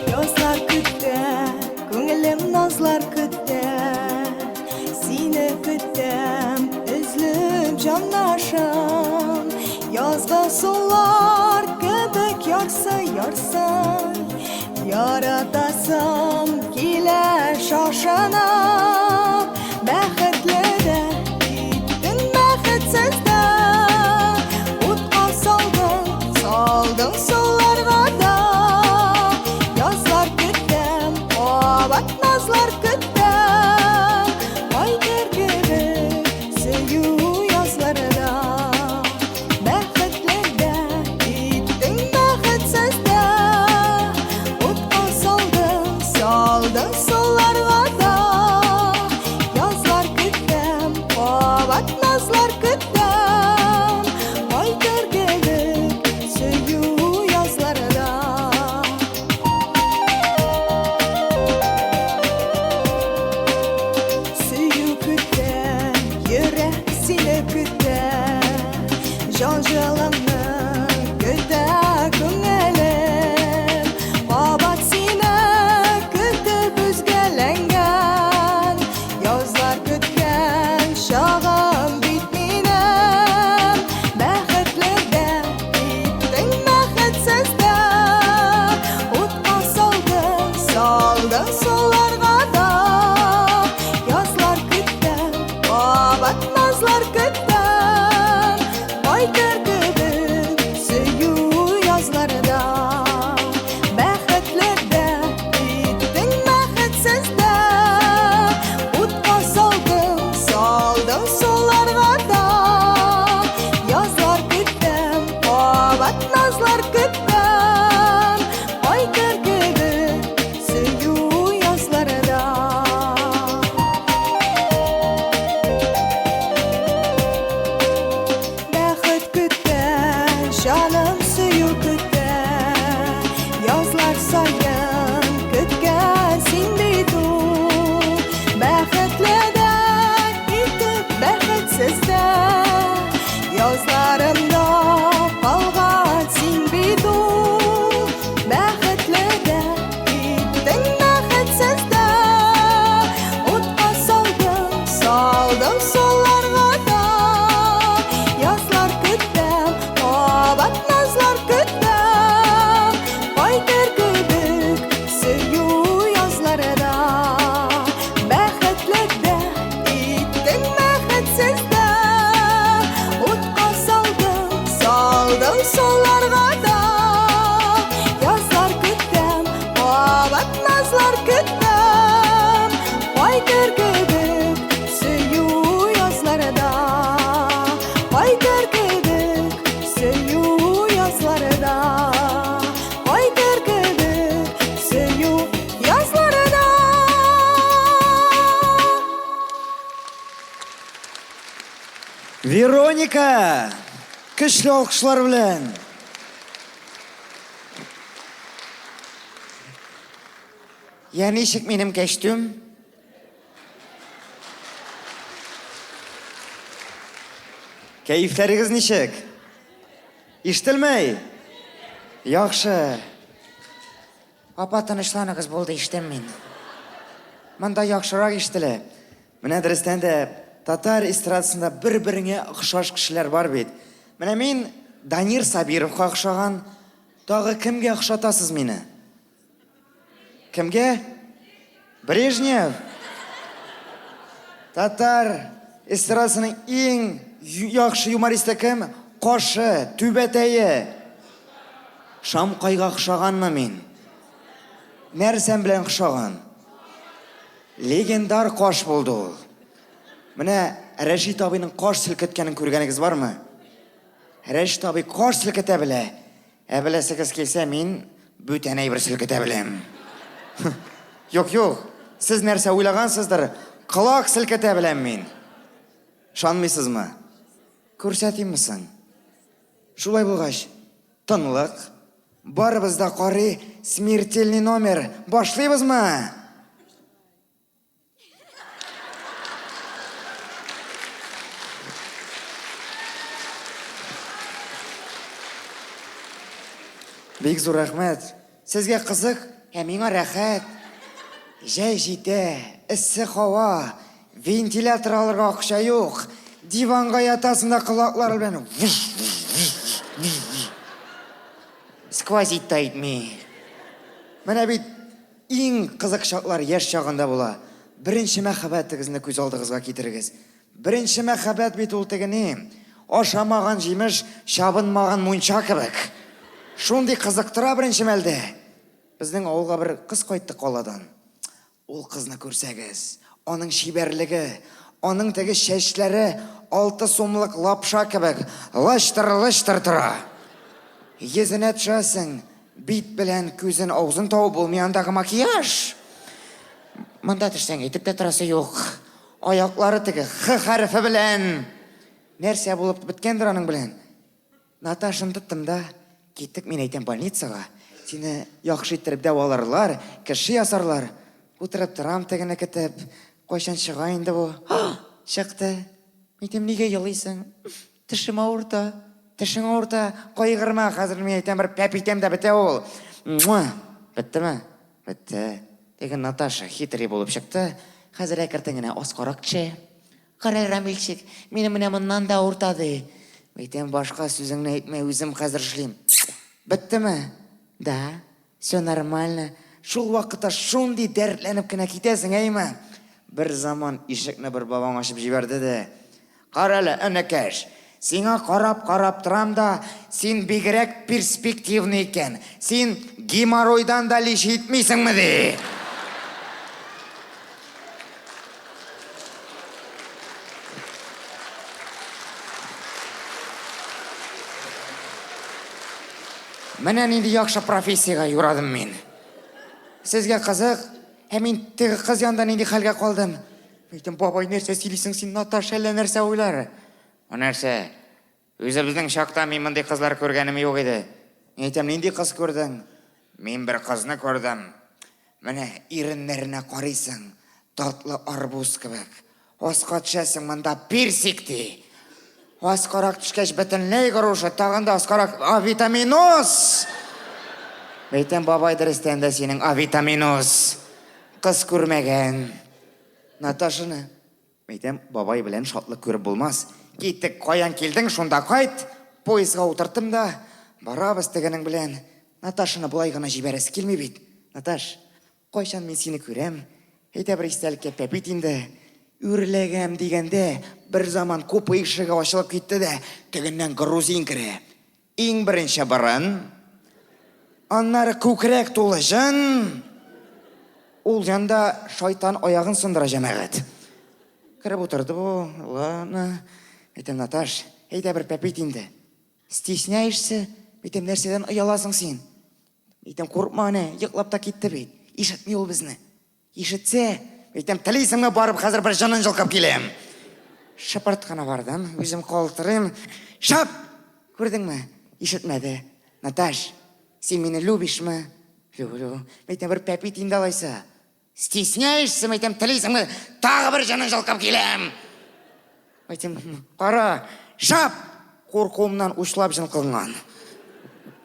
Yazlar kütte, көңілім назлар күтті. Сені күттім, үзліп жанашым. Язға солар кебек ярсы-ярсын. Яратасым келе шашынып. Бәхетлі дә, иттің бәхетсіз дә. Утқа салдың соларға да. Yazlar küttüm, obat nazlar küttüm. Aydır gibi süyü yazlarda. Bәхетлерде, иттің бәхетсізде. Утқа салдың соларға да. Yazlar küttüm, obat nazlar küttüm. Aydır gibi süyü yazlarda. Suyu kütte, yürek seni kütte. Can жылымны kütte көңілім. Бабат сені күтіп үзгәләнгән. Язлар күткән шағым бит минем. Бәхетлердә, иттең бәхетсездә. Утқа салдың соларға да. Yazlar küttüm, babat nazlar küttüm. Aydır gibi süyü yazlarda. Bәхетлерде, иттің бәхетсізде. Утқа салдың соларға да. Yazlar küttüm, babat nazlar küttüm. Aydır gibi süyü yazlarda. Бәхет күтті, жаным сүйу күтті. Yazlar сайын күткән син бит ул. Бәхетле дә, итеп бәхетсез дә. Язларымда калган син бит ул. Бәхетле дә, иттең бәхетсез дә. Утка салдың соларға да. Yazlar küttüm, obat nazlar küttüm. Aydır göbük, süyü yazlarda. Bәхетлерде, иттең бәхетсезде. Утқа салдың соларға да. Yazlar küttüm, obat nazlar küttüm. Aydır göbük, süyü yazlarda. Aydır göbük, süyü yazlarda. Aydır göbük, süyü yazlarda. Вероника, көчле алкышлар белән. Я ничек минем кәчтүм? Кәефләрегез ничек? Ишетелмәй? Яхшы. Апа, тынычланыгыз, булды, ишетәм мин. Монда яхшырак ишетелә. Менә дөрестән дә татар эстрадасында бер-береңә охшаш кешеләр бар бит. Менә мин Данир Сабировка охшаган. Тагы кемгә охшатасыз мине? Кемгә? Брежнев. Татар эстрадасының иң яхшы юмористы кем? Кашы, Түбәтәе. Шамкайга охшаганмы мин? Нәрсәм белән охшаган? Легендар каш булды ул. Менә Рәшит абыйның каш селкеткәнен күргәнегез бармы? Рәшит абый каш селкетә белә. Ә беләсегез килсә, мин бүтән әйбер селкетә беләм. Юк, Сіз нәрсе ойлағансыздар, құлақ сілкете білем мен. Шанмайсызмы? Көрсетеймісің? Шулай болғаш, тынлық, барыбызда қары смертельный номер. Башлайбыз ма? Бек зор рахмет. Сізге қызық, миңа рахат. Жай жете, іссі хауа, вентилятор алырға ақша жоқ. Диванға ятасында құлақлар білен. Сквозит тайтмей. Міне бит, ең қызық шақлар еш шағында бола. Бірінші мәхаббәтігізді көз алдығызға кетірігіз. Бірінші мәхаббәт бет ол тегіне, ашамаған жеміш, шабынмаған мұнша кібік. Шондай қызықтыра бірінші мәлді. Біздің ауылға бір қыз қойттық қоладан. Ол қызны көрсәгіз, оның шеберлігі, оның тегі шәшлері 6 сомлық лапша кібік, лыштыр-лыштыр тұра. Езіне түшәсің, бит білән көзін аузын тау болмаяндағы макияж. Мұнда түшсәң, етіп те тұрасы жоқ. Аяқлары тегі Х харфі білән. Нәрсе болып біткендір аның білән. Наташын тұттым да, кеттік мен айтам больницаға. Сені яқшы еттіріп дәуаларлар, кіші ясарлар. Отырып тұрам тегіне кетіп, қойшан шығайынды бұл. Шықты. Айтам, неге елайсың? Тішім ауырта. Тішің ауырта. Қойғырма, қазір мен айтам, бір пәпитем де біте ол. Бітті ме? Бітті. Деген Наташа хитрый болып шықты. Қазір әкіртіңіне осқарақчы. Қарай Рамилчик, мені міне мұннан да ауыртады. Айтам, башқа сөзіңні айтмай, өзім қазір шлейм. Бітті ме? Да, все нормально. Шул вақытта шондай дәртленіп кіна кетесің, әйме? Бір заман ишікні бір бабаң ашып жіберді де. Қаралы, үнікәш, сеңа қарап тұрам да, сен бегірек перспективный екен. Сен геморройдан да леш етмейсің ме де? Менен енді яқшы профессияға юрадым мен. Сізге қызық, мен тегі қыз яндан енді халге қалдым. Айтым, бабай нәрсе сөйлейсің, сен Наташа әлі нәрсе ойлары. О нәрсе, өзі біздің шақта мен мындай қызлар көргенім жоқ еді. Айтым, нендей қыз көрдің? Мен бір қызны көрдім. Міне, ерінлеріне қарайсың, татлы арбуз кібік. Осқа түшесің, мында персикті. Асқарақ түшкеш бітінлей құрушы, тағында асқарақ авитаминоз. Бейтен бабай дұрыстенді сенің авитаминоз. Қыз көрмеген. Наташыны. Бейтен бабай білен шатлы көріп болмас. Кеттік қоян келдің, шонда қайт. Пойызға отырттым да, барабыз тегінің білен. Наташыны бұлай ғана жібересі келмей бейт. Наташ, қойшан мен сені көрем. Әйті бір істәлікке пәпет енді. Үрлегем дегенде, бір заман көп үйшігі ашылып кетті де, тігіннен грузин кірі. Ең бірінші бұрын, аннары көкірек толы жын. Ол жанда шайтан аяғын сындыра жәмәғат. Кіріп отырды бұл, ладно. Айтам, Наташ, әйті бір пәпет енді. Стесняешься, айтам, нәрседен ұяласың сен. Айтам, қорқма ане, еқлап та кетті бейт. Ешітме ол бізні. Ешітсе, айтам, тілейсіңе барып, қазір бір жанын жылқап келем. Шапыртқана бардым, өзім қолтырым. Шап! Көрдің ме? Ешітмеді. Наташ, сен мені любишь ме? Люблю. Айтам, бір пәпет енді алайса. Стесняешься, айтам, тілейсіңе тағы бір жанын жылқап келем. Айтам, қара, шап! Қорқуымнан ұшлап жылқылған.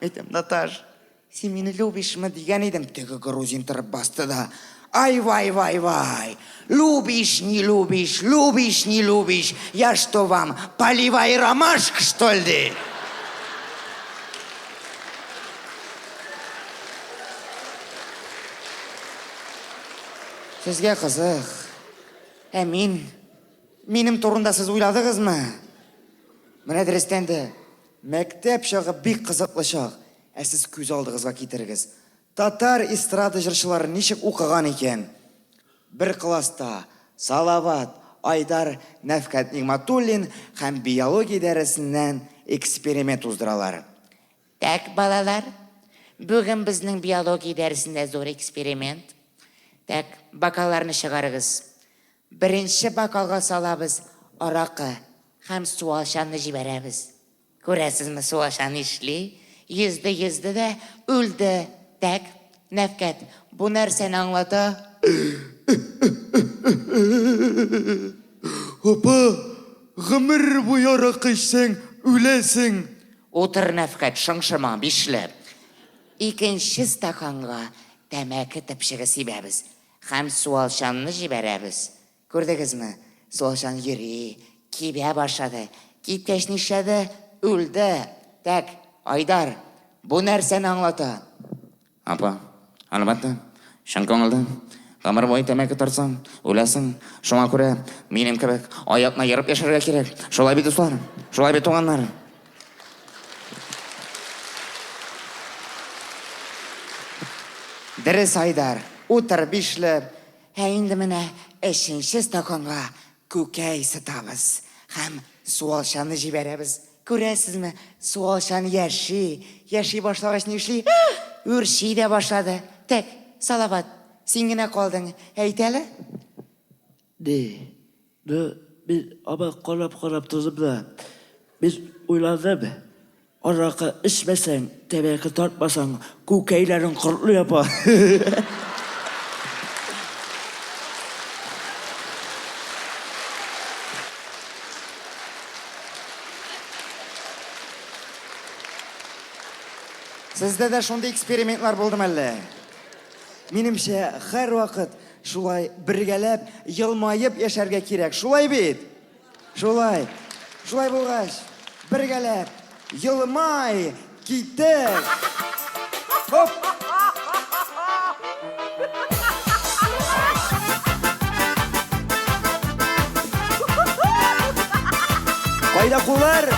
Айтам, Наташ, сен мені любишь ме деген едім. Тегі грузин тұрып басты да. Ай, вай, вай, вай, любишь, не любишь, любишь, не любишь, я что вам, полевая ромашка, что ли? Сізге қызық, менім турында сіз ойладыңыз ма? Міне дірістенді, мектеп шағы бек қызықлы шақ, сіз көз алдығызға кетіріңіз. Татар эстрада жыршылары нешік оқыған екен? Бір класста Салават, Айдар, Нәфкат Нигматуллин һәм биология дәрісінен эксперимент уздыралар. Так, балалар, бүгін біздің биология дәрісінде зор эксперимент. Так, бокалларны чыгарыгыз. Беренче бокалга салабыз аракы һәм суалчанны җибәрәбез. Күрәсезме, суалчан ишли, йөзде дә үлде. Так, Нәфкәт, бу нәрсәне аңлата? Апа, гомер буе аракы ичсәң, үләсең. Утыр, Нәфкәт, шыңшыма, бишләп. Икенче стаканга тәмәке тыпшыгы сибәбез һәм суалчанны җибәрәбез. Күрдегезме? Суалчан йөри, кибә башлады. Киткәч нишләде? Үлде. Так, Айдар, бу нәрсәне аңлата? Апа, албатта, шын көңілді. Ғамыр бойы тәмәке тартсаң, үләсің. Шуңа күрә, минем кебек аяқна еріп яшәргә кирәк. Шулай бит, дуслар, шулай бит, туганнар. Дөрес, Айдар, утыр, бишләп. Инде менә өченче стаканга күкәй сытабыз һәм суалчанны җибәрәбез. Күрәсезме, суалчан яши башлагач нишли? Үрши дә башлады. Так, Салават, син генә калдың. Әйт әле. Biz ama karab tuzum da biz uylandım. Araka içmesen, tebeki tartmasan kukeylerin kurtlu yapar. Сездә дә шундый экспериментлар булдымы әллә? Минемчә, һәр вакыт шулай бергәләп, елмаеп яшәргә кирәк. Шулай бит? Шулай. Шулай булгач, бергәләп, елмай, китек. Хоп! Кайда кулар?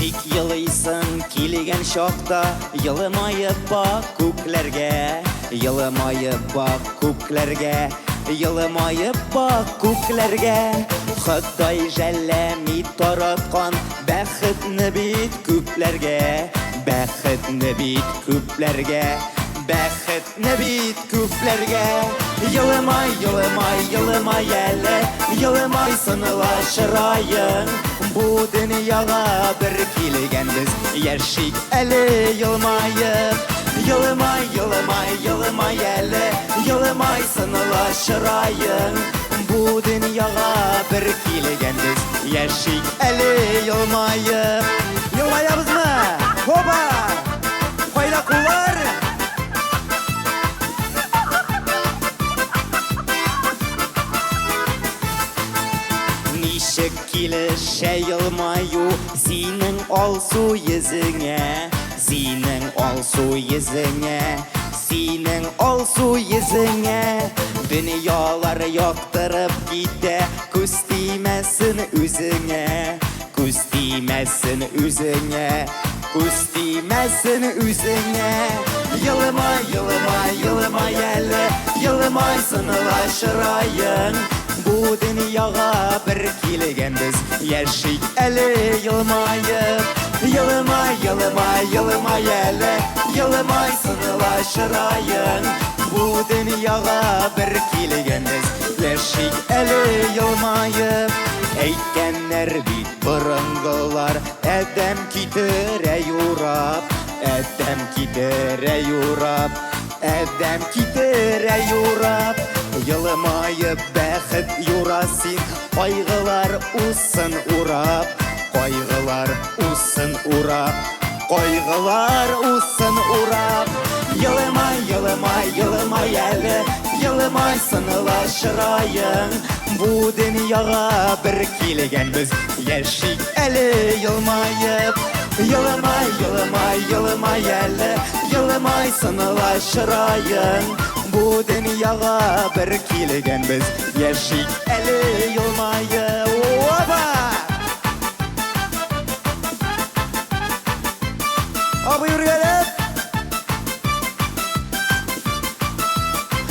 Бик йылыйсың килгән чакта, йылмаеп бак күкләргә, йылмаеп бак күкләргә, йылмаеп бак күкләргә. Ходай жәлләми тараткан бәхетне бит күпләргә, бәхетне бит күпләргә, бәхетне бит күпләргә. Йылмай, йылмай, йылмай әле, йылмай сыныла чырайың. Бу дөньяга бер килгәнбез, яшик әле йылмаеп. Йылмай, йылмай, йылмай әле, йылмай сыныла чырайың. Бу дөньяга бер килгәнбез, яшик әле йылмаеп. Йылмаябызмы? Хоба! Кайда кулар? Ничек килешә йылмаю синең алсу йөзеңә, синең алсу йөзеңә, синең алсу йөзеңә. Дөньялар яктырып китә, күз тимәсен үзеңә, күз тимәсен үзеңә, күз тимәсен үзеңә. Йылмай, йылмай, йылмай әле, йылмай сыныла чырайың. Бу дөньяга бер килгәнбез, яшик әле йылмаеп. Йылмай, йылмай, йылмай әле, йылмай сыныла чырайың. Бу дөньяга бер килгәнбез, яшик әле йылмаеп. Әйткәннәр бит борынгылар, әдәм китерә юрап, әдәм китерә юрап, әдәм китерә юрап. Йылмаеп бәхет юрасин, кайгылар усын урап, кайгылар усын урап, кайгылар усын урап. Йылмай, йылмай, йылмай әле, йылмай сыныла чырайың. Бу дөньяга бер килгәнбез, яшик әле йылмаеп. Йылмай, йылмай, йылмай әле, йылмай сыныла чырайың. Бу дөньяга бер килгәнбез, яшик әле йылмаеп. Оба! Абый үргәләп!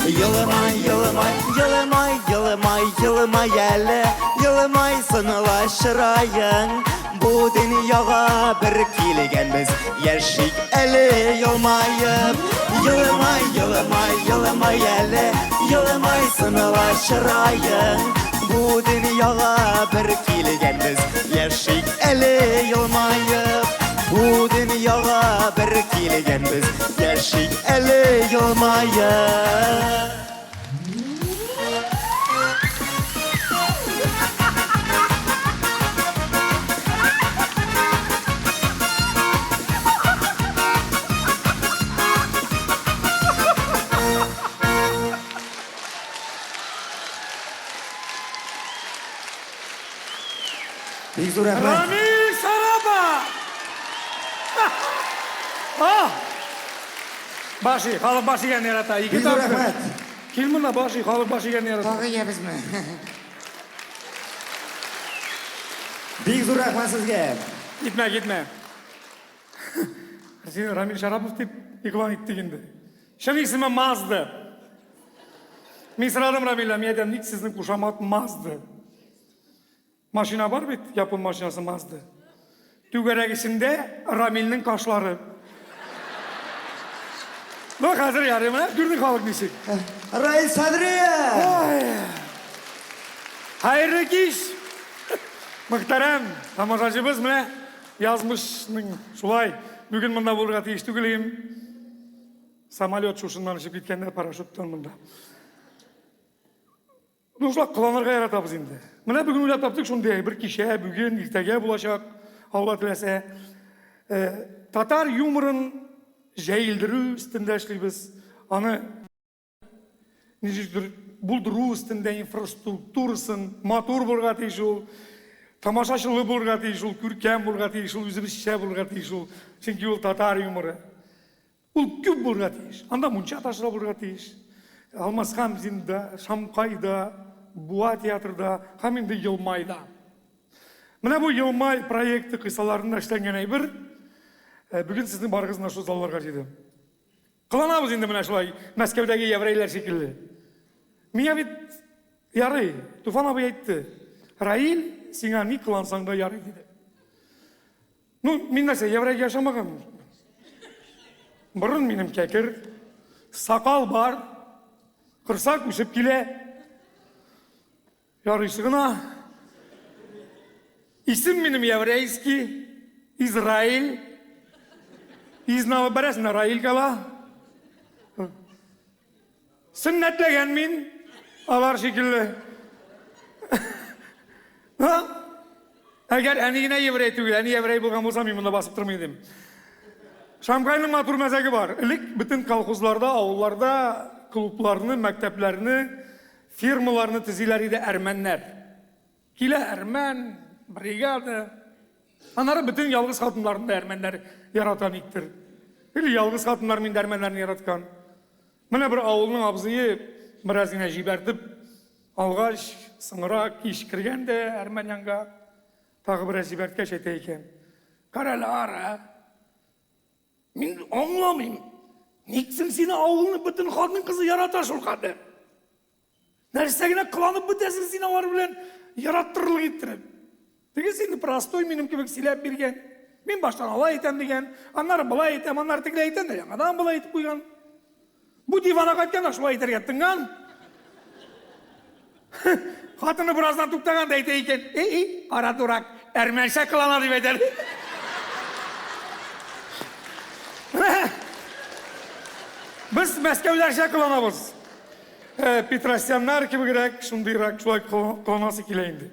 Йылмай, йылмай, йылмай, йылмай, йылмай әле, йылмай сыныла чырайың. Бу Bu dünyaya bir kelgenmiz Yaşayık eli yılmayıp Yılmay, yılmay, yılmay eli Yılmay sınıla şırayın Bu dünyaya bir kelgenmiz Yaşayık eli yılmayıp Bu dünyaya bir kelgenmiz Yaşayık eli yılmayıp Bek zo'r rahmat. Ramil Saraba! Ah! Başı, halı başı geldi yarata. İki Bek zo'r tarafı. rahmat. Kilmuna başı, halı başı geldi yarata. Tog'i yebizmi? Bek zo'r rahmat sizga. Gitme, gitme. Seni Ramil Sharapov deb e'lon etdik endi. Shuni ismi Mazda. Men so'radim Ramildan, men aytdim, sizni qo'shamat Mazda. Maşina var bit, yapım maşinası Mazda. Tügeregisinde Ramil'nin kaşları. Bak hazır yarım ha, gördük halık nesi. Rail Sadriye. Hayırlı iş. Muhterem, tamashacımız mı? Yazmışның şulay. Bugün mında bulga tiyiş tügüleyim. Samolyot şuşundan işip gitkende paraşütten mında. Uşak kılanırga yaratабыз енді. Мына бүгін ойлап таптық шундай бір кеше, бүгін, ертеге болашақ, Алла тілесе. Татар юморын жайылдыру үстінде эшлейбіз. Аны булдыру үстінде инфраструктурасын матур болға тиеш ул, тамашашылы болға тиеш ул, күркәм болға тиеш ул, үзебезчә болға тиеш ул. Чөнки ул татар юморы. Ул күп болға тиеш. Анда мунча ташыра болға тиеш. Алмасхан bizinde, Шамкайда, Буа театрда, Хаминде Йылмайда. Мына bu Йылмай проекты кысаларында эшләнгән әйбер, бүген сезнең барыгызны шу залларга җыйды. Кыланабыз инде менә шулай, Мәскәүдәге еврейлар шикелле. Миңа бит ярый, Туфан абый әйтте. Раил, сиңа ни кылансаң да ярый диде. Ну, мин нәрсә, еврейгә яшамаган. Борын минем кәкер, сакал бар, кырсак үсеп килә. Ярыйсы гына. Исем минем еврейский, Израиль. Изнавы бәрәсен Раил кала. Сөннәтләгән мин, алар шикелле. Әгәр әни генә еврей түгел, әни еврей булган булса, мин монда басып тормый идем. Шамкайның матур мәзәге бар. Элек бөтен колхозларда, авылларда клубларны, мәктәпләрне, фирмаларны төзиләр иде әрмәннәр. Килә әрмән, бригада. Анары бөтен ялгыз хатыннарны әрмәннәр яратан иттер. Или ялгыз хатыннар мин әрмәннәрне яраткан. Менә бер авылның абзые бераз генә җибәртеп, алгач, сыңрак кич кергәндә әрмән янга тагы бераз җибәрткәч әйтә икән. Каралар, мин аңламыйм. Никсен сине авылны бөтен хатын кызы ярата шул кадәр. Нәрсәгенә кыланып бетәсең син алар белән яраттырлык иттереп. Теге сине простой минем кебек сөйләп биргән. Мин баштан алай әйтәм дигән, аннары булай әйтәм, аннары тегеләй әйтәм дә, яңадан булай әйтеп куйган. Бу дивана кайтканда шулай әйтергә тыңган. Хатыны бераздан туктаганда әйтә икән. Эй, ара дурак, әрмәнчә кылана дип әйтәләр. Biz Мәскәүләрчә кыланабыз. Петросяннар кебегрәк, шундыйрак, шулай кыланасы килә инде.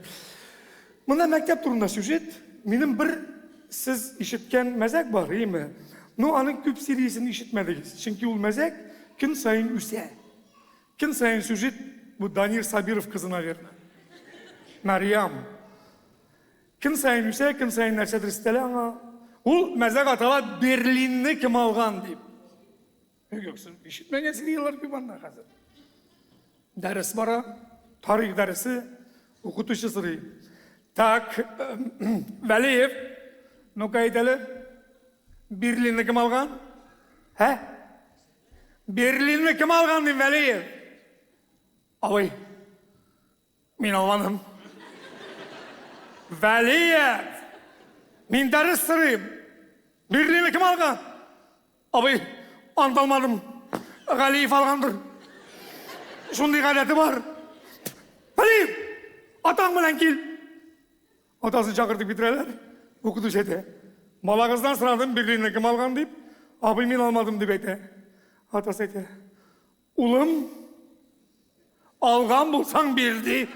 Монда мәктәп турында сюжет, минем бер сез ишеткән мәзәк бар, име? Ну, аның күп сериясын ишетмәдегез. Чөнки ул мәзәк көн сайын үсә. Көн сайын сюжет бу Данир Сабиров кызы, наверное. Мариям. Көн сайын үсә, көн сайын нәрсәдер истәлә аңа. Ул мәзәк атала Берлинны кем алган дип. İşitmegen seriyalar bir bana hazır. Ders var, tarih dersi, okutuşu sırrı. Tak, Veliyev, no kayıtalı, Berlin'de kim algan? He? Berlin'de kim algan diyeyim Veliyev? Ağabey, min alganım. Veliyev, Мен дәріс сырайым. Бірліні кім алған? Абай, андалмадым. Ғалиев алғандыр. Шундай ғадеті бар. Ғалиев, атаң білән кел. Атасын шақыртып бітірелер. Оқытушы еді. Бала қыздан сұрадым, бірліні кім алған деп. Абай, мен алмадым деп айты. Атасы айты. Ұлым, алған болсаң берді.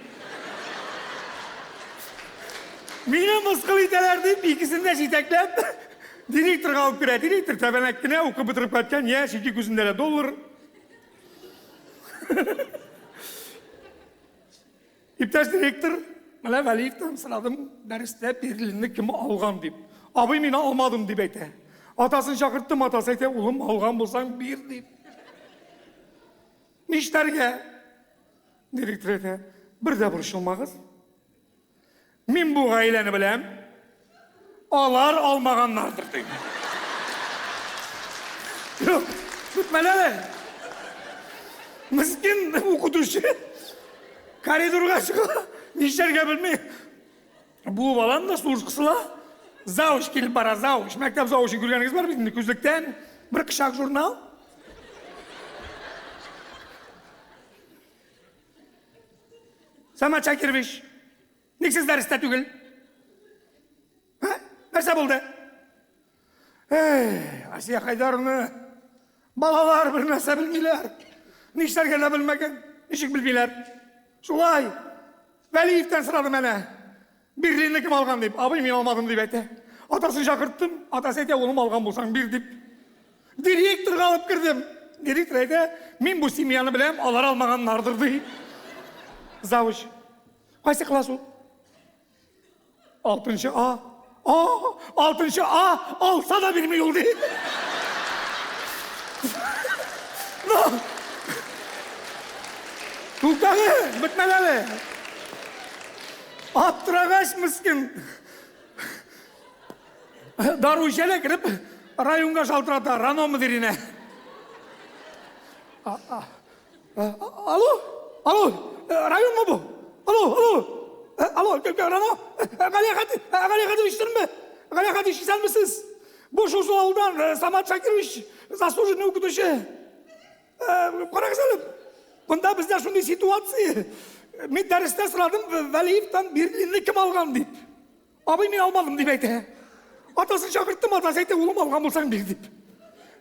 Мені мысқыл етелер деп, ikisini жетектеп, директорға алып кіреді. Директор тәбәнәккіне оқып бітіріп кеткен, я шеке көзіндері доллар. İptaş direktör, Мәлә Ғалиевтан сұрадым, дәрісте беріліні кім алған деп. Абай, мен алмадым деп айты. Атасын шақырттым, атасы айты, ұлым алған болсаң бер деп. Нештәрге? Директор айты, бірде бұрыш olmağız. Мен бұл ғайләні білем, алар алмағаннардыр дейді. Жоқ, бүтмәлі. Міскін оқытушы коридорға шыға, нештәрге білмей. Бұл балам да служқысыла. Зауыш келіп бара, зауыш. Мәктеп зауышын көргеніңіз бар біздің көздіктен. Бір қышақ журнал. Самат Шакирович, нексіз дәрісті түгіл? Нәрсе болды? Асия Қайдарыны, балалар бір нәрсе білмейлер. Нештәрге де білмеген, нешік білмейлер. Шулай, Вәлиевтен сұрадым әне. Бірліні кім алған деп, абай мен алмадым деп әйті. Атасын шақырттым, атасы әйте, олым алған болсаң бір деп. Директорға алып кірдім. Директор әйте, мен бұл семьяны білем, алар алмаған нардырды. Завуч, қайсы класс ол? 6-шы А. 6-шы А, алса да бермей ол дейді. Туқтағы, бітмәлі. Аптырағаш мүскін. Дарушеле кіріп, районға шалтырата, Рано мүдіріне. Алло, район му бұл? Алло, Рано, Ғалия іштірін бе? Ғалия ішсен бісіз? Бош осы ауылдан Самат Шакирович, заслуженный оқытушы. Қарақсалып, бұнда бізде шындай ситуация. Мен дәрісте сұрадым, Вәлиевтан Берлинні кім алған деп. Абай, мен алмадым деп әйті. Атасын шақырттым, атасы әйті, ұлым алған болсаң бер деп.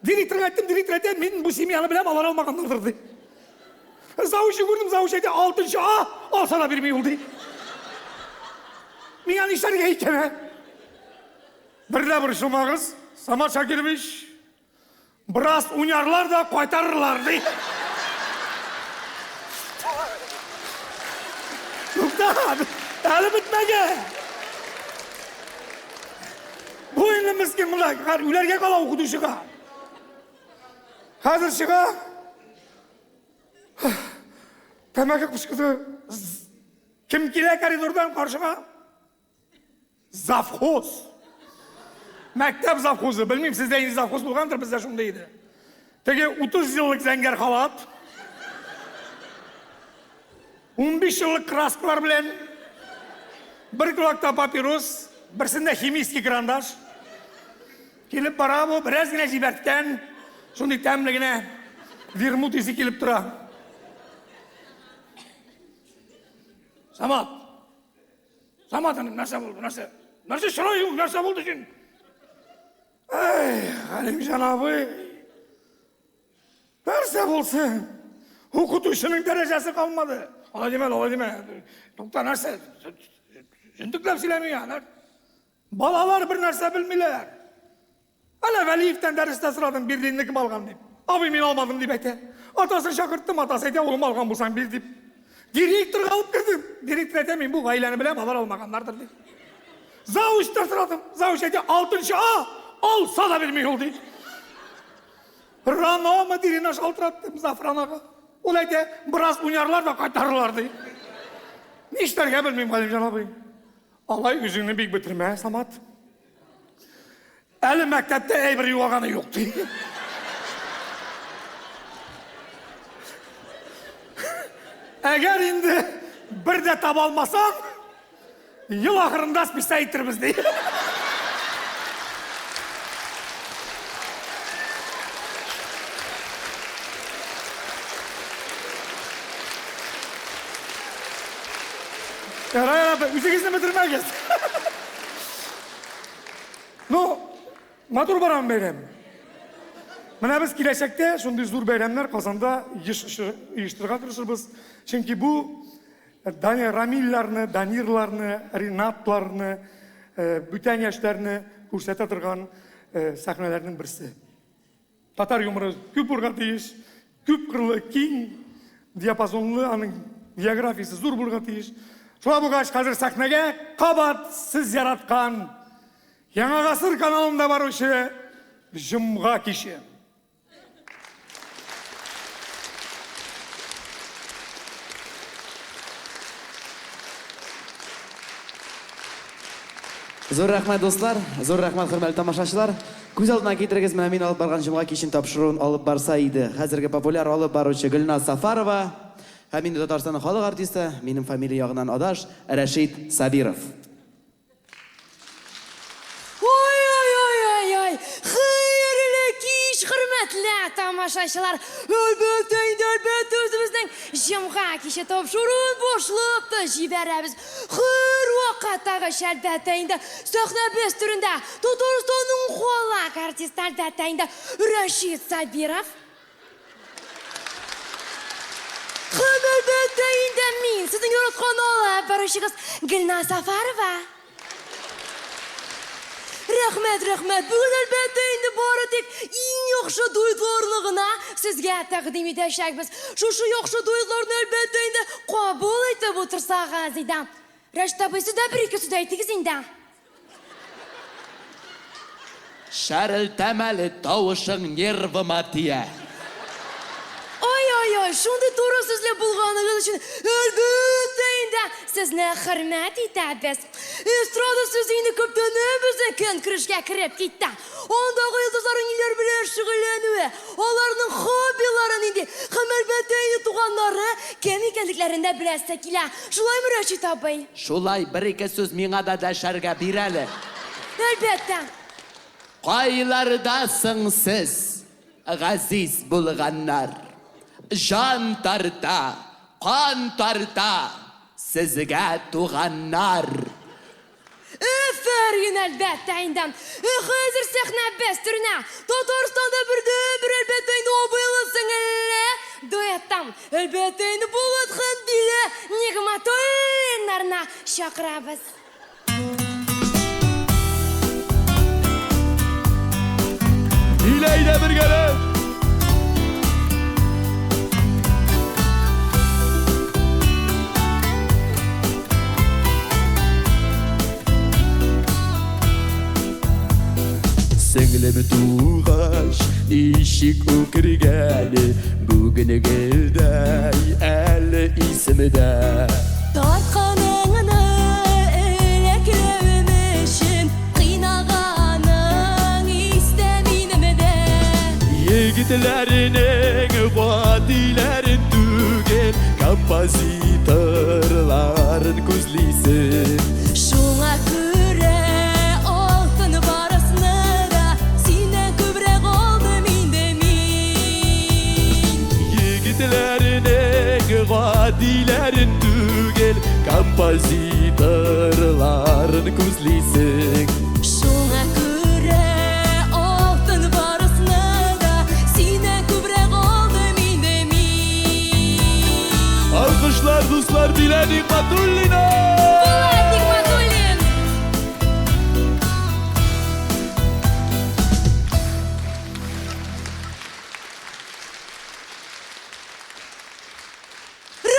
Директор әйттім, мен бұл семьяны білем, алар алмағандырдыр деп. Завушы көрдім, завушы әйті, 6-шы А, алса да бермей ол деп. Мен аныштарға екен, бірді бір шумағыз, Самат Шакирович, біраз унярлар да қайтарырлар деп. Әлі бітмәге. Бұл енді мізген мұнда, үлерге қала оқытушыға. Қазір шыға, тәмәкі құшқызы, кім келе коридордан қаршыға? Завхоз. Мәктеп завхозы. Білмейм, сізде енді завхоз болғандыр, бізде шындайды. Теге 30 жылық зәңгер қалат. 15 жылық краскалар білен, бір кулакта папирос, бірсінде химийский карандаш. Келіп бара бұл, біраз гіне жіберткен, сондай тәмлігіне вермут есі келіп тұра. Самат, нәрсе болды, нәрсе? Нәрсе шырайың, нәрсе болды жын? Ғалим жанабы, нәрсе болсын, оқытушының дәрежесі қалмады. Олай деме. Тоқта нәрсе, жүндіклеп сөйлемей. Балалар бір нәрсе білмейлер. Әлі Вәлиевтен дәрісте сұрадым, Берлинні кім алған деп. Абай, мен алмадым деп әйті. Атасын шақырттым, атасы әйте, олым алған болсаң бер деп. Директорға алып кірдім. Директор әйте, мен бұл ғайләні білем, алар алмағандардыр деп. Завуштар сұрадым. Завуш әйте, 6-шы А, алса да бермей ол дейді. Рано мүдіріне шалтыраттым Зафранаға. Ол әйте, біраз унярлар да қайтарылар дейді. Нештәрге білмейм, Ғалим жанабы. Алай өзіңні бек бітірме, Самат. Әлі мәктепте әйбір юғаны жоқ дейді. Әгер енді бірде таба алмасаң, ел ақырында списайттыр біз дейді. Yarayın, üzerinizi bitirmeyiz. No, matır baran bayram. Mana biz kileşekte şunday zor bayramlar Kazanda uyuşturgan tırışırız. Çünkü bu Ramillarını, Danirlarını, Rinatlarını, bütün yaşlarını ko'rsata turgan sahnelerinin birisi. Tatar yumru köp urgatiyish, köp qirli, keng diapazonli, aning geografiyasi zo'r bo'lgatiyish. Shuna bo'lgach, hozir sahnaga qabat siz yaratgan Yangi asr kanalida boruvchi Jumg'a kishi. Zo'r rahmat do'stlar, zo'r rahmat hurmatli tomoshachilar. Ko'z oldidan keltirgangiz mana men olib borgan Jumg'a kishini topshiruvini olib borsa edi. Hozirgi populyar olib boruvchi Gulnaz Safarova, hamda Tataristonning xalq artisti, mening familiya yog'idan odash Rashid Sabirov. Xayrli kish, hurmatli tomoshachilar. Albatta o'zimizning Jumg'a kishi topshiruvini boshlab jiberamiz. Xir vaqtdagi shardatda sahna besturunda Tataristonning xalq artisti albatta Rashid Sabirov. Albatta men sizning yo'latgan olib borishingiz Gulnaz Safarova. Rahmat. Bugun albatta endi boradik eng yaxshi duetlarligina sizga taqdim etishamiz. Shu yaxshi duetlarni albatta endi qabul etib o'tirsangiz edi. Rashid aka, sizda bir-ikki so'z aytingiz endi. Shariltamali tovushing nervima tiya. Oy, shunday to'g'ri so'zlar bo'lganingiz uchun albatta endi sizni hurmat etamiz. Estrada so'zingni ko'pdan bizning konkursga kirib ketdi. Ondagi yulduzlarning nelar bilan shug'ullanuvi, ularning hobbilarini endi ham albatta tug'anlari kim ekanliklarini bilasizlar. Shulaymi Rashid aka? Shulay bir-ikki so'z menga da dasharga berali. Albatta. Qaylardasiz siz, aziz bo'lganlar? Jon tarta, qon tarta, sizga tug'anlar. Aferin albatta endi. Hozir sahna besturna Tataristonda bir albatta endi obilasinglar. Duettam albatta endi Po'latxon Dila Nig'matullinlarni chaqiramiz. Dilayda birgalar. Singlim tug'ash eshik o'kirgani bugun gelday ali ismida. Tortqaningni elaklavimishim qiynaganing istaminimda. Yigitlarning vodilarin tugel kompozitorlarin ko'zlaysiz. Shunga ko'ra oltin borasini da sendan ko'proq oldim endi men. Yigitlarning vodilarin tugel kompozitorlarin ko'zlaysiz. Shunga ko'ra oltin borasini da sendan ko'proq oldim endi men. Alkışlar dostlar Dila Nig'matullina.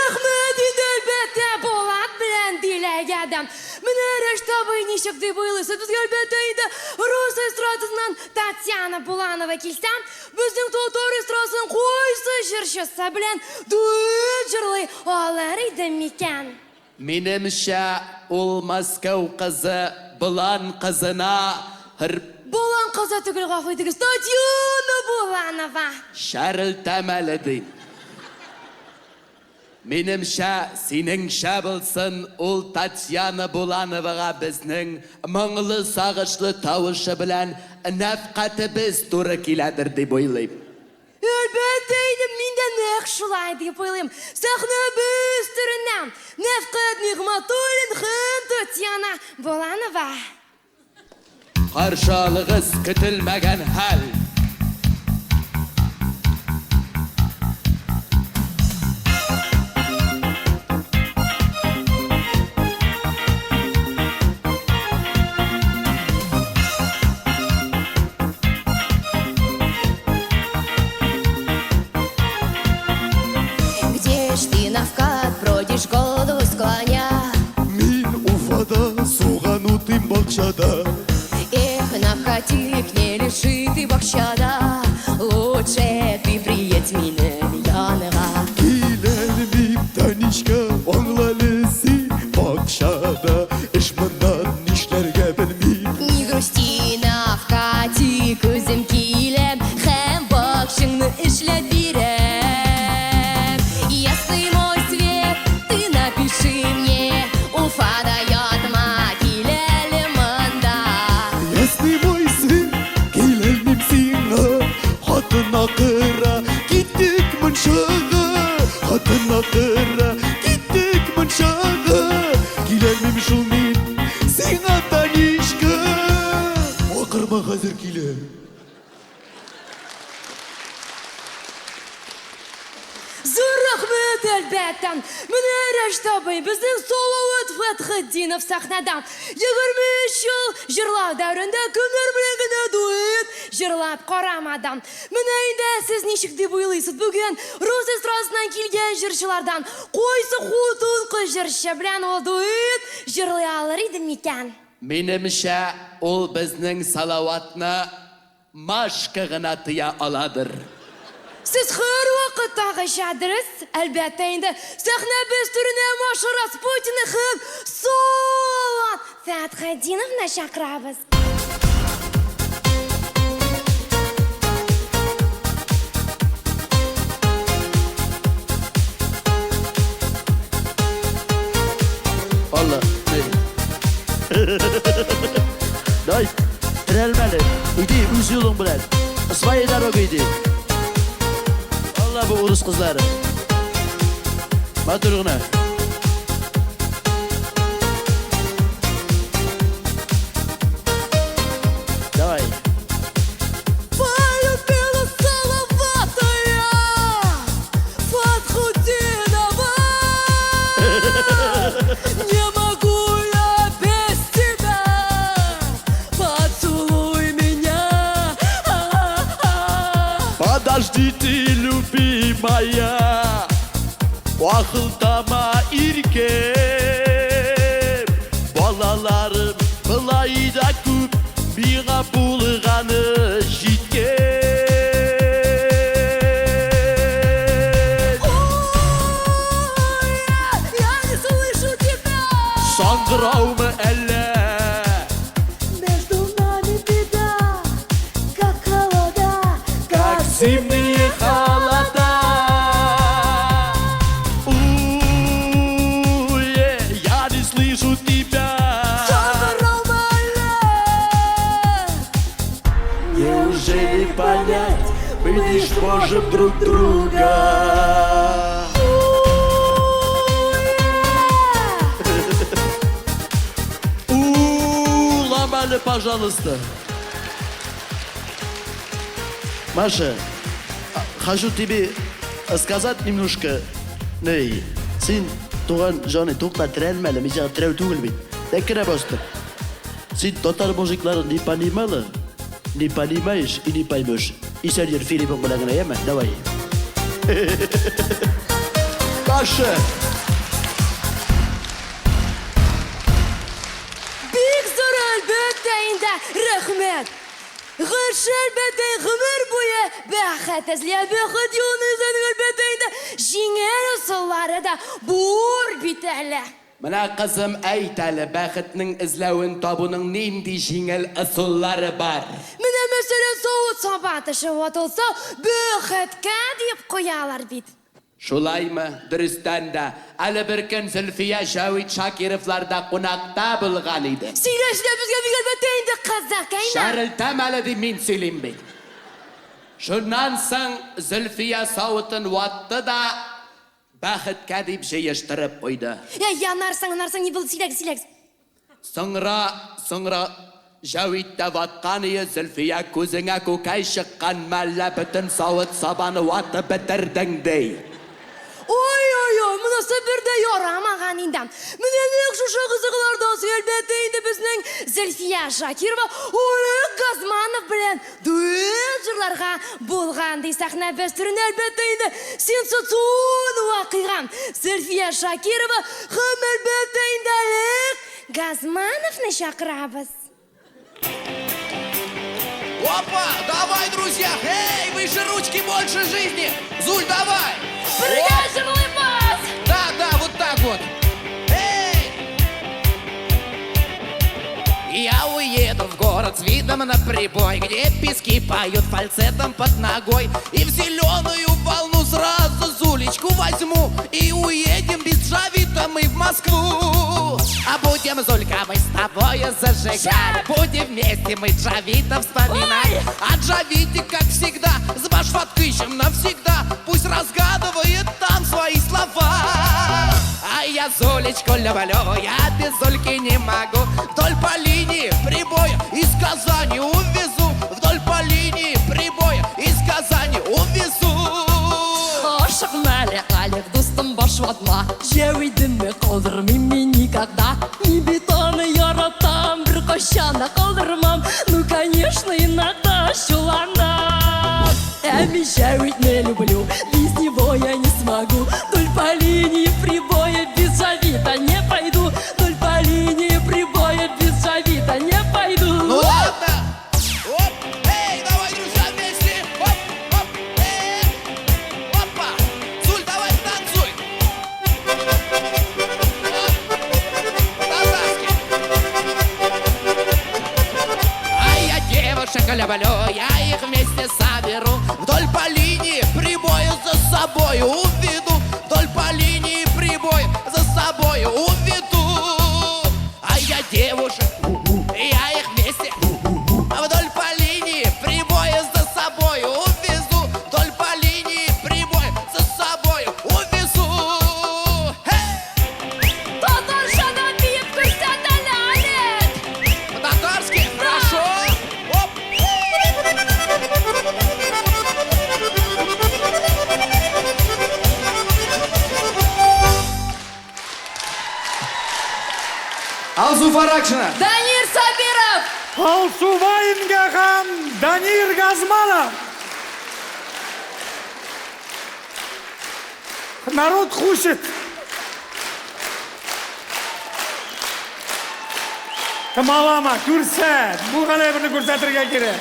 Rahmat endi albatta Po'lat bilan Dilagadan. Mana Rashid aka nechuk deb o'ylaysiz? Bizga albatta endi rus estradasidan Tatyana Bulanova kelsam, bizning Tatar estradasining qo'ysi jirshisi bilan duet jirlay olar edim ekan. Menimcha ul Moskva qizi Bulan qizina Bulan qizi tugul qo'ydigiz Tatyana Bulanova. shariltamali deydi. Menimcha seningcha bo'lsin ul Tatyana Bulanovaga bizning mingli sag'ishli tovushi bilan nafqati biz to'g'ri keladir deb o'ylayman. Albatta endi menda naq shulay deb o'ylayman. Sahna besturundan Nafqat Nig'matullinlarni Bolanova. Қаршалығыз күтілмәген хәл. Где ж ты навкат бродишь, голову склоня? Мин Уфада суғанутым бақшада. Эх, навкатик, не лежи ты бақшада. Лучше ты приедь менің яныға. Келелмим танишка аңлалысы бақшада. Іш мұндан нишлерге білмейм. Не грусти, навкатик, өзім келем, хэм бақшыңны ішлеп берем. Ясный мой свет, ты напиши мне, Уфада ятма келелі мында. Ясный мой свет, келелмим сиңа. Хатын ақыра, киттік мұншаға. Хатын ақыра, киттік мұншаға. Келелмим шул мин, сиңа танишка. Ақырма қазір келем. Зур рахмет, әлбәттән. Менә Рәштабый, безнең Салават Фәтхетдинов сахнадан. 23 ел җырлау дәврендә кемнәр белән генә дуэт җырлап карамадан. Менә инде сез ничек дип уйлыйсыз бүген рус эстрадасыннан килгән җырчылардан кайсы хутун кыз җырчы белән ул дуэт җырлый алыр иде микән? Минемчә, ул безнең Салаватны машка гына тыя аладыр. Siz her vakit tağışadırız. Elbette indi sahne bestürüne maşura Sputini hım Salawat Fəthədinovna şakrabız. Allah. Day, trelmeli. İdi, üz yolun bilen. Ismay eder o giydi. Allah bu Urus kızları. Maturğuna. Давай. Полюбила Салавата я, Фәтхетдинова. Не могу я без тебя, поцелуй меня. Подождите, любимая, вақылдама иркем. Балаларым былай да көп, миңа булғаны жеткен. Ой, я не слышу тебя. Саңғыраумы әлі? Между нами беда, как холода, Как зимние холода. Я не слышу тебя. Неужели понять, мы лишь можем друг друга? Ломали, пожалуйста. Маша, хочу тебе сказать немножко. Ней, сен туған жаны тоқта тірәлмәлі, мен жаңа тірәу түгіл бейт. Дәккіне басты. Сен татар музыкларын не понимала, не понимаешь и не поймешь. И сәлдер Филиппом біләгіне еме, давай. Маша! Бик зор әлбәттә инде рәхмәт. Гыш әлбәттә гомер буе бәхет эзләп бәхет юлын үзәнең әлбәттә инде җиңел усуллары да бур бит әле. Менә кызым әйт әле, бәхетнең эзләвен табуның нинди җиңел ысуллары бар? Менә мәсәлән савыт сабатышы ватылса бәхеткә дип куялар бит. Шулаймы, дөрестән дә, әле бер көн Зөлфия Җавид Шакировларда кунакта булган иде. Сөйләшүдә безгә бик әлбәттә инде кызыкайна. Шәрелтәм әле дип мин сөйлим бит. Шуннан соң Зөлфия савытын ватты да бәхеткә дип җыештырып куйды. Янарсың, не булды, сөйләгез. Соңра Жәуитті ватқан ие Зülфия көзіңе көкәй шыққан мәлі бүтін сауыт сабаны ваты бітірдің дей. Ой, мұнысы бірде ярамаған индан. Мүнелік шушы қызығыларда әлбәтті енді біздің Зülфия Шакирова Олег Газманов білен дуэт жырларға болғанды сахна бәстірін әлбәтті енді сенсацион уақиған Зülфия Шакирова хым әлбәтті енді Олег Газмановны шақырабыз. Опа, давай, друзья! Эй, выше ручки, больше жизни! Зуль, давай! Бірге жырлаймыз! Да, вот так вот. Эй! Я уеду в город с видом на прибой, где пески поют фальцетом под ногой. И в зеленую волну сразу Зулечку возьму, и уедем без Джавита мы в Москву. А будем, Зулька, мы с тобою зажигать, будем вместе мы Джавита вспоминать. А Джавите, как всегда, с башфаткыщем навсегда, пусть разгадывает там свои слова. А я Зулечку люблю, я без Зульки не могу. Вдоль по линии прибоя из Казани увезу, вдоль по линии прибоя из Казани увезу. Ашық мәлі Олег достым башватма, Жәуидімі қалдырмайм никогда. Не бетоны яратам, бір қашанда қалдырмам. Ну, конечно, иногда шулана. Әмі Жәуидні люблю, без него я не смогу. Вдоль по линии прибоя без Джавита не пойду. Вдоль по линии прибоя без Джавита не пойду. Ну ладно! Оп! Эй, давай, друзья, вместе! Оп! Оп! Эй! Опа! Зуль, давай танцуй! Татарский! А я девушек люблю, я их вместе соберу. Вдоль по линии прибоя за собой уведу. Вдоль по линии прибоя за собой уведу. А я девушек, я их вместе вдоль по линии прибоя за собой увезу. Вдоль по линии прибоя за собой увезу. Татаршада биіп көрсетілі Олег! По-татарски? Хорошо. Оп. Алзу Фаракшина. Данир Сабиров! Алсувайынға хан Данир Газманов. Народ хочет. Малама, көрсет. Бұл ғана бірні көрсетірге керек.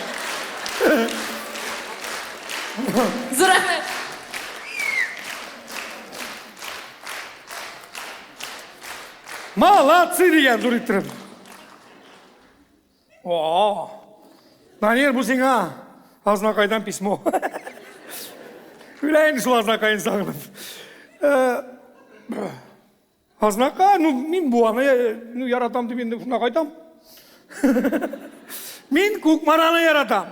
Зор рахмет! Молодцы деген зуриттірім. Данир, бұл сеңа Азнақайдан письмо. Күләйін шыл Азнақайын сағынып. Азнақай, мен бұаны яратам деп енді құнақ айтам. Мен Көкмараны яратам.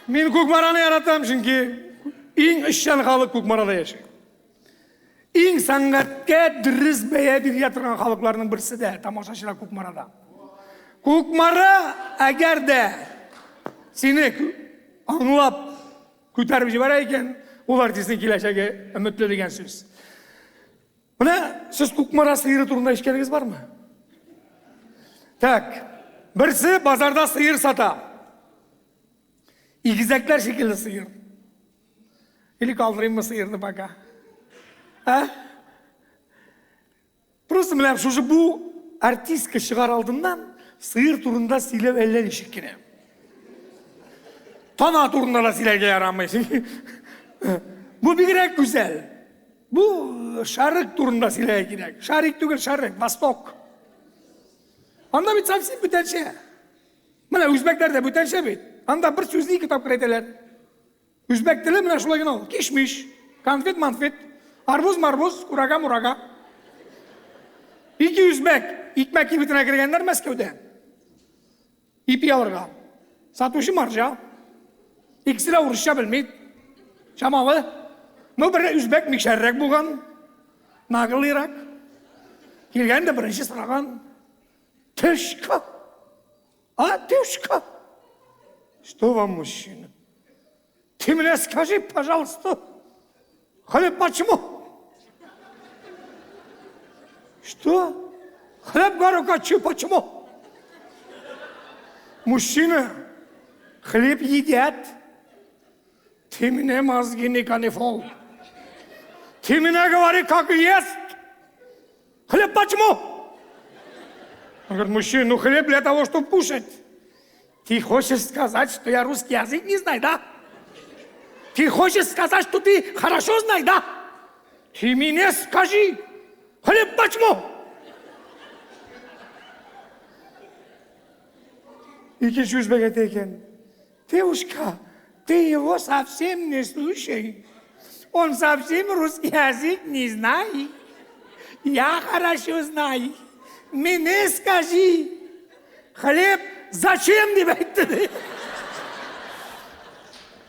Мен Көкмараны яратам, çünkü ең ішшан халық Көкмарада яшайды. Ең саңғатқа дұрыс бәйе бере тұрған халықларының бірісі де тамашашыра Көкмарада. Көкмара әгер де сені аңлап көтеріп жібер екен, ол артистің келешегі үмітлі деген сөз. Мына сіз Көкмара сиыры турында ешкеніңіз бар ма? Так, бірісі базарда сиыр сата. Игізәклер шекілді сиыр. Или қалдырайым мı сиырды бака? Просто білем, шушы бұл артистка шығар алдымнан сиыр турында сөйлеп әллен ешеккене. Тана турында да сөйлеуге ярамайсың. Бұл бигерәк güzel. Бұл шарық турында сөйлеуге керек. Шарик түгел шарық, Восток. Анда бит совсем бүтәнше. Мына өзбектәрдә бүтәнше бит. Анда бір сөзлі кітап кіретелер. Өзбек тілі мына шулай гына, кишмиш, конфет, манфет, арбуз-марбуз, курага-мурага. Iki Üzbek, икмәк ебітіне кіргендер Мәскеуден. Ипи алырға. Сатушы маржа. İkisi de урысша білмейді. Шамалы. Бұл бірі Üzbek микшәррәк болған. Нағыл Ирак. Келгенде бірінші сұраған Тышка. А, Тышка. Что вам, мужчина? Ты мне скажи, пожалуйста, хлеб почему? Что? Хлеб гору хочу, почему? Мужчина, хлеб едят. Ты мне мозги не канифол. Ты мне говори, как есть. Хлеб почему? Он говорит, мужчина, ну хлеб для того, чтобы кушать. Ты хочешь сказать, что я русский язык не знаю, да? Ты хочешь сказать, что ты хорошо знаешь, да? Ты мне скажи, хлеб почему? İki Üzbek eteyken, девушка, ты его совсем не слушай. Он совсем русский язык не знает. Я хорошо знаю. Мне скажи, хлеб зачем деп айтты?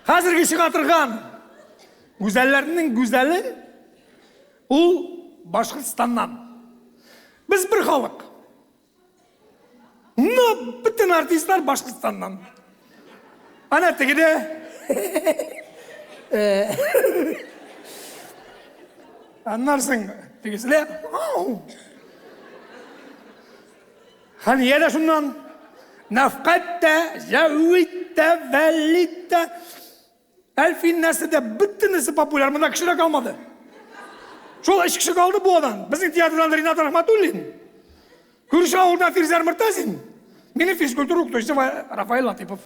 Қазіргі шыға тұрған güzellerinin güzeli ол Башқұртстаннан. Біз бір халық. Bütün artistler Башқұртстаннан. Ана тегіде anlarsın tegisile. Hani yine şundan nafkatte, zavvitte, vellitte elfin neside bütün nesi popüler. Bunda kişiler kalmadı. Şol 3 kişi kaldı bu adam. Bizim tiyatrodan Rinat Rahmatullin. Kürşah oradan Firzer Mırtazin. Benim fizkultür okutuşu var Rafael Latipov.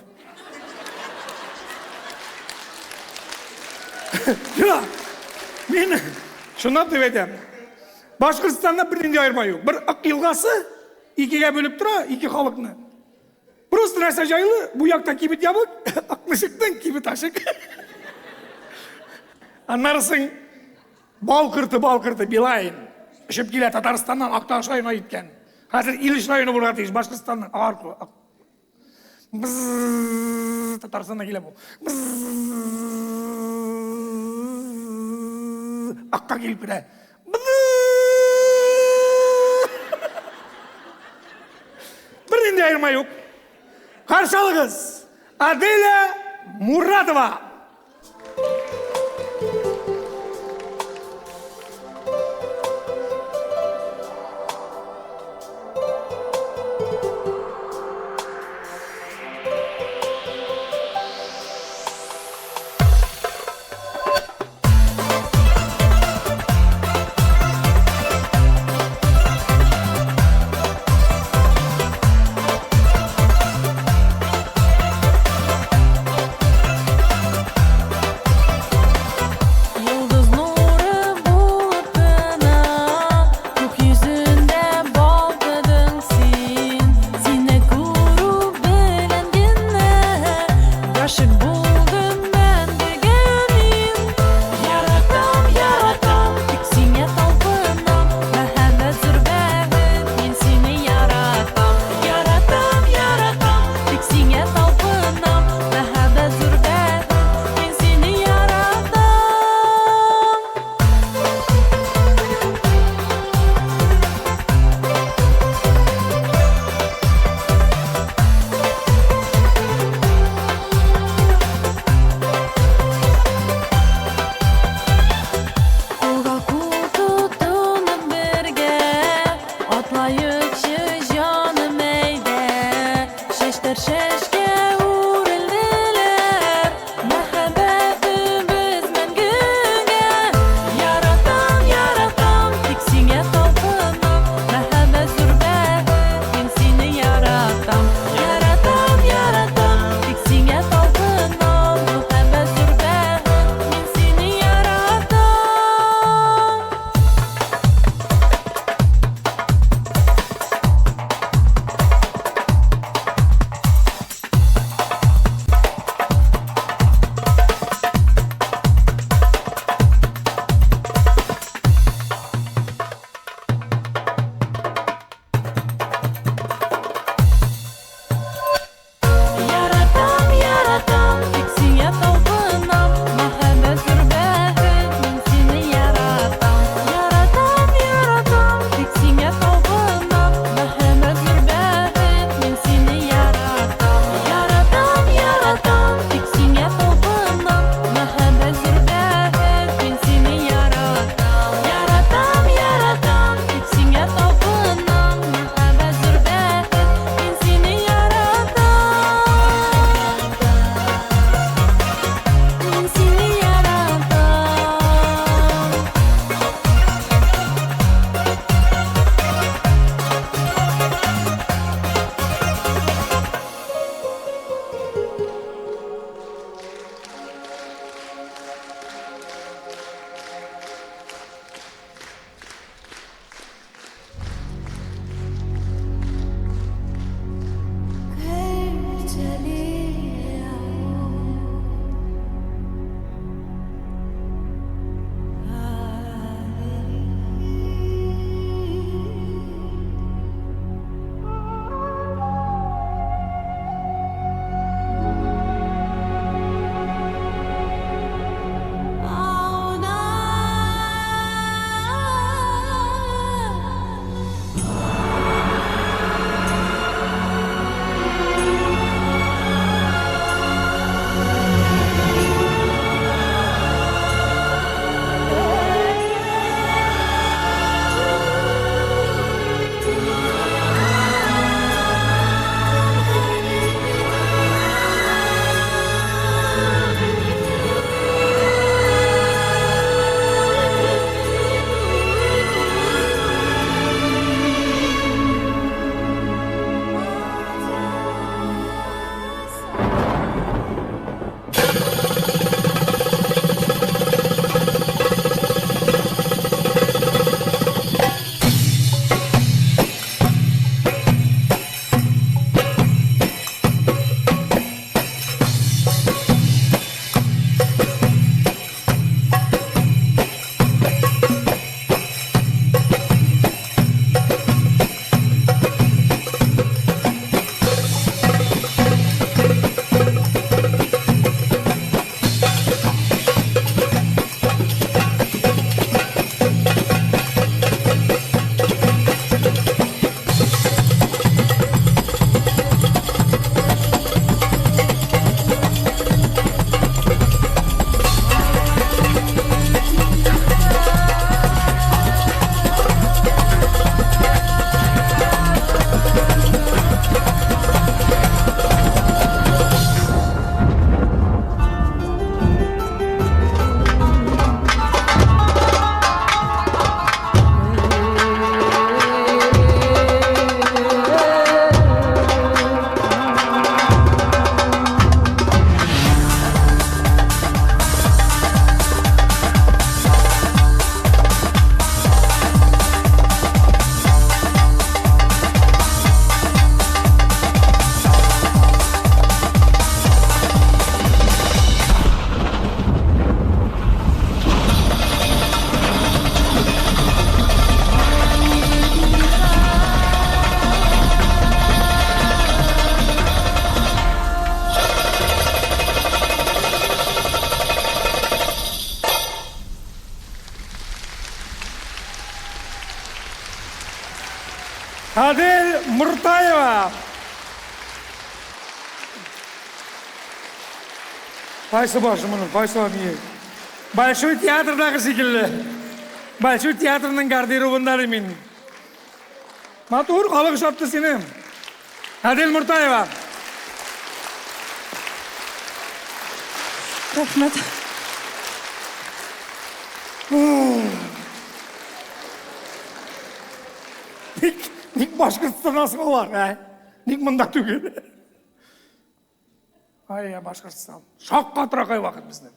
Ya, ben şundan da edeyim. Башқұртстанда бірден айырмай yok. Bir ақ елғасы ikіге бөліп тұра, iki халықны. Просто нәрсе жайлы, bu yakta kibit yabık, aqlışıktan kibit aşık. Anlarsın, Балқырты Билайын. Ішіп келе Татарстаннан Ақтауш районына кеткен. Қазір Илиш районы болған дейіз, Башқұртстанның арқылы. Бззззз, Татарстанна келе бұл. Бззззз, Аққа келіп кіре. Бірден де айырмай yok. Қарсы алыңыз, Аделя Муратова. Adel Murtayeva. Qaysi boshi buni, qaysi niye? Большой teatrdaги shekilli. Большой teatrning garderobundan men. Matur qolib shopdi seni. Adel Murtayeva. Rahmat. Nik Başkırtıstan nasıl olar, he? Nik mında tügül. Ay ya Başkırtıstan. Şak katrakay vakit bizden.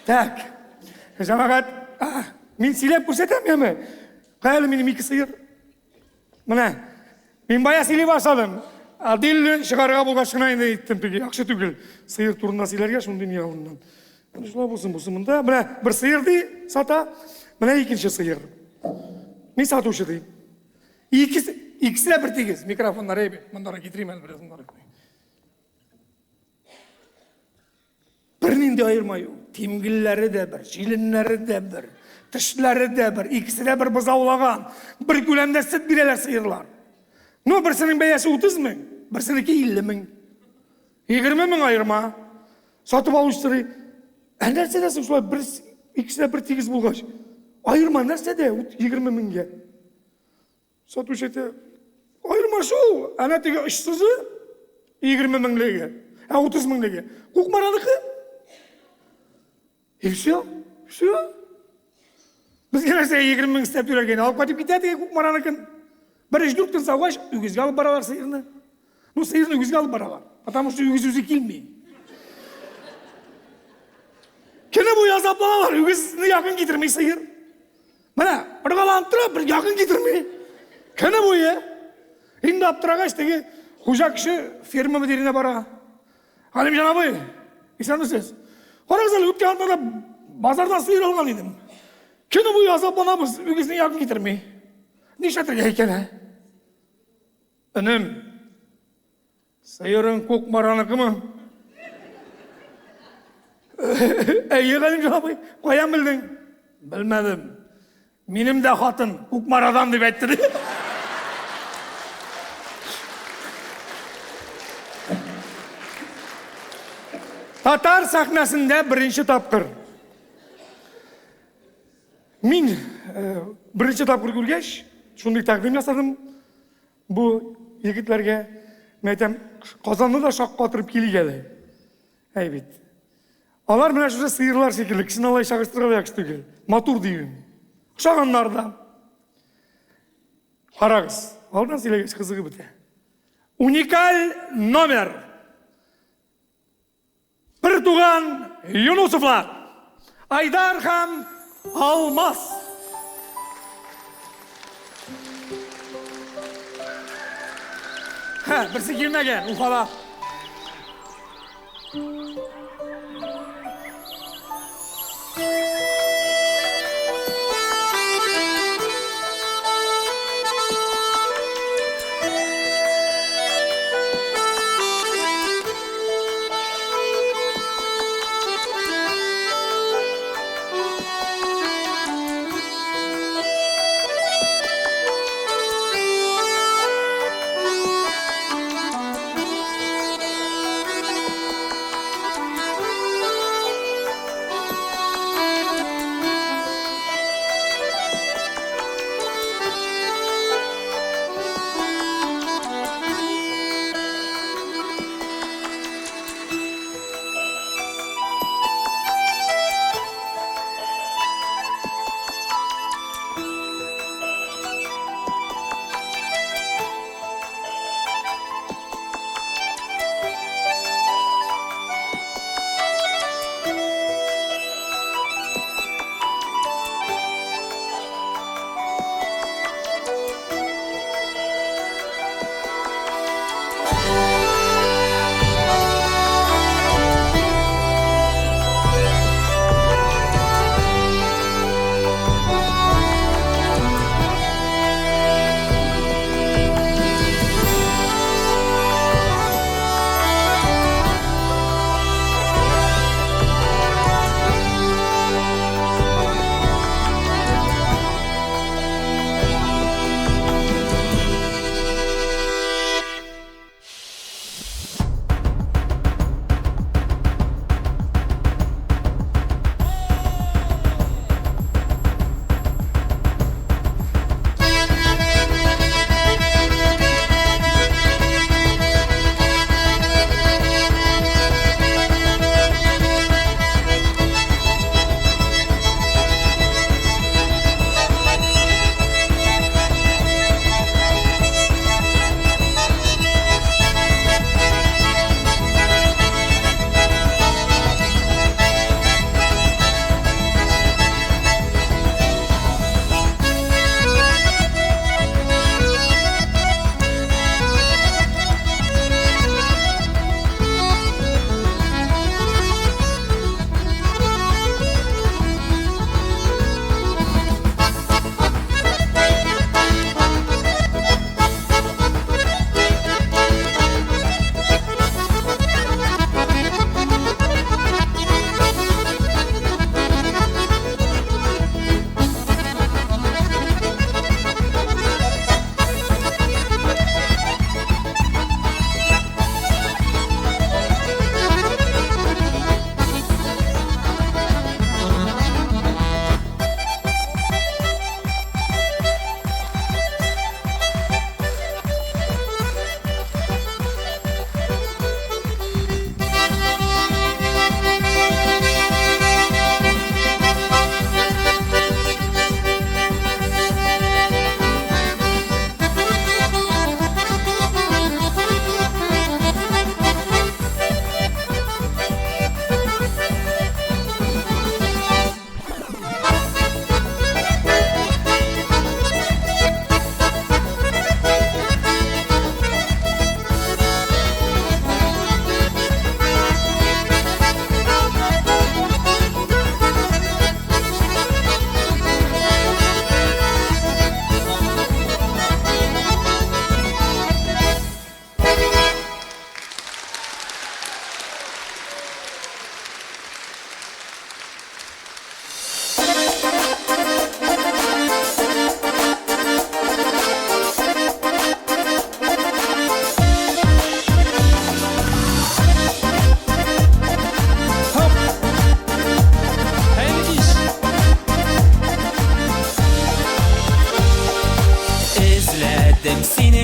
Tak. Jamagat. Min silep көрсетем mi? Qaylı benim iki sıyır. Mına. Min baya sili başladım. Adil шығарға болға шынайын еттім пеге. Ақша түгіл. Сыйыр турында силерге шын дүние алындан. Шылай болсын мұнда. Мына бір сыйырды сата. Мына екінші сыйыр. Мен сатушы дейін. İkisi de bir tegiz. Mikrofonları ebe. Bunlara getireyim el biraz bunları. Birinin de ayırmayı. Timgilleri de bir, jilinleri de bir, tışları da bir. İkisi de bir bızavlagan. Bir gülemde süt bireler sıyırlar. No birisinin beyası 30 bin, birisininki 50 bin. 20 bin ayırma. Satıp alıştırı. Nerse desin şulay ikisi de bir tegiz bulgaç. Ayırma nerse de 20 binge. Satış ete. Ayırma şu. Ana tege işsizı 20 binlege. 30 binlege. Kukmaranıkı. Все. Bizge nerse 20 bin istep türerken alıp kaçıp giderdi kukmaranıkın. Bir iş durktun savaş, ügüzge alıp baralar sıyırını. Bu sıyırını ügüzge alıp baralar. Потому что ügüz kilmeyi. Kene bu yazaplalar, ügüzünü yakın getirmeyi sıyır. Bana, ırgalantıra bir yakın getirmeyi. Kene bu ya? Şimdi aptırağa ki, hoca kişi firma müdürüne bara. Halim Canabı, İsan mısınız? Horazal ötken da bazardan sıyır algan idim. Kene bu yazaplanamız, ügüzünü yakın getirmeyi. Nişatırga heykele. Önüm, sayırın kokmaranıkı mı? Yeğenim Canabı, koyan bildin. Bilmedim. Benim de hatın kokmaradan deyip ettirdi. Tatar sahnasında birinci tapkır. Min birinci tapkır gülgeç, şunday takdim yasadım. Bu yigitlerge, metem kazandı da şak batırıp keli geldi. Evet. Alar mına şurada sıyırlar şekilli, kişinin alay şakıştırga yakıştı gel. Matur diyeyim. Şağanlarda. Karagız. Aldan silegeç kızığı bite. Unikal номер. Bir tuğan Yunusovlar. Aydar ham Almaz. Birisi girmegen, ufala.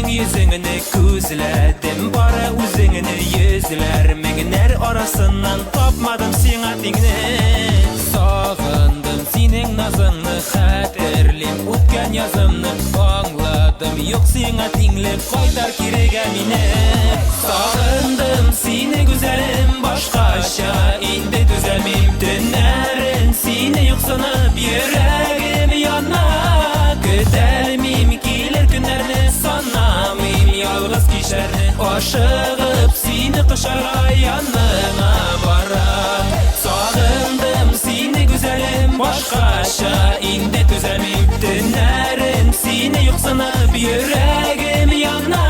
senin yüzünü közledim bara üzüngünü yüzler Meğner arasından tapmadım sana dingni Sağındım senin nazını xatirlim Utkan yazımını anladım Yok sana dinlip qaytar kirege mine Sağındım seni güzelim başkaşa indi düzelmeyim dünlerin Seni yok sanıp yüreğim yana Güdelmeyim gelir günlerini sanamıyım Yalğız kişlerini aşığıp seni kışara yanına varam Sağındım seni güzelim başkaşa indi düzelmeyim dünlerin Seni yok sanıp yüreğim yana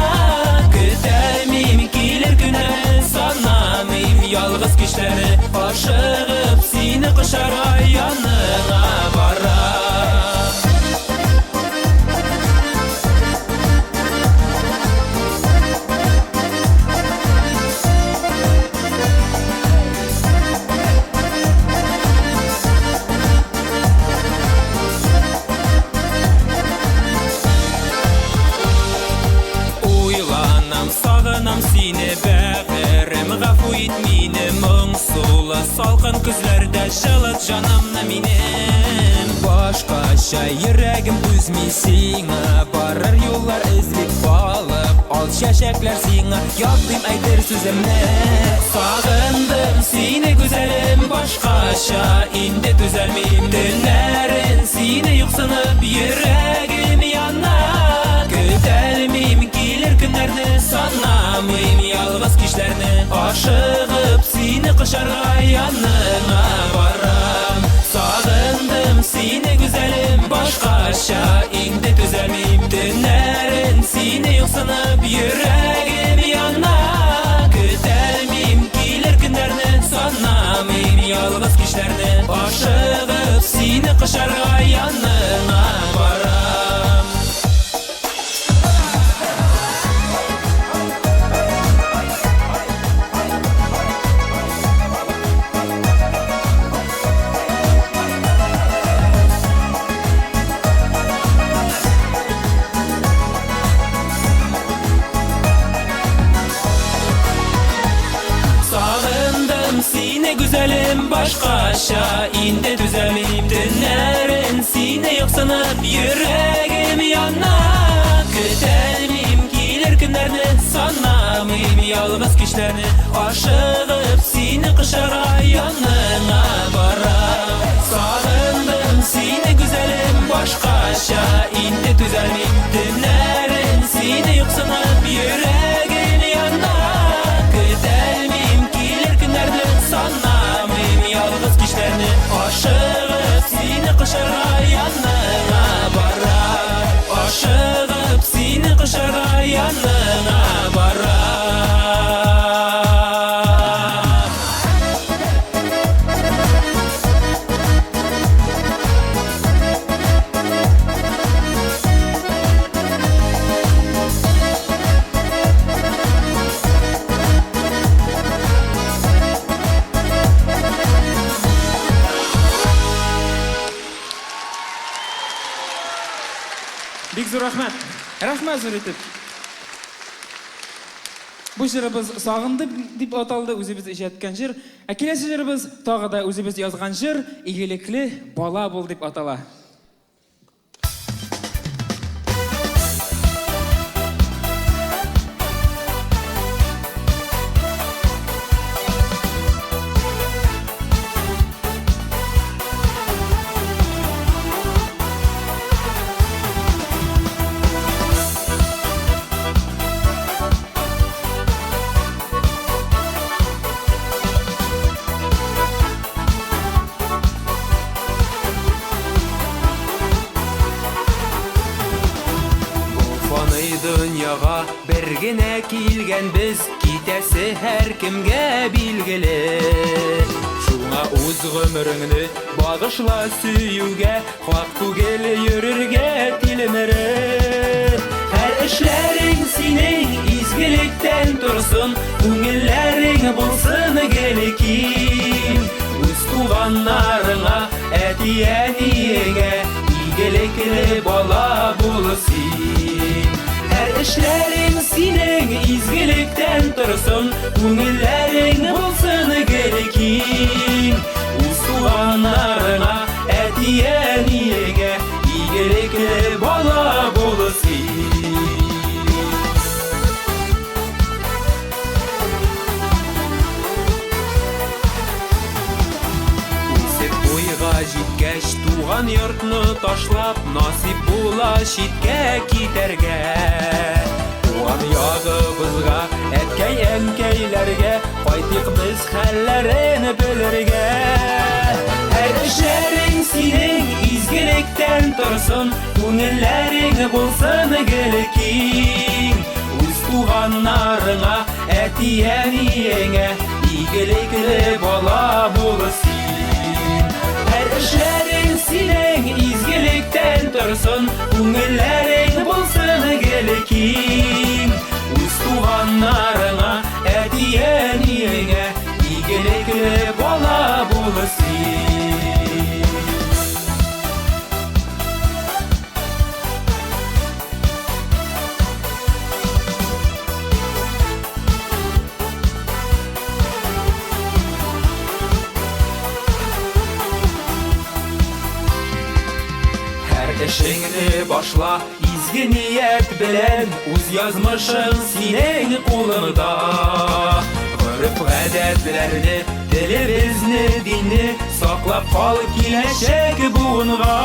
Güdelmeyim gelir günlerini sanamıyım Yalğız kişlerini aşığıp seni kışara yanına varam Sağınam seni bəğirəm Ғafу et meni Мұңсулы салқын күзлерде Жылыт жанымны менің Başqaşa yüreğim üzmey сиңа Барыр yollar izlep балып Al şəşəklər сиңа Yaddым aytır sözümni Sağındım seni güzelim Başqaşa indi düzelmeyim Dünlerin seni yoxsanıp yüreğim yana Güdelmeyim gelir günlerini sanamıyım Yalğız kişlerini aşığıp seni kışara yanına varam Sağındım seni güzelim başkaşa indi düzelmeyim Dünlerin seni yok sanıp yüreğim yana Güdelmeyim gelir günlerini sanamıyım Yalğız kişlerini aşığıp seni kışara yanına varam Güzelim başkaşa indi düzelmeyim Dünlerin seni yok sanıp yüreğim yana Güdelmeyim gelir günlerini sanamıyım Yalğız kişlerini aşığıp seni kışara yanına varam Sağındım seni güzelim başkaşa indi düzelmeyim Dünlerin seni yok sanıp yüreğim yana Güdelmeyim gelir günlerini sanamıyım Yalğız kişlerini aşığıp seni kışara yanına varam Aşığıp seni kışara yanına varam Бик зур рахмат. Рахмат зур итеп. Бу җырыбыз сагынды дип аталды, үзебез иҗаткан җыр. Ә киләсе җырыбыз тагы да үзебез язган җыр, игелекле бала бул дип атала. Дөньяга бер генә килгән без китәсе һәр кемгә билгеле Шуңа үз гомереңне багышла сөюгә хак түгел йөрергә тилмере Һәр эшләрең синең изгелектән торсын күңелләрең булсын гелекин Үз туганнарыңа әти-әниеңә игелекле бала бул син Һәр işlerin senin izgilikten dursun, Kungillerin bulsun gelikin. Ustuğanlarına etiyen iyege, İyigelikli bala bulsun. Житкәч туган йортны ташлап, насип була читкә китәргә. Туган ягыбызга, әткәй әнкәйләргә, кайтыйк без хәлләрен белергә. Һәр эшләрең синең изгелектән торсын, күңелләрең булсын гелекин. Үз туганнарыңа, әтиәниеңә, игелекле бала булсын. İşlerin senin izgilikten dursun, Kungillerin bulsun gelikin. Üz tuğanlarına, ediyeniyene, İyigelikli bala bulsun. İşini başla izgi niyet bilen, Uz yazmışın senin kulunda. Gırıp gadetlerini, dilimizni, dinni Saklap kal kileşek buğunga.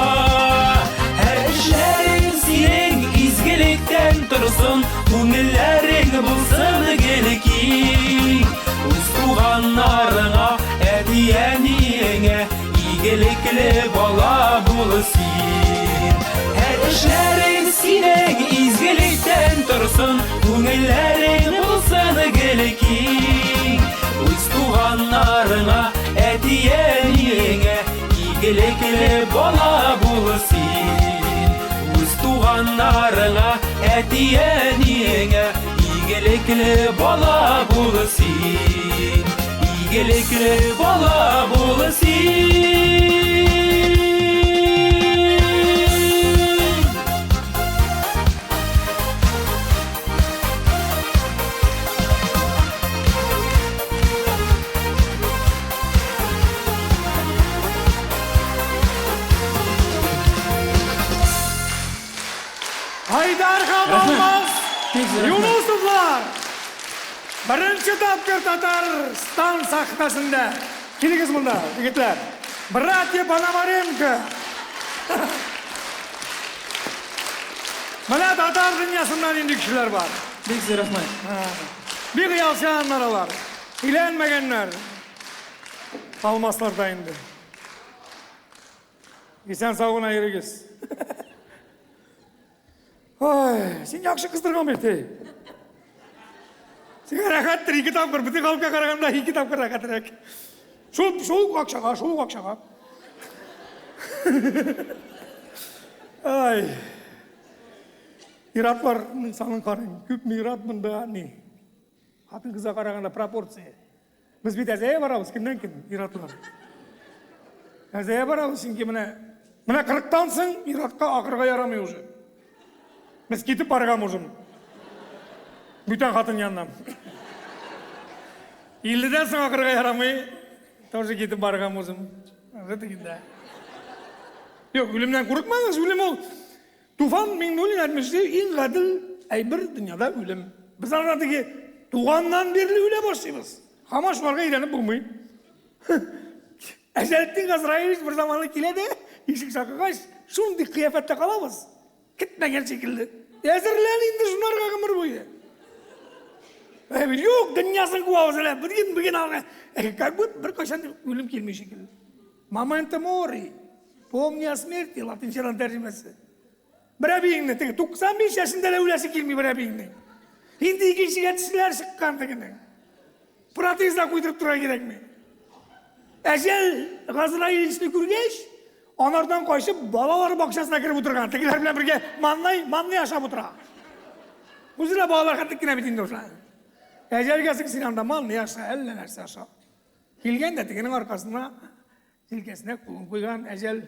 Her işlerin senin izgilikten dursun, Kungillerin bulsun gelikin. Uz tuğanlarına, ediyeniyene, İyigelikli bala bulsun. İşlerin senin izgilikten dursun, Kungillerin bulsun gelikin. Üz tuğanlarına, etiyeniyene, İyigelikli bala bulsun. Üz tuğanlarına, etiyeniyene, İyigelikli bala bulsun. İyigelikli bala bulsun. Haydar Kamalmaz, Yunusovlar. Birinci tapkır Tatarstan sahnasında. Kiligiz bunda, yigitlar. Bratya Pономаренко. Mana Tatar dünyasından indi kişiler var. Bek rahmat. Bir kıyalsayanlar var. İlenmegenler. Kalmaslar da indi. Sen sağına yürügüz. Ay, sen yakşı kızdırgan bertey. Sen rakattır, iki tapkır. Bütün kalpka karaganda iki tapkır rakattır. Şol akşağa. Ay. Mirat var insanın karın. Küp mirat bunda ne? Hatın kıza karaganda proporsiya. Biz bir tezeye varabız, kimden kim? Miratlar. Tezeye varabız, çünkü mine 40'tansın, miratka akırga yaramıyor уже. Biz gidip bargamızım. Bütün hatın yanından. 50'den sonra akırga yaramıyor. Тоже gidip bargamızım. Yok, ölümden korkmayınız, ölüm ol. Tufan Mingnulin etmişti, en kadıl bir dünyada ölüm. Biz anladık ki, tuğandan birli öyle başlayız. Ama şularga iğrenip bulmayın. Ezelittin Azrail bir zamanlık ile de, işik sakıgaş, şundi kıyafette kalamaz. Gitmegen şekilde. Ezirlen indi şunlarga kımır boyu. Yok, dünyasını kuvavızlar. Bugün alga. Bir kaşan ölüm kelmeyi şekilde. Momento mori. Pomni smrti, latinçadan tercümesi. Bir abiyinle, 95 yaşında öylesi kelmeyi bir abiyinle. Hindi ikinci yetişkiler sıkkan tekine. Protezle kuydurup dura gerek mi? Ecel Gazrail işini kürgeç, onlardan koşup balaları bakşasına kirip oturgan. Tekiler bile birge manlay yaşap otura. Uzun bağlar kattıkkine bitindi olsa. Ecel gelsin sinanda manlay yaşa, elle nerse yaşa. Kilgen de tekinin arkasına, silkesine koygan ecel.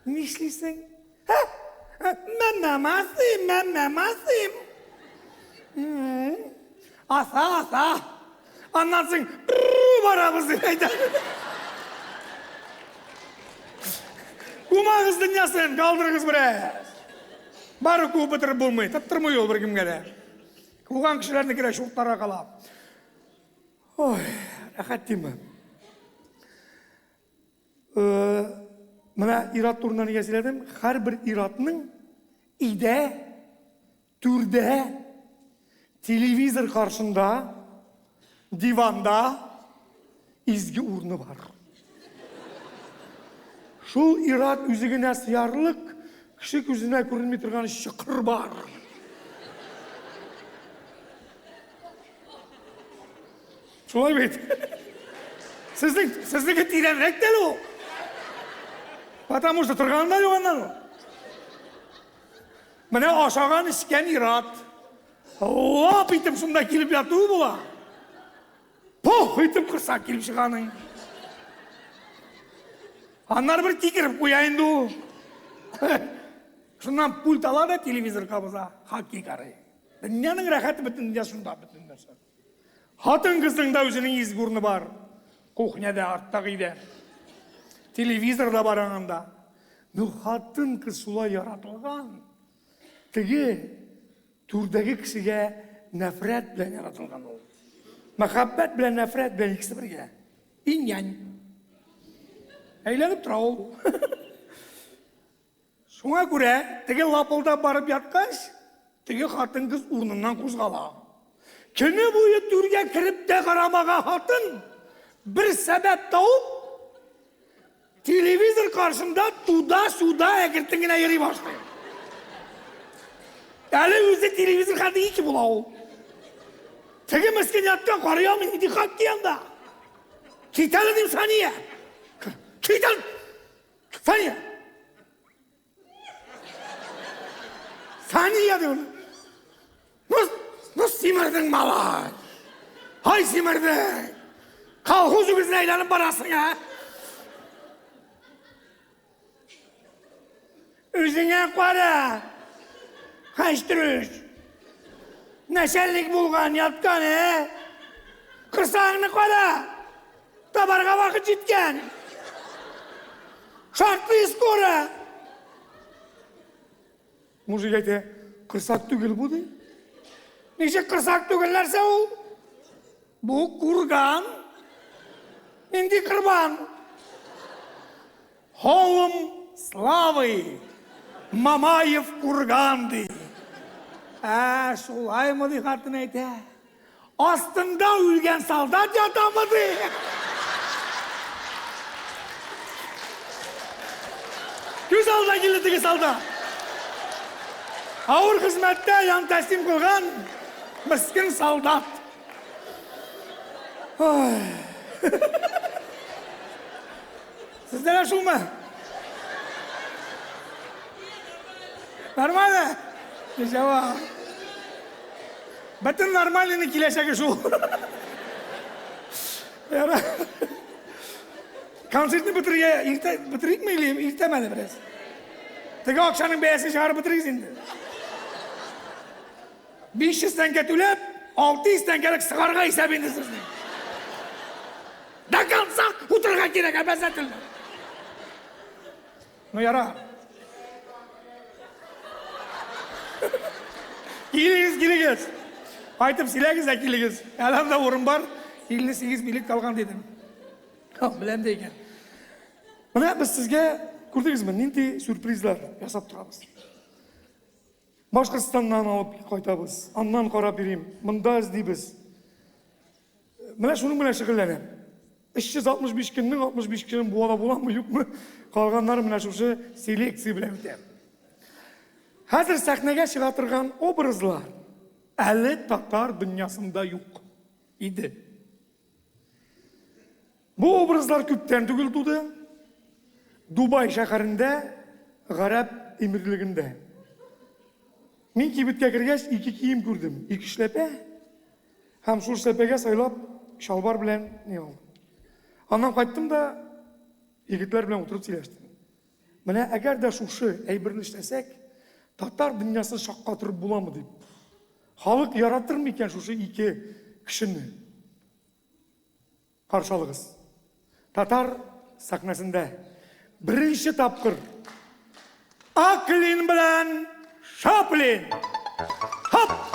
Ne işliysen? Мәмәмәсім. Аса. Аннан соң барабыз деп айтады. Кумаңыз дүниясын, қалдырыңыз біраз. Бары ку бітіріп болмай, таптырмай ол бір кімге де. Куған кішілерді кере шуқтара қалап. Ой, рахат деймі. Мына ират турынан кесіледім. Har bir iratның иде, түрде, телевизор қаршында, диванда изгі урны бар. Шул ират үзігіне сиярлық, кіші көзіне көрінмей тұрған шықыр бар. Шолай бейт. Сіздікі тиренірек дәл о. Потому что тұрғанда жоғаннан о. Міне ашаған ішкен ират. Оп, итім сонда келіп жатуы бола. Пох, итім қырса келіп шығаның. Анар бір текіріп қояйынды. Шыннан пульт алады телевизор қабыза. Хакки қарай. Дүнияның рахаты бүтін де шында бүтін де. Хатын қыздың да өзінің изгі орны бар. Кухняда арттағы үйде. Телевизорда бараңында. Бұл хатын қыз солай яратылған. Тіге түрдегі кісіге нәфрет білен яратылған ол. Махаббет білен нәфрет білен ikisi бірге. Инь-янь. Әйленіп тұра ол. Соңа көре, тіге лапылда барып ятқаш, тіге хатын қыз орнынан қозғала. Күні бойы түрге кіріп те қарамаға хатын бір сәбәп тауып, телевизор қаршында туда-суда әкіртіңіне ери башлайды. Әлі өзі телевизор қады екі бола ол. Тіге мәскен яттан қарыямын, иди қат деймді. Кейталі дейм сәния. Кейтал! Сәния! Сәния дейм. Нұс симірдің мала. Ай симірдің. Қалғыз өгізін әйланып барасың, ә? Өзіңе қуады. Қайштырыш. Нәшәлік болған, ятқан, ә? Қырсаңны қуады. Табарға вақыт жеткен. Шартты скоро. Мужик әйте, қырсақ түгіл бұды? Неше қырсақ түгілерсе ол? Бұл құрған. Менде қырбан. Холым славы. Мамаев құрғанды. Шолай мұды қатын әйте. Астында өлген солдат жатамыды. Көз алда келдігі солдат. Ауыр қызметте ян тәсім қылған міскін солдат. Сіздер ашу ма? Нормально? Ничего. Бәтін нормалыны келешегі шу. Концертні бітірейік ме или ертемәді біраз? Тігі ақшаның бәйесі шығарып бітірейіз енді. 500 тәңке төлеп, 600 тәңкелік сығарға есеп енді сіздің. Да концақ отырға керек, обязательно. Ну, яра. Келіңіз. Айтып, силәгіз, әкеліңіз. Әлемде орын бар, 58 билік қалған дедім. Білем дейкен. Мына біз сізге көрдіңіз бі, ненде сюрпризлер жасап тұрамыз. Башқұртстаннан алып қайтабыз, аннан қарап берейім, мұнда іздейбіз. Мына шының мына шығыләне. 365 күннің 65 күнін буада болан мұ, юк мұ? Қалғанлары мына шушы селекция білем өтем. Қазір сәхнеге шығатырған образлар әлі татар дүниясында юк иді. Бұл образлар көптен түгіл туды. Дубай шәһәрендә, Ғарап емірлігінде. Мен кибетке кіргеш 2 киім көрдім. 2 шләпе, һәм шул шләпеге сайлап шалбар белән не алдым. Аннан қайттым да, егетлер белән отырып сөйләштем. Менә әгәр дә шушы әйберне эшләсәк, Татар dünyası şakka тұрып буламы деп. Халық яратыр ма екен шушы ике кішіні? Қаршалығыз. Татар сахнасында бірінші тапқыр Аклин білән Шаплин. Hop!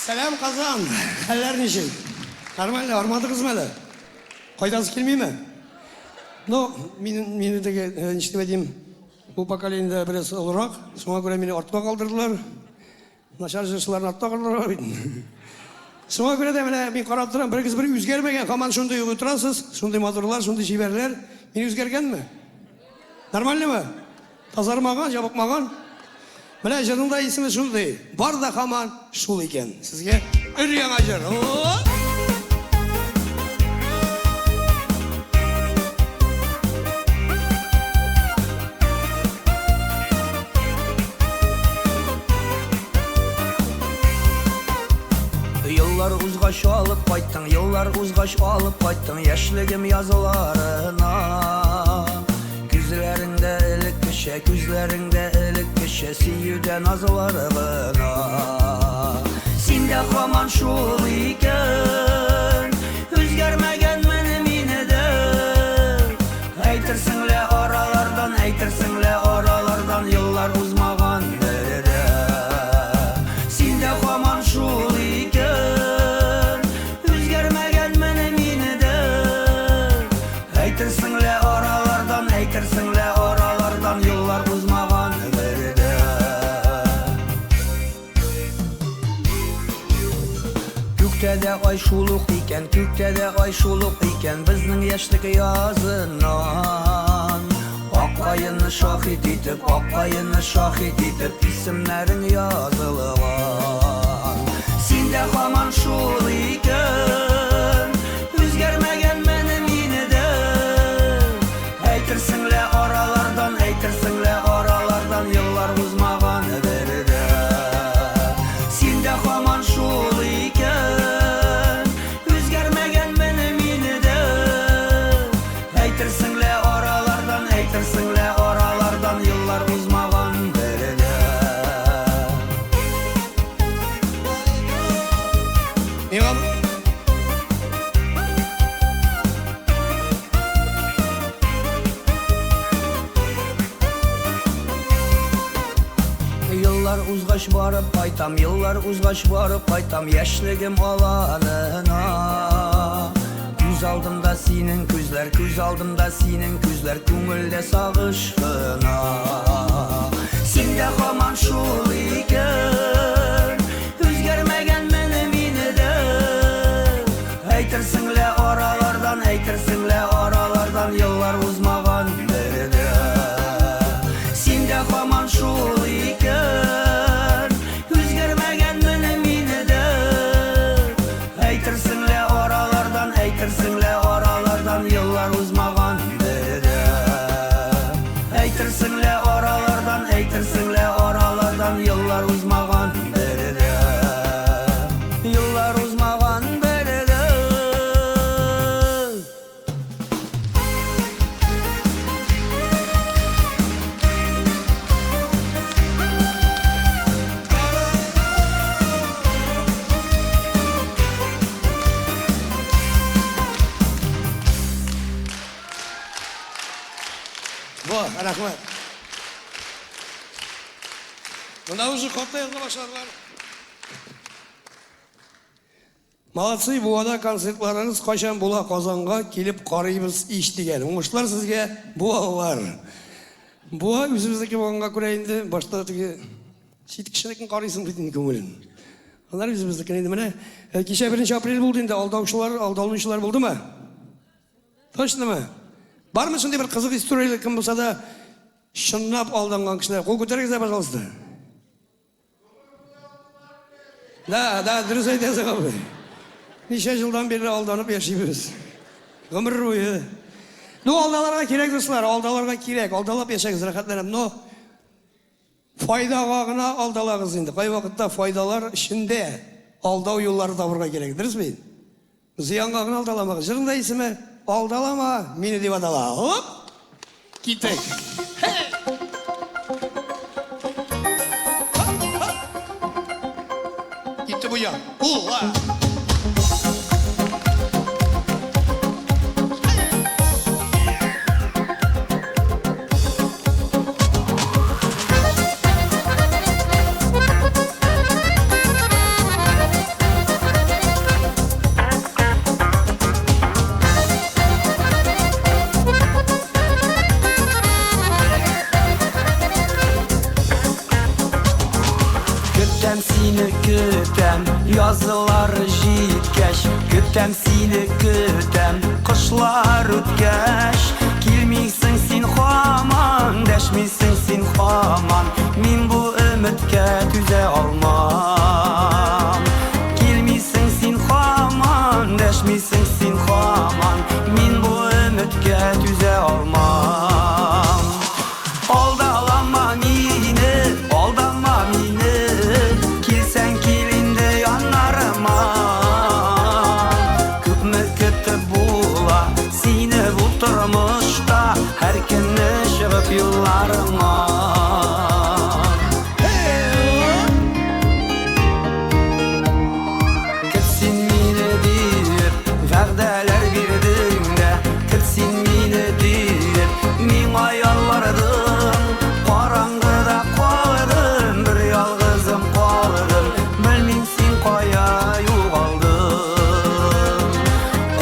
Selam Kazan. Haller nişin? Nормально, армадыңыз мә әлі? Қайдасы келмей ме? No, мені деге, нешті бәдейім, бұл поколениеде біраз ұлырақ, соңа көре мені артқа қалдырдылар. Нашар жыршыларын артқа қалдырдылар. Соңа көре де мен қарап тұрам, бір кіз бір өзгермеген, қаман шондай отырасыз, шондай матурлар, шондай шеберлер. Мен өзгерген ме? Нормально ма? Тазармаған, жабықмаған? Міне жырында есімі шондай, бар да қаман шул екен. Сізге үрген ажыр. Yıllar uzgaş alıp qayttın, yıllar uzgaş alıp qayttın Yaşligim yazılarına Güzlerinde elik kişe, güzlerinde elik kişe Siyüden azılarına Sinde haman şul iken Üzgermegen benim yine de Eytirsinle oralardan Yıllar uzmagan derede Sinde haman şul iken Üzgermegen benim yine de Eytirsinle oralardan Yıllar uzmagan derede Kükte de ay şuluk iken, kükte de ay şuluk iken Bizning yaşlık yazınan Akkayını şahit etip isimlerin yazılgan Sinde haman şul iken Üzgermegen benim yine de Eytirsinle oralardan Yıllar uzmagan derede Sinde haman şul iken Üzgermegen benim yine de Eytirsinle oralardan Yıllar uzmagan derede İmam. Yıllar uzgaş barıp qaytam Yaşligim alanına Göz aldımda senin küzler Köngülde sağışkına Sinde haman şul iken Üzgermegen benim yine de Eytirsinle oralardan Yıllar uzmagan derede Sinde haman şul iken Üzgermegen benim yine de Eytirsinle oralardan Yıllar uzmagan derede Eytirsinle oralardan Yıllar uzmagan derede Yıllar uzmagan derede Rahmet. Mına уже kopta yazma başarılar. Молодцы, буада концертларыңыз қашан бола Қазанға келіп қарайбыз естіген. Оңышлар сізге буалар. Буа өзіміздікі болғанға көрейінді башта түге сөйтіп кішінекен қарайсың дейтін көңілін. Олар өзіміздікі енді міне кеше 1 апрель болды енді алдаушылар болды ма? Точно ма? Бар ма сондай бір қызық историялар кім болса да шыннап алданған кісілер? Қол көтеріңіздер, пожалуйста. Да, дұрыс айтасың ғой. Неше жылдан бері алданып яшаймыз. Өмір бойы. Алдаларға керек достар, алдаларға керек. Алдалап яшаңыз рахаттанып. Но файдаға ғана алдалағыз енді. Қай уақытта файдалар ішінде алдау жолдары табырға керек. Дұрыс па? Зиянға ғана алдаламақ. Жырында есімі алдалама, мені деп адала. Оп! Кеттік. Кетті бұя. Ула! Kütem seni kütem yazılar jitkeş Kütem seni kütem kışlar ötkeş Kilmiysin sen haman deşmiysin sen haman Min bu ümitke tüze almam Kilmiysin sen haman deşmiysin sen haman Min bu ümitke tüze almam Aldalama mini, aldama mini Kilsen kilinde yanlarıma Küp mü kötü bula Seni bulturmuşta Her günü şıgıp yollarıma Küpsin mini deyip Vəğdələr birdində Küpsin mini deyip Min ayallardım Qarangıda qaldım Bir yalğızım qaldım Bilminsin qaya yoğaldım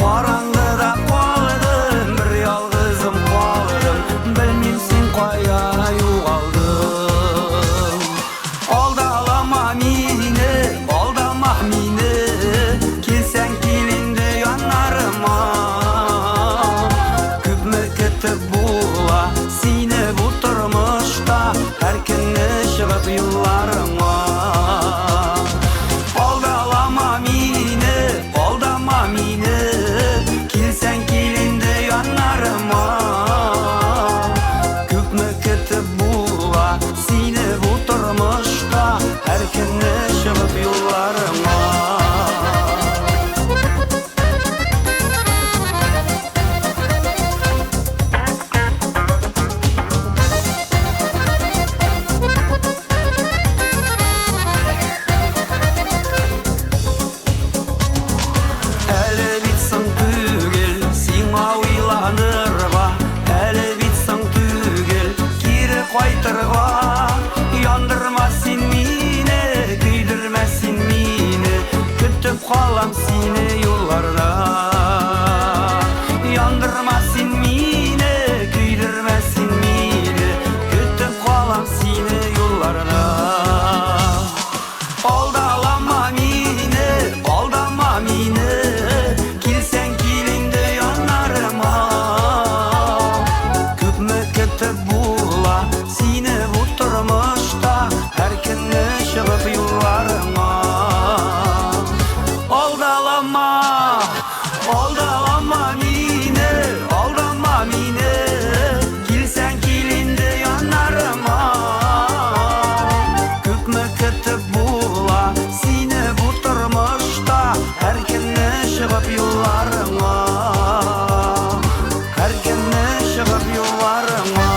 Qarangıda qaldım Bir yalğızım qaldım Bilminsin qaya yoğaldım Aldalama mini, aldama mini Kilsen kilinde yanlarıma Küp mü kötü bula Seni bulturmuşta Her günü şıgıp yollarıma Aldalama mini, aldama mini Kilsen kilinde yanlarıma Küp mü kötü bula Seni bulturmuşta Her günü şıgıp yollarıma Әлі битсің түгел, сиңа уйланырға Әлі битсің түгел, кері қайтырға Яндырма сен мені, күйдірмә сен мені Күтіп қалам сені yollarda Яндырма сен мені, күйдірмә сен мені Күтіп қалам сені yollarda Aldalama meni, aldama meni Kilsen kilinde yanlarıma Küp mü kötü bula Seni bulturmuşta Her günü şıgıp yollarıma Aldalama, aldalama meni, aldama meni Kilsen kilinde yanlarıma Küp mü kötü bula Seni bulturmuşta Her günü şıgıp yollarıma Her günü şıgıp yollarıma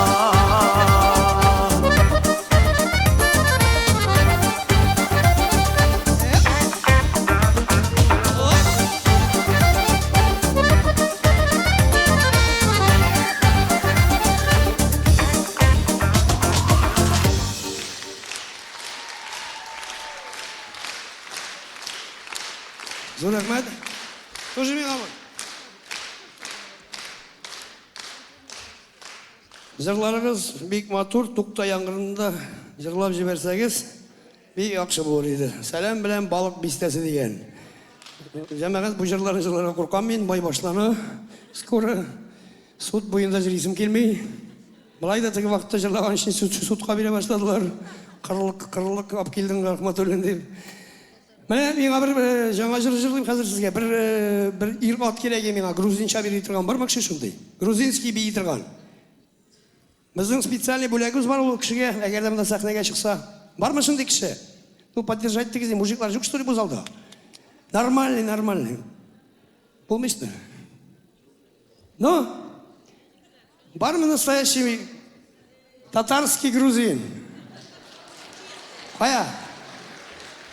Зор рахмет. Тоже мен алып. Жырларыңыз бик матур, Туқта яңғырында жырлап жіберсеңіз, бик яқшы болар еді. Сәлем белән балық бистәсе деген. Жәмәғәт бұл жырларын жырларға қорқам мен, бай башланы. Скоро суд бойында жүресім келмей. Былай да тігі вақытта жырлаған үшін судқа бере башладылар. Қырлық ап келдің рахмат өлен деп. Міне меңа бір жаңа жыр жырлайым қазір сізге. Бір ир ат керек меңа грузинша бері тұрған бар мақшы шындай. Грузинский бей тұрған. Біздің специальный бөлегіміз бар ол кішіге, әгер де мына сахнеге шықса. Бар ма шындай кіші? Ну, поддержать кезде мужиклар жоқ, что ли, бұл залда? Нормальный, нормальный. Болмайсың. Ну, бар ма настоящий татарский грузин? Қая?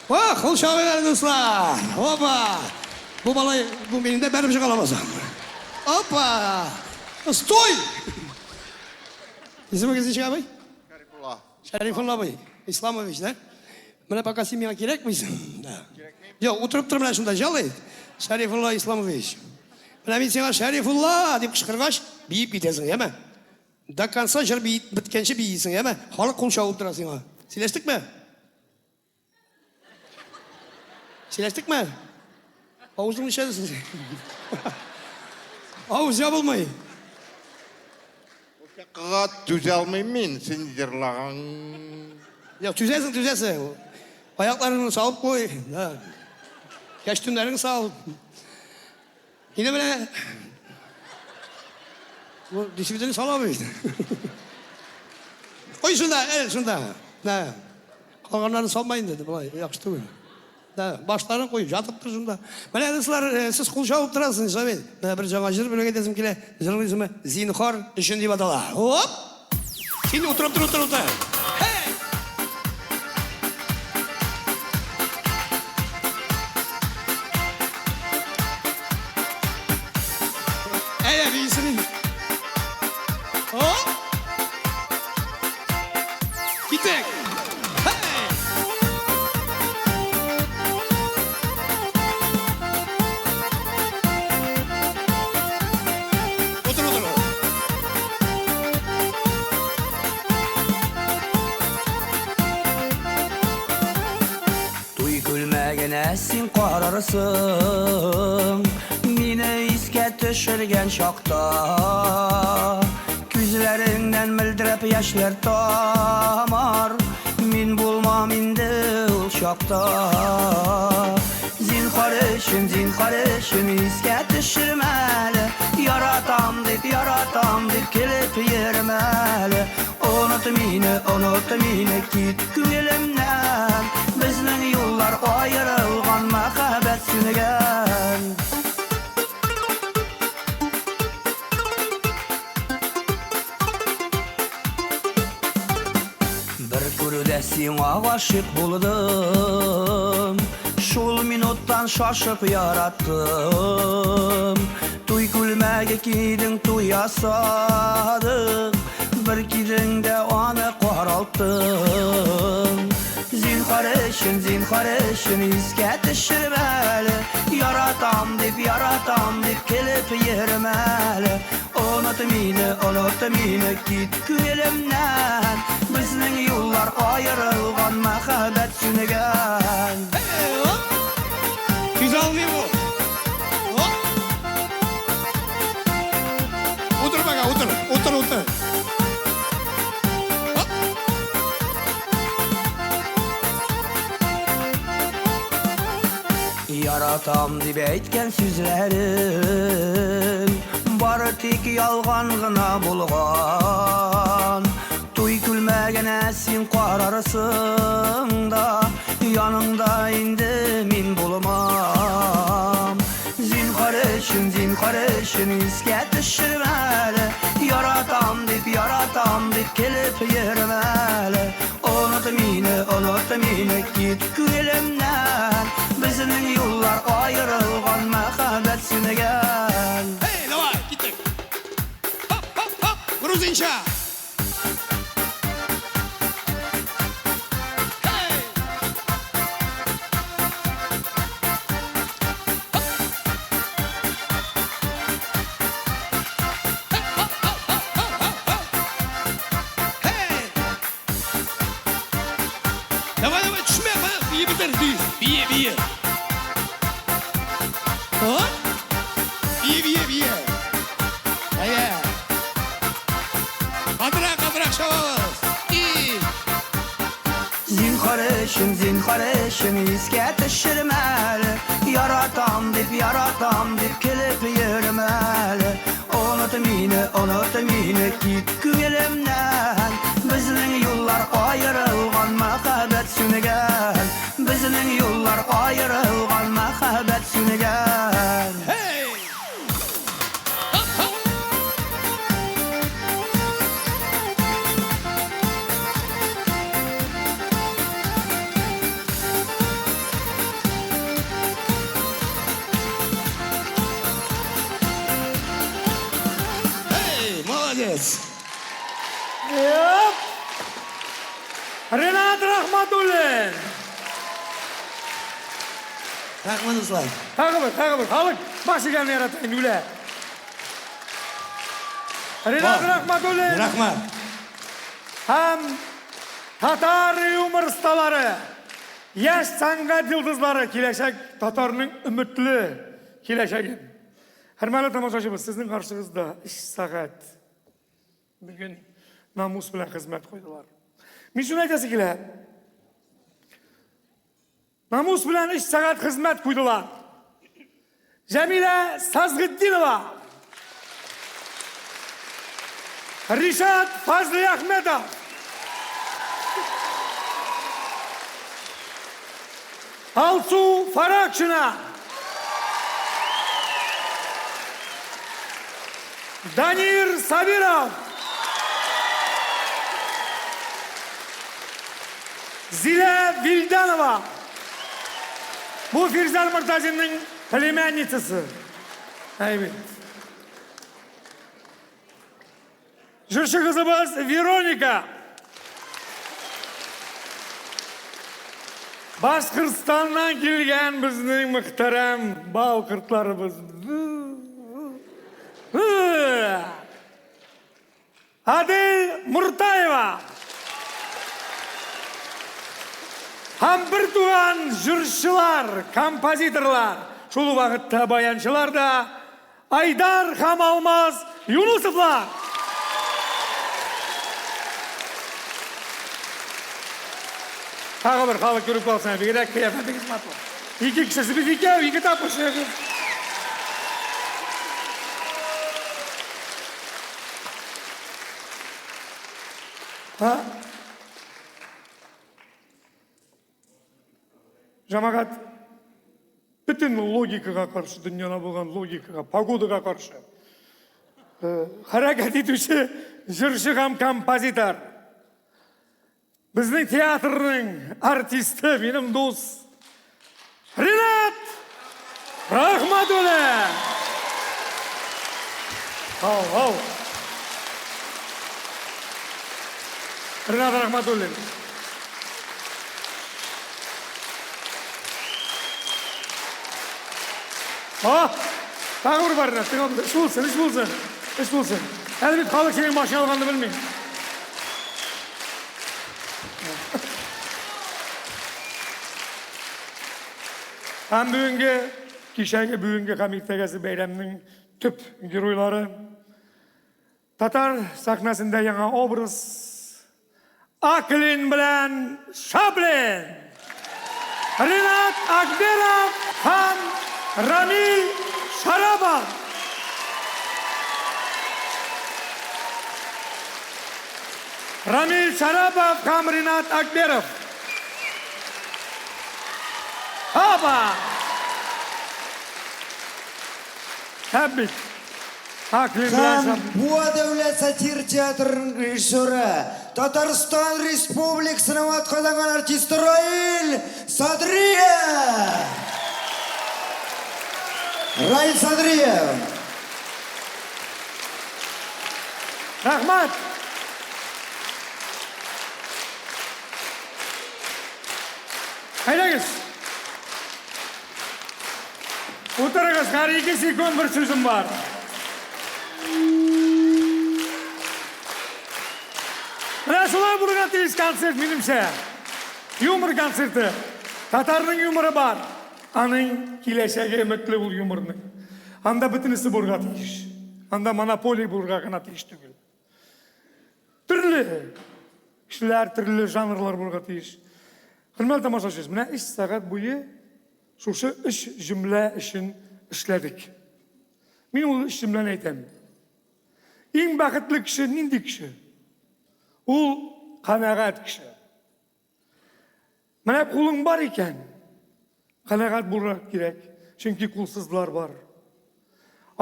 О, қол шағылар достар! Опа! Бұл балай, бұл менің де бәрім жығаламасам. Опа! Стой! Есімі кезден шыға бай? Шарифулла бай. Исламович, да? Міне пока сен меңа керек мейсің? Жоқ, отырып тұр мына шында жалайды. Шарифулла Исламович. Міне мен сеңа Шарифулла деп қышқырғаш, бейіп кетесің, еме? До конца жыр біткенше бейесің, еме? Халық қол шауып тұра сеңа. Селестік ме? Çileştik mi? Havuzun içerisin. Havuz yapılmayı. Kığa düze almayayım mı? Sen yırlağın. Ya tüzesin. Ayaklarını salıp koy. Ha. Keştümlerini sal. Yine böyle... Bu dişimizini salamayız. Koy şunda, evet şunda. Ne? Kalkanlarını salmayın dedi. Vay, yakıştı mı? Ne? Başlarını koyun, yatıptır şunda. Böyle ısılar, siz kul şavup durasınız. Evet. Bir cana jır, böyle gidesim kile. Jırın ismi Zinhor işin deyip adalar. Hop! Şimdi otur. Hey! Evet, iyisinin. Hop! Gittik. Hey! Otur. Duy gülmegene qararısın Mine iske düşürgen şakta Güzlerinden mildirep yaşlar tamar Min bulmam indi uşakta Zinhar işin iske düşürmeli Yaratam deyip kelip yermeli Unut mini git güyelimden Bizning yollar ayrılgan muhabbet sünigen Bir kurda sina aşık buldum Şul minuttan şaşıp yarattım Tuy gülmege gidin tuyasadım Bir gidinde onu qaralttım Zinhar işin iske düşürmeli Yaratam deyip kelip yermeli Unut mini git güyelimden Bizning yollar ayrılgan muhabbet sünigen Hey, hop! Güzel değil bu. Hop! Otur bakalım, otur. Hop! Yaratam deb aytgan so'zlarim bari tek yolg'ongina bo'lgan To'y kulmagana sen qararsan da yoningda endi men bo'lmam Zinhar işin iske düşürmeli Yaratam deb kelip yermeli Unut mini git güyelimden Bizning yollar ayrılgan muhabbet sünigen Hey, давай, gittik. Hop, Gruzinca. Hey! Hey! Давай, düşme yapalım. Biye biter, biye. Hop! Biye. Hayır. Kadırak şavavız. İyi. Zinhar işin iske düşürmeli Yaratam deb kelip yermeli Unut mini git güyelimden Bizning yollar ayrılgan muhabbet sünigen Bizning yollar ayrılgan muhabbet sünigen Hey! Молодец. Yep. Renat Rahmatullen. Rahmanızlar. Tagı bir. Halık başıgan yaratayın üle. Renat Rahmatullen. Rahmat. Hem Tatar umur ustaları. Яш сәнгать йылдызлары киләчәк татарның өметле киләчәген. Хөрмәтле тамашачыбыз, сезнең каршыгызда 3 сәгать бүген намус белән хезмәт куйдылар. Мин шуны әйтәсе килә. Намус белән 3 сәгать хезмәт куйдылар. Җәмилә Сазгытдинова, Ришат Фазли Ахмедов, Алсу Фаракшина, Данир Сабиров, Зилә Вильданова. Bu Firzal Murtazi'nin племянницасы. Evet. Жыршы кызыбыз Вероника. Башкортстаннан келген біздің мұхтарам балқыртларыбыз. Адел Муртаева. Ham bir tuğan jırşılar, kompozitoрлар, şol vaqtda bayançılar da Aydar ham Almaz Yunusovlar. Tағы bir халық көріп қалсаң, бигерәк кыяфәтегез матур. 2 кишisi biz икәү, 2 тапкыр. Ha? Жамағат bütün logikaға қарсы, дүнияна болған логикаға, погодаға қарсы. Харакет етуші жыршы һәм композитор. Біздің театрның артисті, менің дос Ринат Рахматуллин. Ау. Ринат Рахматуллин. Tağır var ne? İş bulsun. Elbet kalık senin başına alğanını bilmeyin. Hem bugünkü kişiye bugünkü komitesi beyramının tüp giroyları Tatar sahnasında yana obraz Aklin bilen Şablin, Rinat Akberov ham Ramil Sharapov. Ramil Sharapov ham Rinat Akberov. Haba. Tabii. Ham Buva Devlet Satir Teatrı'nın rejissörü, Tatariston Respublikası'nın atqazagan artist Rail Sadriyev. Rahmat. Haydagız. O'tirig'iz, har 2 sekund bir so'zim bor. Mana shulay bo'lgan konsert menimcha. Yumor konserti. Tatarning yumori bor. Aning kelajagi umidli bu yumorni. Anda butunisi bo'lgan ish. Anda monopoliya bo'lgan ish tugul. Turli ishlar, turli janrlar bo'lgan ish. Hurmatli tomoshabinlar, mana 3 soat bo'yi shu ish jumla ishini ishladik. Men u ish jumlani aytaman. Eng baxtli kishi nindi kishi? U qanoat kishi. Mana qo'ling bor ekan, qanoat bo'lish kerak. Chunki qo'lsizlar bor.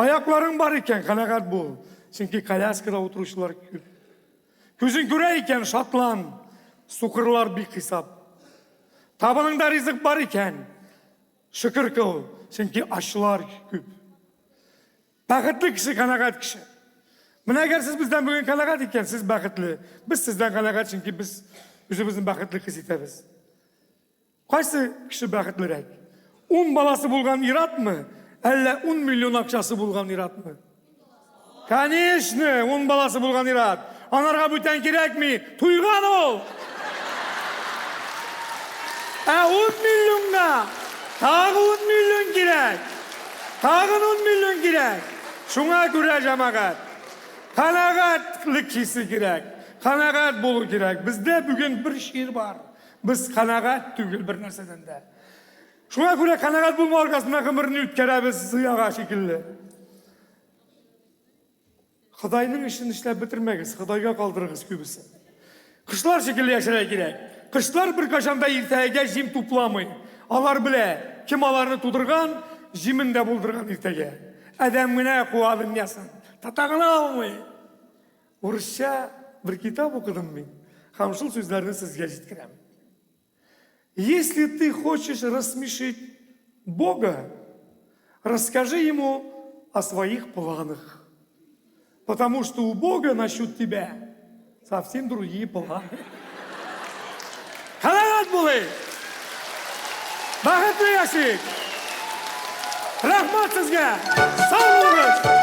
Oyoqlaring bor ekan, qanoat bo'l. Chunki kolyaskada o'tiruvchilar ko'p. Ko'zing ko'rar ekan, shotlan, suqirlar behisob. Taboningda rizq bor ekan, shukr qil, chunki ochlar ko'p. Baxtli kishi qanoat kishi. Mana agar siz bizdan bugun qanoat ekan, siz baxtli. Biz sizdan qanoat, chunki biz o'zimizni baxtli his etamiz. Qaysi kishi baxtliroq? 10 balası bo'lgan iratmi? Alla 10 milyon akçası bo'lgan iratmi? Конечно, 10 balası bo'lgan irat. Anarga bo'tan kerakmi? Tuygan ol. 10 Тағы 10 миллион керек. Тағы 10 миллион керек. Шуңа күрә жамағат. Қанағатлық кесі керек. Қанағат болу керек. Бізде бүгін бір шер бар. Біз қанағат түгіл бір нәрседен де. Шуңа күрә қанағат болма арқасында ғымырын өткерәбіз зияға шекілі. Құдайның ішін ішләп бітірмегіз, Құдайға қалдырығыз көбісі. Қышлар шекілі яшырай керек. Қышлар бір қашанда ертәге жем тупламай. Алар біле, кім аларны тудырған, жемін де болдырған ертәге. Әдәмгіне қуадын ясын, татағына алмай. Орысша бір китап оқыдым мен. Хамшыл сөздерін сізге жеткірем. Если ты хочешь рассмешить Бога, расскажи ему о своих планах. Потому что у Бога насчет тебя совсем другие планы. Қанағат болы! Бақытты яшик! Рахмат сізге! Сау болыңыз!